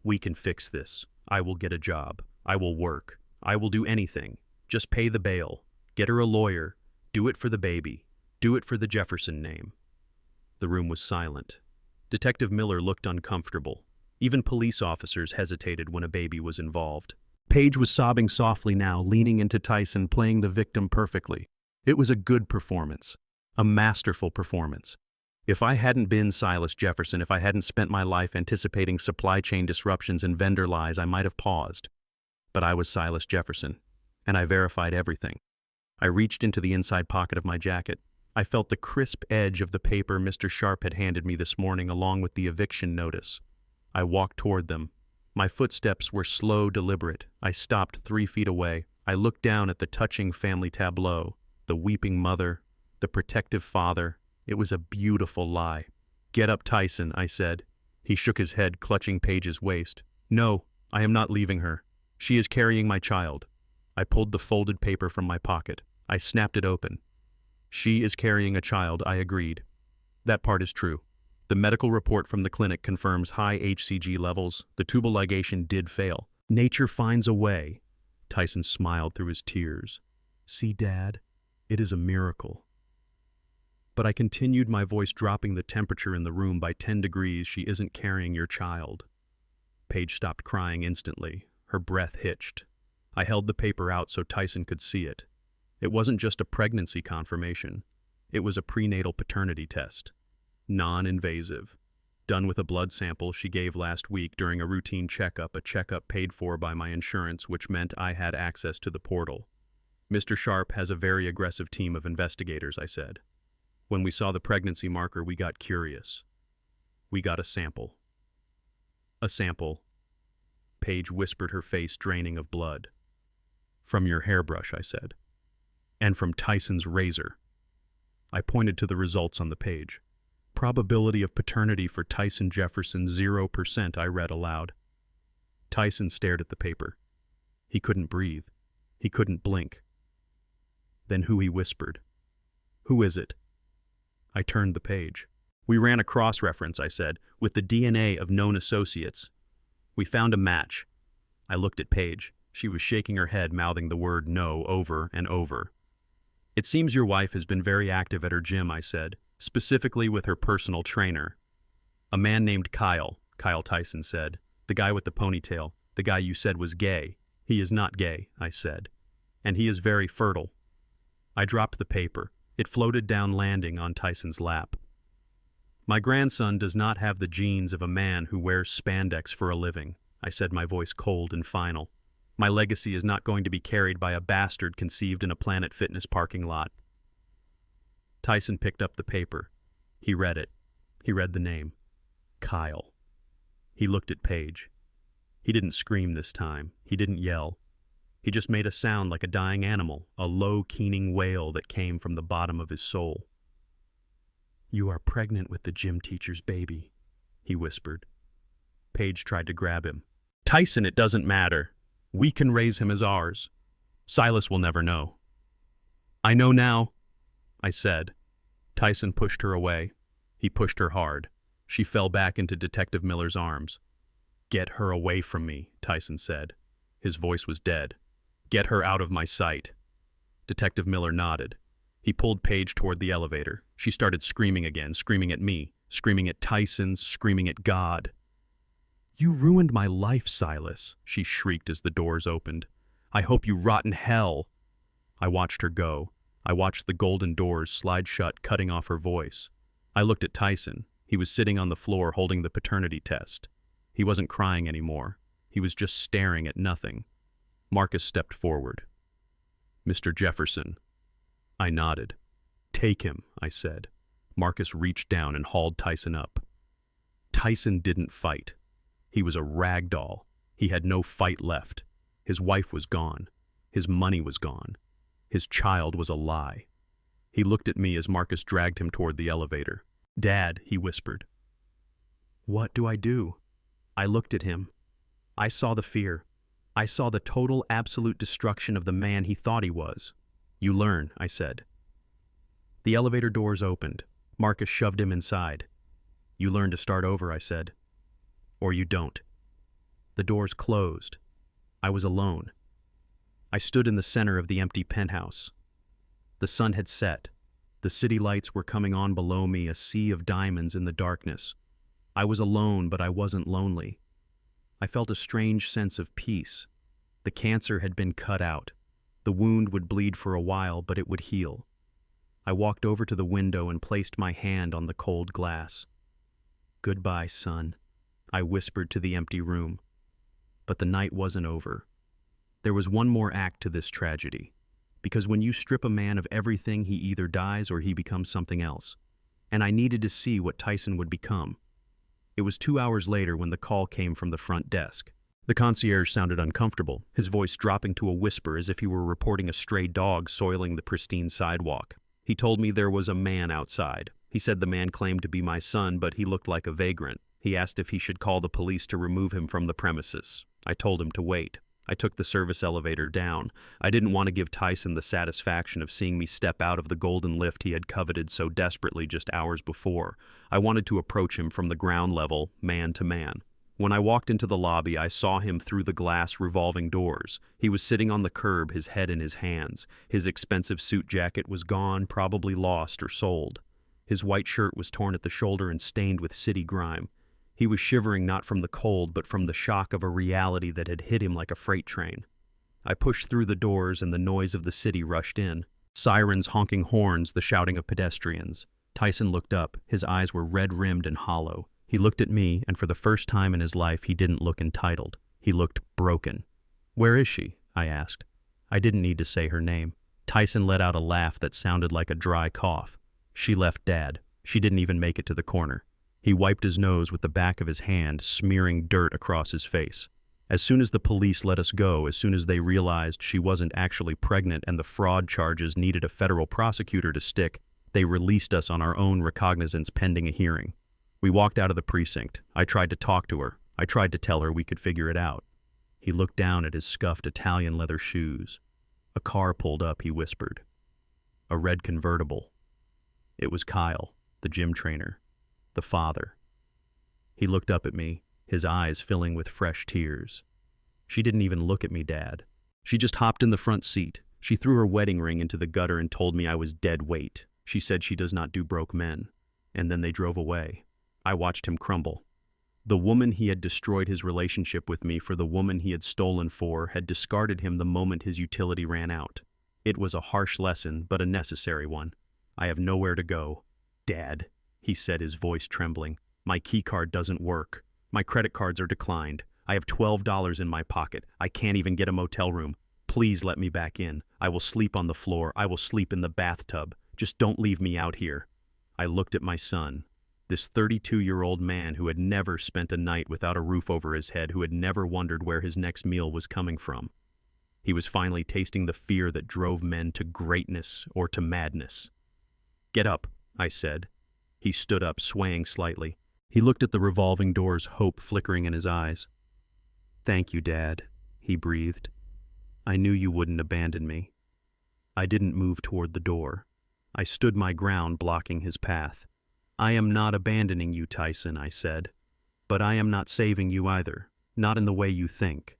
"We can fix this. I will get a job. I will work. I will do anything. Just pay the bail. Get her a lawyer. Do it for the baby. Do it for the Jefferson name." The room was silent. Detective Miller looked uncomfortable. Even police officers hesitated when a baby was involved. Paige was sobbing softly now, leaning into Tyson, playing the victim perfectly. It was a good performance. A masterful performance. If I hadn't been Silas Jefferson, if I hadn't spent my life anticipating supply chain disruptions and vendor lies, I might have paused. But I was Silas Jefferson, and I verified everything. I reached into the inside pocket of my jacket. I felt the crisp edge of the paper Mr. Sharp had handed me this morning, along with the eviction notice. I walked toward them. My footsteps were slow, deliberate. I stopped 3 feet away. I looked down at the touching family tableau, the weeping mother, the protective father. It was a beautiful lie. "Get up, Tyson," I said. He shook his head, clutching Paige's waist. "No, I am not leaving her. She is carrying my child." I pulled the folded paper from my pocket. I snapped it open. "She is carrying a child," I agreed. "That part is true. The medical report from the clinic confirms high HCG levels. The tubal ligation did fail." "Nature finds a way." Tyson smiled through his tears. "See, Dad? It is a miracle. But I continued, my voice dropping the temperature in the room by 10 degrees. She isn't carrying your child. Paige stopped crying instantly. Her breath hitched. I held the paper out so Tyson could see it. It wasn't just a pregnancy confirmation. It was a prenatal paternity test. Non-invasive. Done with a blood sample she gave last week during a routine checkup, a checkup paid for by my insurance, which meant I had access to the portal. Mr. Sharp has a very aggressive team of investigators, I said. When we saw the pregnancy marker, we got curious. We got a sample. A sample. Paige whispered, her face draining of blood. From your hairbrush, I said. And from Tyson's razor. I pointed to the results on the page. Probability of paternity for Tyson Jefferson 0%, I read aloud. Tyson stared at the paper. He couldn't breathe. He couldn't blink. Then who, he whispered. Who is it? I turned the page. We ran a cross-reference, I said, with the DNA of known associates. We found a match. I looked at Paige. She was shaking her head, mouthing the word no over and over. It seems your wife has been very active at her gym, I said, specifically with her personal trainer. A man named Kyle, Kyle Tyson said. The guy with the ponytail, the guy you said was gay. He is not gay, I said. And he is very fertile. I dropped the paper. It floated down, landing on Tyson's lap. My grandson does not have the genes of a man who wears spandex for a living, I said, my voice cold and final. My legacy is not going to be carried by a bastard conceived in a Planet Fitness parking lot. Tyson picked up the paper. He read it. He read the name. Kyle. He looked at Paige. He didn't scream this time. He didn't yell. He just made a sound like a dying animal, a low, keening wail that came from the bottom of his soul. You are pregnant with the gym teacher's baby, he whispered. Paige tried to grab him. Tyson, it doesn't matter. We can raise him as ours. Silas will never know. I know now, I said. Tyson pushed her away. He pushed her hard. She fell back into Detective Miller's arms. Get her away from me, Tyson said. His voice was dead. Get her out of my sight. Detective Miller nodded. He pulled Paige toward the elevator. She started screaming again, screaming at me, screaming at Tyson, screaming at God. You ruined my life, Silas, she shrieked as the doors opened. I hope you rot in hell. I watched her go. I watched the golden doors slide shut, cutting off her voice. I looked at Tyson. He was sitting on the floor holding the paternity test. He wasn't crying anymore. He was just staring at nothing. Marcus stepped forward. Mr. Jefferson. I nodded. Take him, I said. Marcus reached down and hauled Tyson up. Tyson didn't fight. He was a rag doll. He had no fight left. His wife was gone. His money was gone. His child was a lie. He looked at me as Marcus dragged him toward the elevator. Dad, he whispered. What do I do? I looked at him. I saw the fear. I saw the total, absolute destruction of the man he thought he was. You learn, I said. The elevator doors opened. Marcus shoved him inside. You learn to start over, I said. Or you don't. The doors closed. I was alone. I stood in the center of the empty penthouse. The sun had set. The city lights were coming on below me, a sea of diamonds in the darkness. I was alone, but I wasn't lonely. I felt a strange sense of peace. The cancer had been cut out. The wound would bleed for a while, but it would heal. I walked over to the window and placed my hand on the cold glass. Goodbye, son, I whispered to the empty room. But the night wasn't over. There was one more act to this tragedy. Because when you strip a man of everything, he either dies or he becomes something else. And I needed to see what Tyson would become. It was 2 hours later when the call came from the front desk. The concierge sounded uncomfortable, his voice dropping to a whisper as if he were reporting a stray dog soiling the pristine sidewalk. He told me there was a man outside. He said the man claimed to be my son, but he looked like a vagrant. He asked if he should call the police to remove him from the premises. I told him to wait. I took the service elevator down. I didn't want to give Tyson the satisfaction of seeing me step out of the golden lift he had coveted so desperately just hours before. I wanted to approach him from the ground level, man to man. When I walked into the lobby, I saw him through the glass revolving doors. He was sitting on the curb, his head in his hands. His expensive suit jacket was gone, probably lost or sold. His white shirt was torn at the shoulder and stained with city grime. He was shivering not from the cold, but from the shock of a reality that had hit him like a freight train. I pushed through the doors and the noise of the city rushed in. Sirens, honking horns, the shouting of pedestrians. Tyson looked up. His eyes were red-rimmed and hollow. He looked at me, and for the first time in his life, he didn't look entitled. He looked broken. "Where is she?" I asked. I didn't need to say her name. Tyson let out a laugh that sounded like a dry cough. "She left Dad. She didn't even make it to the corner." He wiped his nose with the back of his hand, smearing dirt across his face. As soon as the police let us go, as soon as they realized she wasn't actually pregnant and the fraud charges needed a federal prosecutor to stick, they released us on our own recognizance pending a hearing. We walked out of the precinct. I tried to talk to her. I tried to tell her we could figure it out. He looked down at his scuffed Italian leather shoes. A car pulled up, he whispered. A red convertible. It was Kyle, the gym trainer, the father. He looked up at me, his eyes filling with fresh tears. "She didn't even look at me, Dad. She just hopped in the front seat. She threw her wedding ring into the gutter and told me I was dead weight. She said she does not do broke men." And then they drove away. I watched him crumble. The woman he had destroyed his relationship with me for the woman he had stolen for had discarded him the moment his utility ran out. It was a harsh lesson, but a necessary one. "I have nowhere to go. Dad," he said, his voice trembling. "My key card doesn't work. My credit cards are declined. I have $12 in my pocket. I can't even get a motel room. Please let me back in. I will sleep on the floor. I will sleep in the bathtub. Just don't leave me out here." I looked at my son. This 32-year-old man who had never spent a night without a roof over his head, who had never wondered where his next meal was coming from. He was finally tasting the fear that drove men to greatness or to madness. "Get up," I said. He stood up, swaying slightly. He looked at the revolving doors, hope flickering in his eyes. "Thank you, Dad," he breathed. "I knew you wouldn't abandon me." I didn't move toward the door. I stood my ground, blocking his path. "I am not abandoning you, Tyson," I said. "But I am not saving you either, not in the way you think."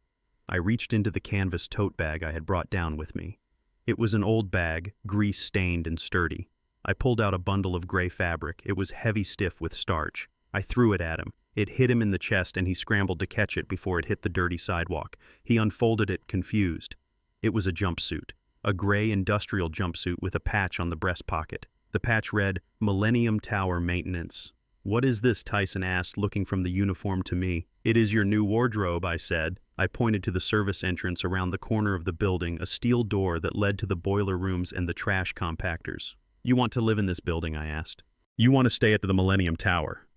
I reached into the canvas tote bag I had brought down with me. It was an old bag, grease-stained and sturdy. I pulled out a bundle of gray fabric. It was heavy stiff with starch. I threw it at him. It hit him in the chest and he scrambled to catch it before it hit the dirty sidewalk. He unfolded it, confused. It was a jumpsuit, a gray industrial jumpsuit with a patch on the breast pocket. The patch read, "Millennium Tower Maintenance." "What is this?" Tyson asked, looking from the uniform to me. "It is your new wardrobe," I said. I pointed to the service entrance around the corner of the building, a steel door that led to the boiler rooms and the trash compactors. "You want to live in this building?" I asked. "You want to stay at the Millennium Tower?"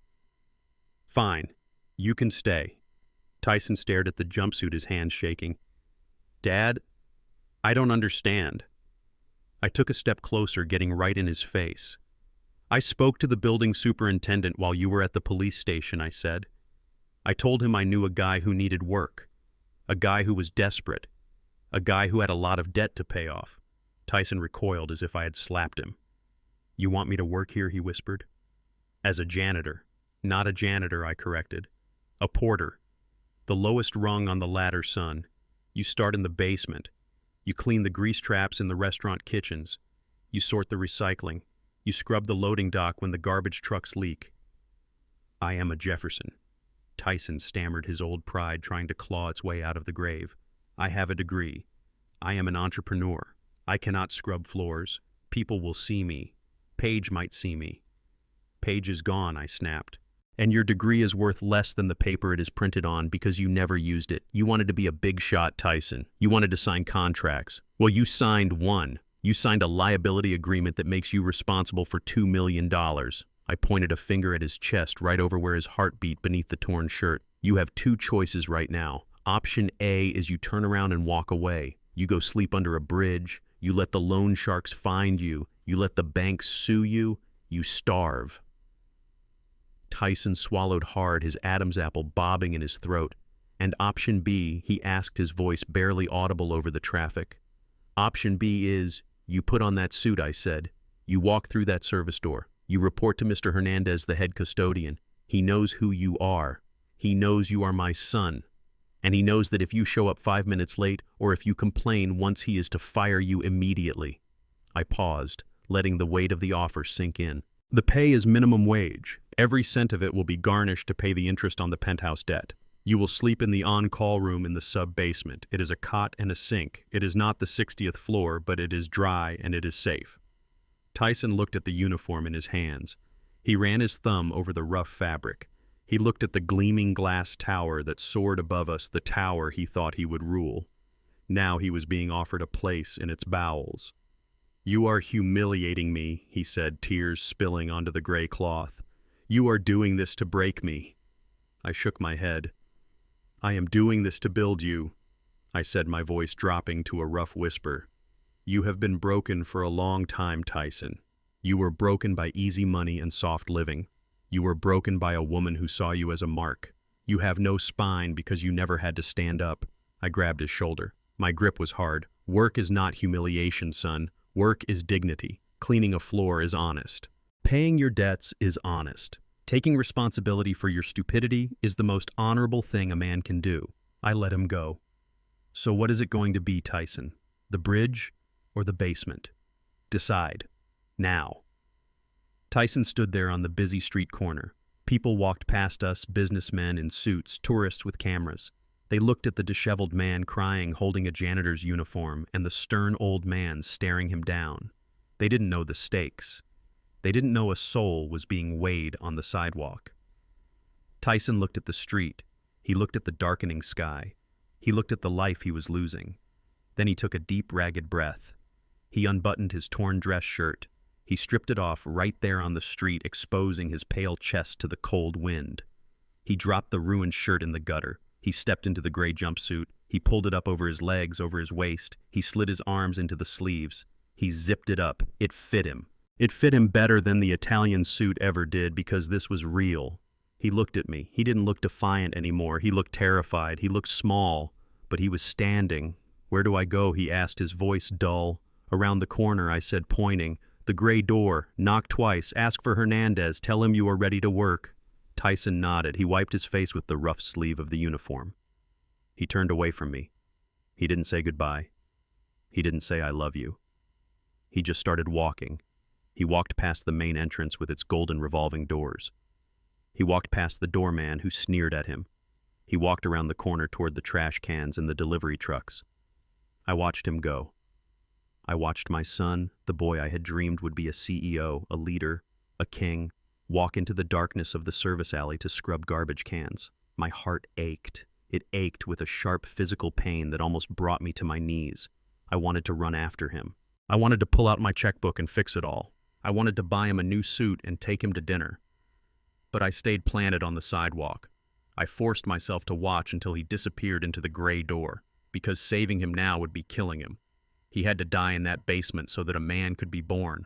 "Fine. You can stay." Tyson stared at the jumpsuit, his hands shaking. "Dad, I don't understand." I took a step closer, getting right in his face. "I spoke to the building superintendent while you were at the police station," I said. "I told him I knew a guy who needed work, a guy who was desperate, a guy who had a lot of debt to pay off." Tyson recoiled as if I had slapped him. "You want me to work here?" he whispered. "As a janitor." "Not a janitor," I corrected. "A porter. The lowest rung on the ladder, son. You start in the basement. You clean the grease traps in the restaurant kitchens. You sort the recycling. You scrub the loading dock when the garbage trucks leak." "I am a Jefferson." Tyson stammered, his old pride trying to claw its way out of the grave. "I have a degree. I am an entrepreneur. I cannot scrub floors. People will see me. Paige might see me." "Paige is gone," I snapped. "And your degree is worth less than the paper it is printed on because you never used it. You wanted to be a big shot, Tyson. You wanted to sign contracts. Well, you signed one. You signed a liability agreement that makes you responsible for $2 million. I pointed a finger at his chest, right over where his heart beat beneath the torn shirt. "You have two choices right now. Option A is you turn around and walk away. You go sleep under a bridge. You let the loan sharks find you. You let the banks sue you. You starve." Tyson swallowed hard, his Adam's apple bobbing in his throat. "And option B," he asked, his voice barely audible over the traffic. "Option B is, you put on that suit," I said. "You walk through that service door. You report to Mr. Hernandez, the head custodian. He knows who you are. He knows you are my son, and he knows that if you show up 5 minutes late or if you complain once, he is to fire you immediately. I paused, letting the weight of the offer sink in. The pay is minimum wage. Every cent of it will be garnished to pay the interest on the penthouse debt. You will sleep in the on-call room in the sub-basement. It is a cot and a sink. It is not the 60th floor, but it is dry and it is safe. Tyson looked at the uniform in his hands. He ran his thumb over the rough fabric. He looked at the gleaming glass tower that soared above us, the tower he thought he would rule. Now he was being offered a place in its bowels. "You are humiliating me," he said, tears spilling onto the gray cloth. "You are doing this to break me." I shook my head. "I am doing this to build you," I said, my voice dropping to a rough whisper. "You have been broken for a long time, Tyson. You were broken by easy money and soft living. You were broken by a woman who saw you as a mark. You have no spine because you never had to stand up." I grabbed his shoulder. My grip was hard. "Work is not humiliation, son. Work is dignity. Cleaning a floor is honest. Paying your debts is honest. Taking responsibility for your stupidity is the most honorable thing a man can do." I let him go. "So what is it going to be, Tyson? The bridge or the basement? Decide. Now." Tyson stood there on the busy street corner. People walked past us, businessmen in suits, tourists with cameras. They looked at the disheveled man crying, holding a janitor's uniform, and the stern old man staring him down. They didn't know the stakes. They didn't know a soul was being weighed on the sidewalk. Tyson looked at the street. He looked at the darkening sky. He looked at the life he was losing. Then he took a deep, ragged breath. He unbuttoned his torn dress shirt. He stripped it off right there on the street, exposing his pale chest to the cold wind. He dropped the ruined shirt in the gutter. He stepped into the gray jumpsuit. He pulled it up over his legs, over his waist. He slid his arms into the sleeves. He zipped it up. It fit him. It fit him better than the Italian suit ever did, because this was real. He looked at me. He didn't look defiant anymore. He looked terrified. He looked small, but he was standing. "Where do I go?" he asked, his voice dull. "Around the corner," I said, pointing. "The gray door. Knock twice. Ask for Hernandez. Tell him you are ready to work." Tyson nodded. He wiped his face with the rough sleeve of the uniform. He turned away from me. He didn't say goodbye. He didn't say "I love you." He just started walking. He walked past the main entrance with its golden revolving doors. He walked past the doorman who sneered at him. He walked around the corner toward the trash cans and the delivery trucks. I watched him go. I watched my son, the boy I had dreamed would be a CEO, a leader, a king, walk into the darkness of the service alley to scrub garbage cans. My heart ached. It ached with a sharp physical pain that almost brought me to my knees. I wanted to run after him. I wanted to pull out my checkbook and fix it all. I wanted to buy him a new suit and take him to dinner. But I stayed planted on the sidewalk. I forced myself to watch until he disappeared into the gray door, because saving him now would be killing him. He had to die in that basement so that a man could be born.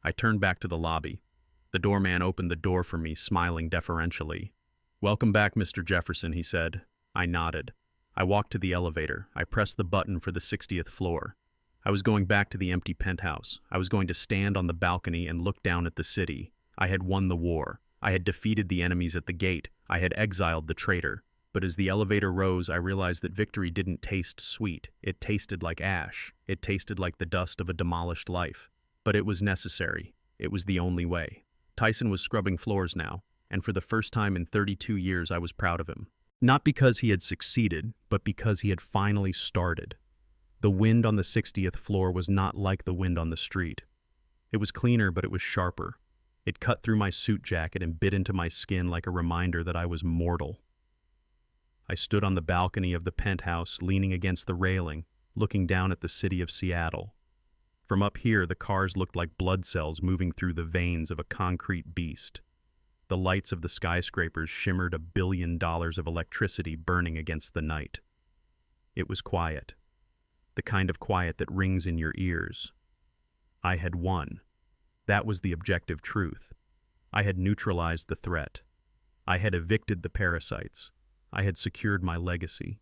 I turned back to the lobby. The doorman opened the door for me, smiling deferentially. "Welcome back, Mr. Jefferson," he said. I nodded. I walked to the elevator. I pressed the button for the 60th floor. I was going back to the empty penthouse. I was going to stand on the balcony and look down at the city. I had won the war. I had defeated the enemies at the gate. I had exiled the traitor. But as the elevator rose, I realized that victory didn't taste sweet. It tasted like ash. It tasted like the dust of a demolished life. But it was necessary. It was the only way. Tyson was scrubbing floors now, and for the first time in 32 years I was proud of him. Not because he had succeeded, but because he had finally started. The wind on the 60th floor was not like the wind on the street. It was cleaner, but it was sharper. It cut through my suit jacket and bit into my skin like a reminder that I was mortal. I stood on the balcony of the penthouse, leaning against the railing, looking down at the city of Seattle. From up here, the cars looked like blood cells moving through the veins of a concrete beast. The lights of the skyscrapers shimmered $1 billion of electricity burning against the night. It was quiet. The kind of quiet that rings in your ears. I had won. That was the objective truth. I had neutralized the threat. I had evicted the parasites. I had secured my legacy.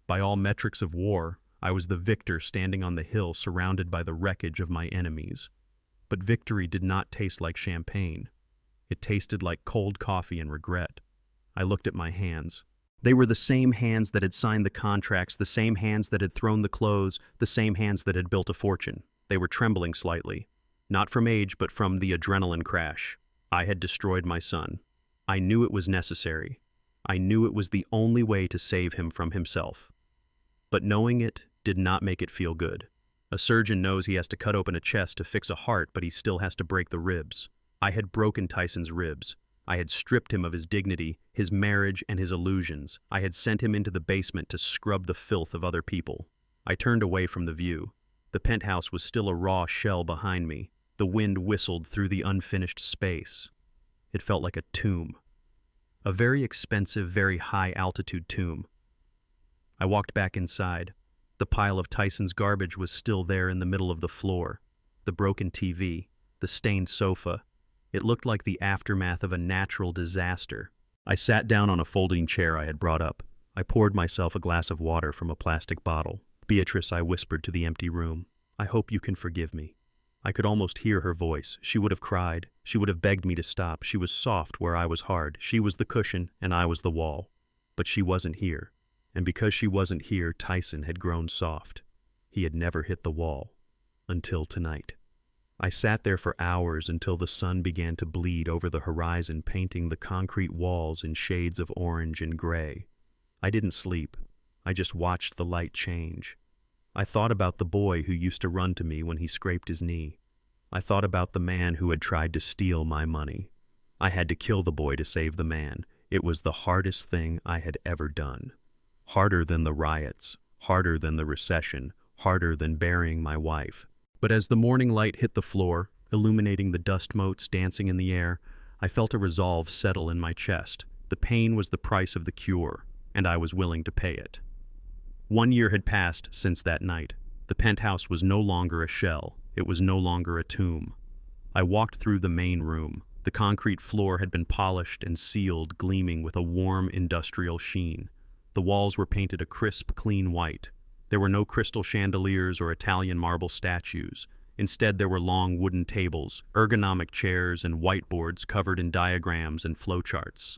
By all metrics of war, I was the victor standing on the hill surrounded by the wreckage of my enemies. But victory did not taste like champagne. It tasted like cold coffee and regret. I looked at my hands. They were the same hands that had signed the contracts, the same hands that had thrown the clothes, the same hands that had built a fortune. They were trembling slightly. Not from age, but from the adrenaline crash. I had destroyed my son. I knew it was necessary. I knew it was the only way to save him from himself. But knowing it did not make it feel good. A surgeon knows he has to cut open a chest to fix a heart, but he still has to break the ribs. I had broken Tyson's ribs. I had stripped him of his dignity, his marriage, and his illusions. I had sent him into the basement to scrub the filth of other people. I turned away from the view. The penthouse was still a raw shell behind me. The wind whistled through the unfinished space. It felt like a tomb. A very expensive, very high-altitude tomb. I walked back inside. The pile of Tyson's garbage was still there in the middle of the floor. The broken TV, the stained sofa. It looked like the aftermath of a natural disaster. I sat down on a folding chair I had brought up. I poured myself a glass of water from a plastic bottle. "Beatrice," I whispered to the empty room, "I hope you can forgive me." I could almost hear her voice. She would have cried. She would have begged me to stop. She was soft where I was hard. She was the cushion, and I was the wall. But she wasn't here. And because she wasn't here, Tyson had grown soft. He had never hit the wall. Until tonight. I sat there for hours until the sun began to bleed over the horizon, painting the concrete walls in shades of orange and gray. I didn't sleep. I just watched the light change. I thought about the boy who used to run to me when he scraped his knee. I thought about the man who had tried to steal my money. I had to kill the boy to save the man. It was the hardest thing I had ever done. Harder than the riots, harder than the recession, harder than burying my wife. But as the morning light hit the floor, illuminating the dust motes dancing in the air, I felt a resolve settle in my chest. The pain was the price of the cure, and I was willing to pay it. 1 year had passed since that night. The penthouse was no longer a shell. It was no longer a tomb. I walked through the main room. The concrete floor had been polished and sealed, gleaming with a warm industrial sheen. The walls were painted a crisp, clean white. There were no crystal chandeliers or Italian marble statues. Instead, there were long wooden tables, ergonomic chairs, and whiteboards covered in diagrams and flowcharts.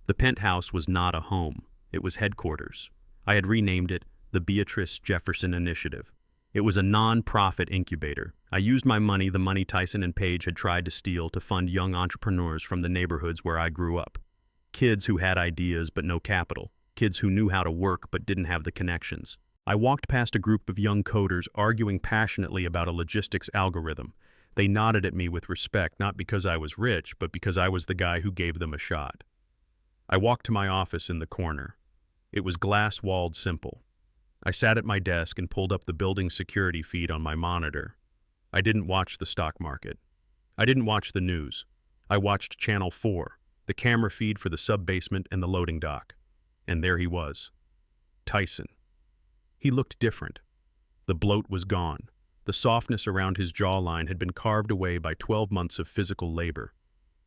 The penthouse was not a home. It was headquarters. I had renamed it the Beatrice Jefferson Initiative. It was a non-profit incubator. I used my money, the money Tyson and Paige had tried to steal, to fund young entrepreneurs from the neighborhoods where I grew up. Kids who had ideas but no capital. Kids who knew how to work but didn't have the connections. I walked past a group of young coders arguing passionately about a logistics algorithm. They nodded at me with respect, not because I was rich, but because I was the guy who gave them a shot. I walked to my office in the corner. It was glass-walled simple. I sat at my desk and pulled up the building security feed on my monitor. I didn't watch the stock market. I didn't watch the news. I watched Channel 4, the camera feed for the sub-basement and the loading dock. And there he was. Tyson. He looked different. The bloat was gone. The softness around his jawline had been carved away by 12 months of physical labor.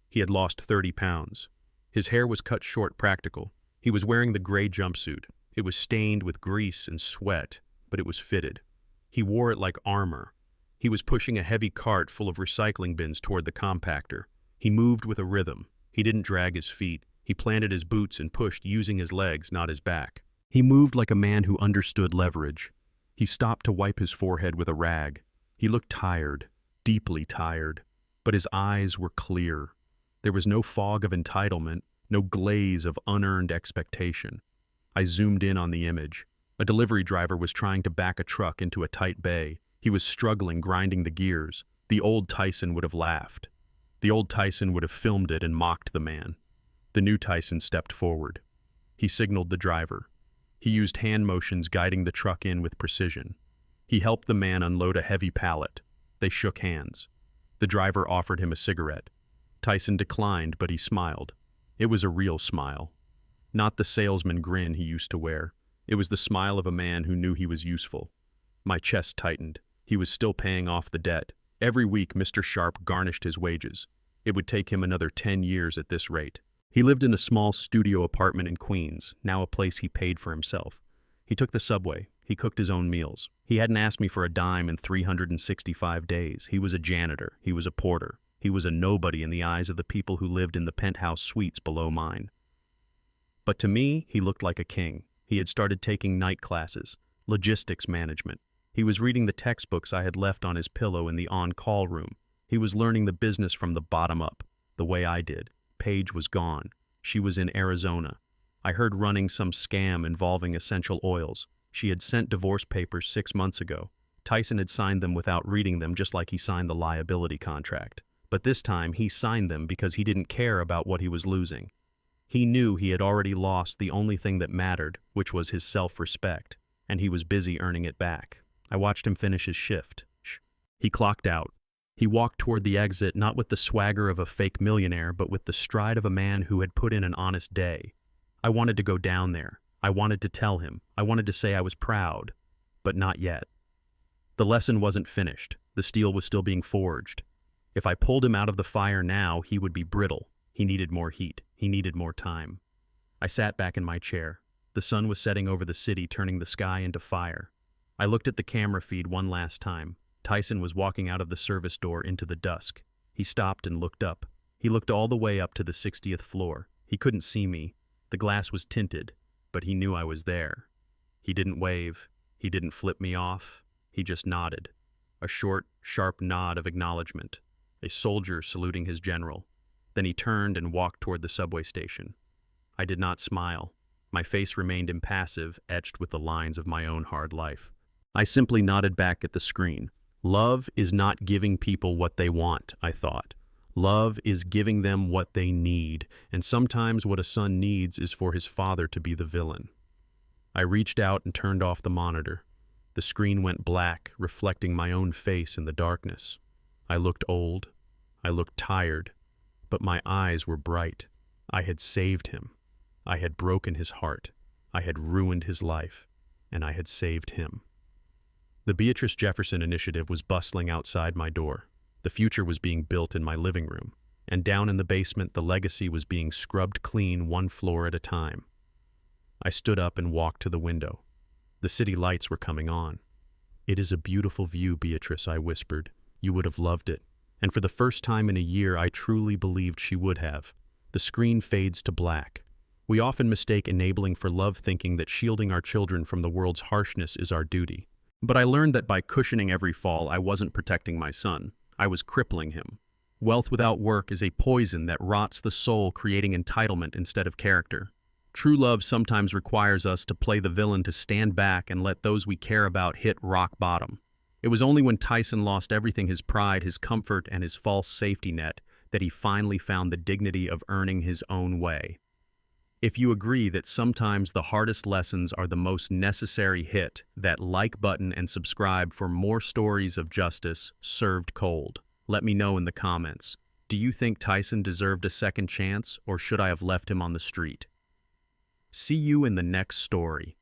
He had lost 30 pounds. His hair was cut short, practical. He was wearing the gray jumpsuit. It was stained with grease and sweat, but it was fitted. He wore it like armor. He was pushing a heavy cart full of recycling bins toward the compactor. He moved with a rhythm. He didn't drag his feet. He planted his boots and pushed using his legs, not his back. He moved like a man who understood leverage. He stopped to wipe his forehead with a rag. He looked tired, deeply tired, but his eyes were clear. There was no fog of entitlement, no glaze of unearned expectation. I zoomed in on the image. A delivery driver was trying to back a truck into a tight bay. He was struggling, grinding the gears. The old Tyson would have laughed. The old Tyson would have filmed it and mocked the man. The new Tyson stepped forward. He signaled the driver. He used hand motions, guiding the truck in with precision. He helped the man unload a heavy pallet. They shook hands. The driver offered him a cigarette. Tyson declined, but he smiled. It was a real smile. Not the salesman grin he used to wear. It was the smile of a man who knew he was useful. My chest tightened. He was still paying off the debt. Every week, Mr. Sharp garnished his wages. It would take him another 10 years at this rate. He lived in a small studio apartment in Queens, now a place he paid for himself. He took the subway. He cooked his own meals. He hadn't asked me for a dime in 365 days. He was a janitor. He was a porter. He was a nobody in the eyes of the people who lived in the penthouse suites below mine. But to me, he looked like a king. He had started taking night classes, logistics management. He was reading the textbooks I had left on his pillow in the on-call room. He was learning the business from the bottom up, the way I did. Paige was gone. She was in Arizona. I heard running some scam involving essential oils. She had sent divorce papers 6 months ago. Tyson had signed them without reading them, just like he signed the liability contract. But this time, he signed them because he didn't care about what he was losing. He knew he had already lost the only thing that mattered, which was his self-respect, and he was busy earning it back. I watched him finish his shift. He clocked out. He walked toward the exit, not with the swagger of a fake millionaire, but with the stride of a man who had put in an honest day. I wanted to go down there. I wanted to tell him. I wanted to say I was proud. But not yet. The lesson wasn't finished. The steel was still being forged. If I pulled him out of the fire now, he would be brittle. He needed more heat. He needed more time. I sat back in my chair. The sun was setting over the city, turning the sky into fire. I looked at the camera feed one last time. Tyson was walking out of the service door into the dusk. He stopped and looked up. He looked all the way up to the 60th floor. He couldn't see me. The glass was tinted, but he knew I was there. He didn't wave. He didn't flip me off. He just nodded. A short, sharp nod of acknowledgement. A soldier saluting his general. Then he turned and walked toward the subway station. I did not smile. My face remained impassive, etched with the lines of my own hard life. I simply nodded back at the screen. Love is not giving people what they want, I thought. Love is giving them what they need, and sometimes what a son needs is for his father to be the villain. I reached out and turned off the monitor. The screen went black, reflecting my own face in the darkness. I looked old. I looked tired. But my eyes were bright. I had saved him. I had broken his heart. I had ruined his life. And I had saved him. The Beatrice Jefferson Initiative was bustling outside my door. The future was being built in my living room. And down in the basement, the legacy was being scrubbed clean one floor at a time. I stood up and walked to the window. The city lights were coming on. "It is a beautiful view, Beatrice," I whispered. "You would have loved it." And for the first time in a year, I truly believed she would have. The screen fades to black. We often mistake enabling for love, thinking that shielding our children from the world's harshness is our duty. But I learned that by cushioning every fall, I wasn't protecting my son. I was crippling him. Wealth without work is a poison that rots the soul, creating entitlement instead of character. True love sometimes requires us to play the villain, to stand back and let those we care about hit rock bottom. It was only when Tyson lost everything, his pride, his comfort, and his false safety net, that he finally found the dignity of earning his own way. If you agree that sometimes the hardest lessons are the most necessary, hit that like button and subscribe for more stories of justice served cold. Let me know in the comments. Do you think Tyson deserved a second chance, or should I have left him on the street? See you in the next story.